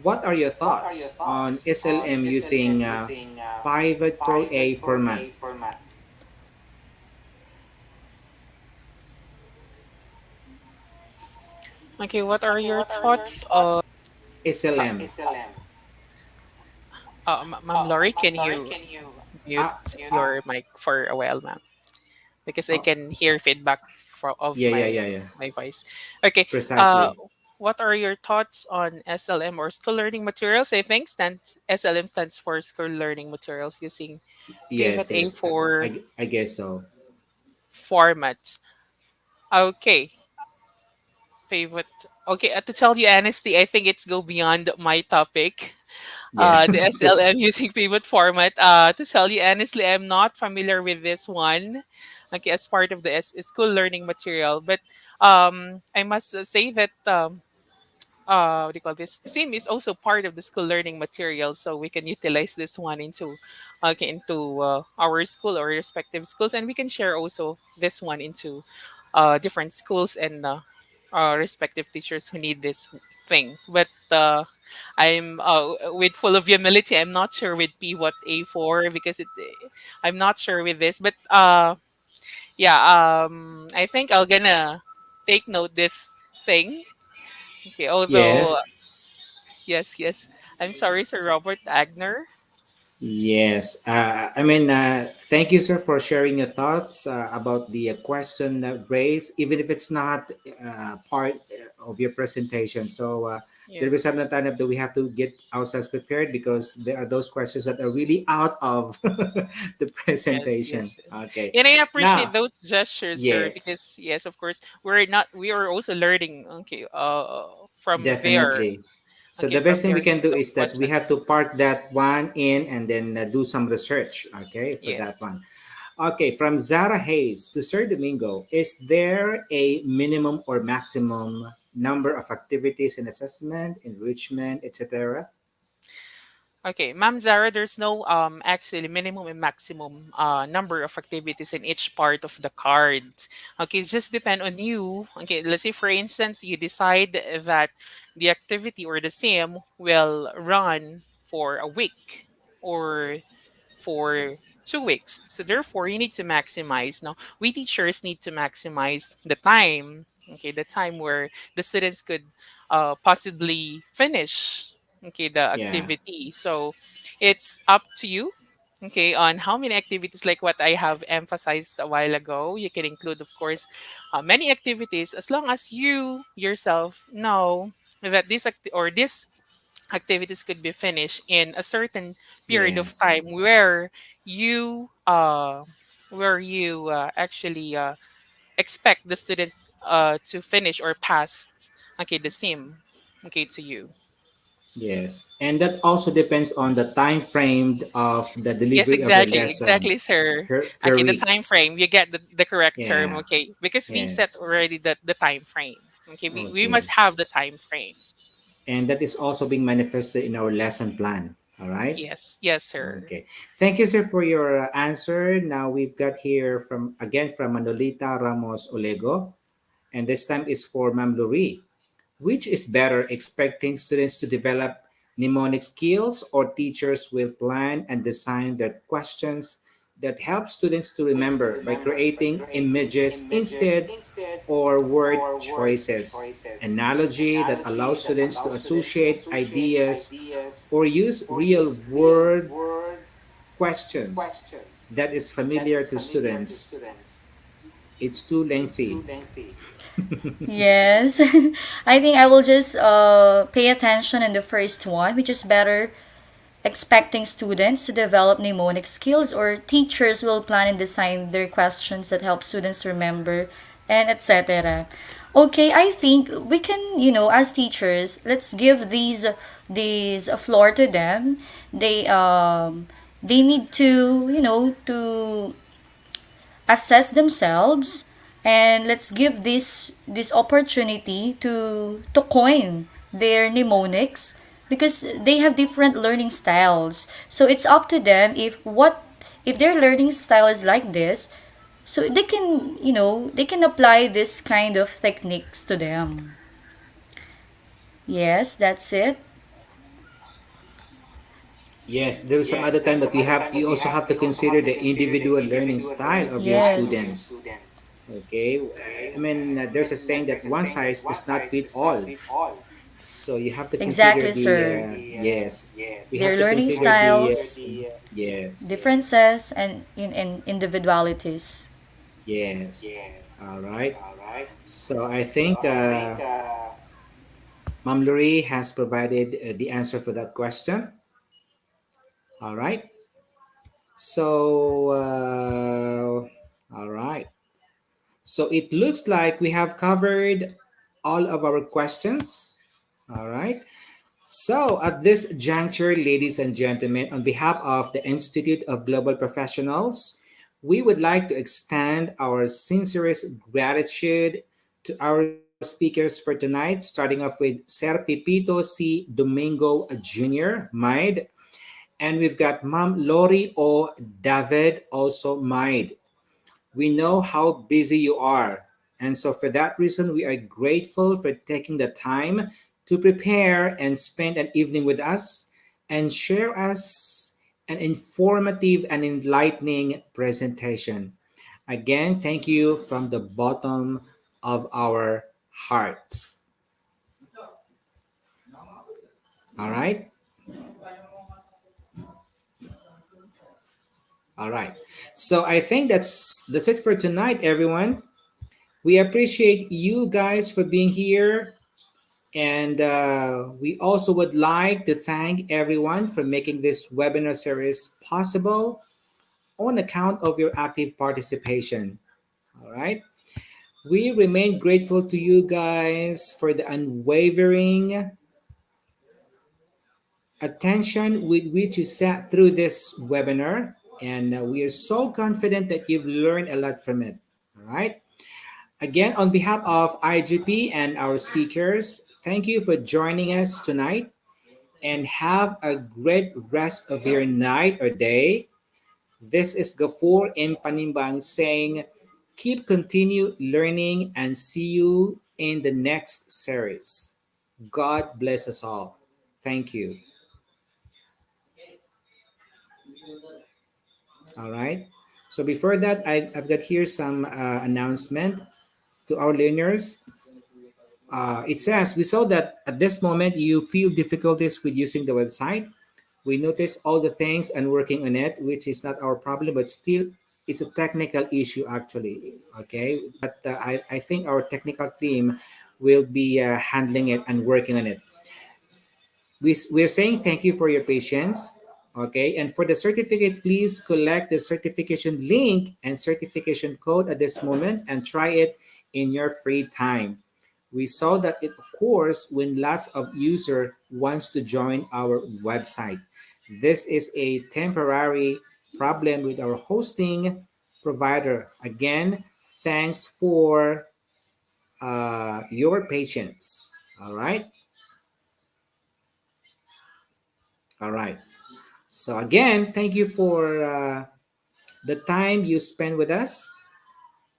Speaker 1: What are your thoughts on SLM using pivot for a format?
Speaker 2: Okay, what are your thoughts on
Speaker 1: SLM.
Speaker 2: Ma'am Lori, can you mute
Speaker 1: Ah,
Speaker 2: your mic for a while, ma'am? Because I
Speaker 1: oh,
Speaker 2: can hear feedback of
Speaker 1: yeah, yeah, yeah, yeah.
Speaker 2: my voice. Okay. Uh,
Speaker 1: Precisely.
Speaker 2: what are your thoughts on SLM or school learning materials? I think SLM stands for school learning materials using Pivot
Speaker 1: Yes, yes.
Speaker 2: A4
Speaker 1: I guess so.
Speaker 2: format. Okay. Pivot. Okay. To tell you honestly, I think it's go beyond my topic.
Speaker 1: Yeah.
Speaker 2: The
Speaker 1: Pres-
Speaker 2: SLM using pivot format. To tell you honestly, I'm not familiar with this one. Okay, as part of the school learning material, but I must say that what do you call this? Sim is also part of the school learning material, so we can utilize this one into our school or respective schools, and we can share also this one into different schools and respective teachers who need this thing. But I'm with full of humility. I'm not sure with P what A4 because I'm not sure with this, but yeah, I think I'll gonna take note this thing. Okay, although
Speaker 1: yes.
Speaker 2: yes, yes. I'm sorry, Sir Robert Agner.
Speaker 1: Yes. Thank you, sir, for sharing your thoughts about the question raised, even if it's not part of your presentation. So there is
Speaker 2: Yes,
Speaker 1: some time that we have to get ourselves prepared because there are those questions that are really out of the
Speaker 2: yes,
Speaker 1: presentation.
Speaker 2: yes, yes.
Speaker 1: Okay.
Speaker 2: And I appreciate
Speaker 1: Now,
Speaker 2: those gestures, sir,
Speaker 1: yes,
Speaker 2: because yes, of course, we are also learning, okay, from there,
Speaker 1: definitely. So
Speaker 2: okay,
Speaker 1: the best
Speaker 2: from
Speaker 1: thing we
Speaker 2: their
Speaker 1: can do
Speaker 2: those
Speaker 1: is that we have
Speaker 2: questions.
Speaker 1: to park that one in and then do some research, okay, for that
Speaker 2: Yes.
Speaker 1: one. Okay, from Zara Hayes to Sir Domingo, is there a minimum or maximum number of activities in assessment, enrichment, etc.?
Speaker 2: Okay, Ma'am Zara, there's no actually minimum and maximum number of activities in each part of the card. Okay, it just depend on you. Okay, let's say for instance you decide that the activity or the sim will run for a week or for 2 weeks. So therefore, you need to maximize. Now, we teachers need to maximize the time. Okay, the time where the students could possibly finish. Okay, the
Speaker 1: Yeah.
Speaker 2: activity. So it's up to you. Okay, on how many activities, like what I have emphasized a while ago, you can include, of course, many activities as long as you yourself know that this activities could be finished in a certain period of
Speaker 1: Yes.
Speaker 2: time where you actually expect the students to finish or pass okay the sim okay to you.
Speaker 1: Yes. And that also depends on the time frame of the
Speaker 2: Yes,
Speaker 1: delivery of the
Speaker 2: exactly,
Speaker 1: lesson
Speaker 2: exactly, sir.
Speaker 1: per
Speaker 2: Okay, the
Speaker 1: week.
Speaker 2: time frame, you get the correct term.
Speaker 1: Yeah.
Speaker 2: Okay, because we set
Speaker 1: Yes.
Speaker 2: already the time frame. Okay, we must
Speaker 1: Okay.
Speaker 2: have the time frame.
Speaker 1: And that is also being manifested in our lesson plan. All right.
Speaker 2: Yes, yes, sir.
Speaker 1: Okay. Thank you, sir, for your answer. Now we've got here from Manolita Ramos Olego, and this time is for Ma'am Lurie. Which is better, expecting students to develop mnemonic skills, or teachers will plan and design their questions that help students to remember by creating images instead or word choices? Analogy that allows students to associate ideas or use real world questions that is familiar to students. It's too lengthy.
Speaker 3: Yes. I think I will just pay attention in the first one, which is better expecting students to develop mnemonic skills, or teachers will plan and design their questions that help students remember, and etc. Okay, I think we can, as teachers, let's give these a floor to them. They need to, to assess themselves, and let's give this opportunity to coin their mnemonics, because they have different learning styles, so it's up to them if if their learning style is like this, so they can, they can apply this kind of techniques to them. Yes, that's it.
Speaker 1: Yes, there was some other time that you also have to consider the individual learning style of your
Speaker 3: Yes.
Speaker 1: students. Okay, I mean, there's a saying that one size does not fit all. So you have to consider
Speaker 3: Exactly,
Speaker 1: the
Speaker 3: sir.
Speaker 1: yes, we have
Speaker 3: Their
Speaker 1: to
Speaker 3: learning
Speaker 1: consider the
Speaker 3: styles,
Speaker 1: yes,
Speaker 3: differences, and in individualities.
Speaker 1: yes. All right. So I think Ma'am Lori has provided the answer for that question. All right. So all right. So it looks like we have covered all of our questions. All right. So, at this juncture, ladies and gentlemen, on behalf of the Institute of Global Professionals, we would like to extend our sincerest gratitude to our speakers for tonight, starting off with Sir Pipito C. Domingo Jr., MIDE, and we've got Ma'am Lori O. David, also MIDE. We know how busy you are. And so, for that reason, we are grateful for taking the time to prepare and spend an evening with us and share us an informative and enlightening presentation. Again, thank you from the bottom of our hearts. All right? All right. So I think that's it for tonight, everyone. We appreciate you guys for being here. And we also would like to thank everyone for making this webinar series possible on account of your active participation. All right. We remain grateful to you guys for the unwavering attention with which you sat through this webinar. And we are so confident that you've learned a lot from it. All right. Again, on behalf of IGP and our speakers, thank you for joining us tonight and have a great rest of your night or day. This is Gafoor M. Panimbang saying, keep continue learning and see you in the next series. God bless us all. Thank you. All right. So before that, I've got here some announcement to our learners. It says, we saw that at this moment you feel difficulties with using the website. We notice all the things and working on it, which is not our problem, but still it's a technical issue actually. Okay. But I think our technical team will be handling it and working on it. We're saying thank you for your patience. Okay. And for the certificate, please collect the certification link and certification code at this moment and try it in your free time. We saw that it occurs when lots of user wants to join our website. This is a temporary problem with our hosting provider. Again, thanks for your patience. All right. All right. So again, thank you for the time you spend with us.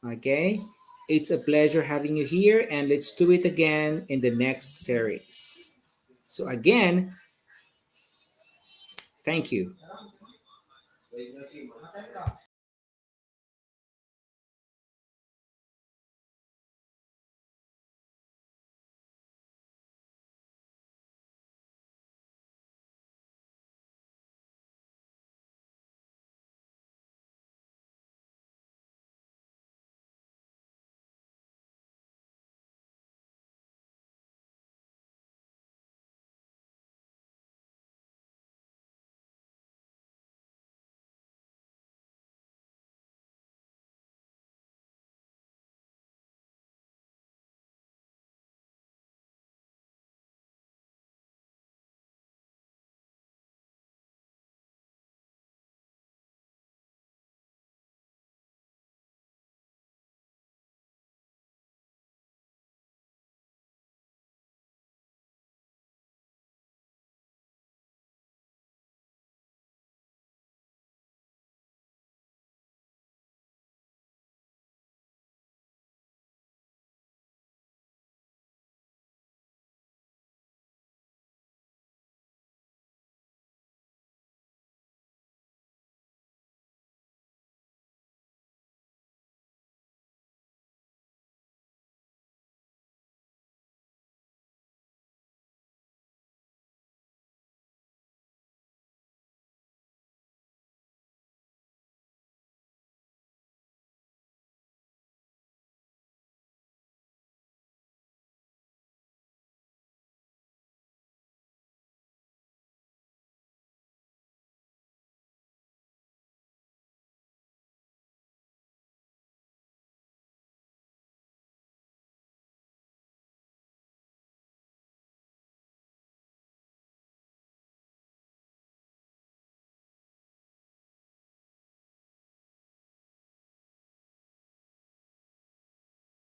Speaker 1: Okay. It's a pleasure having you here, and let's do it again in the next series. So again, thank you.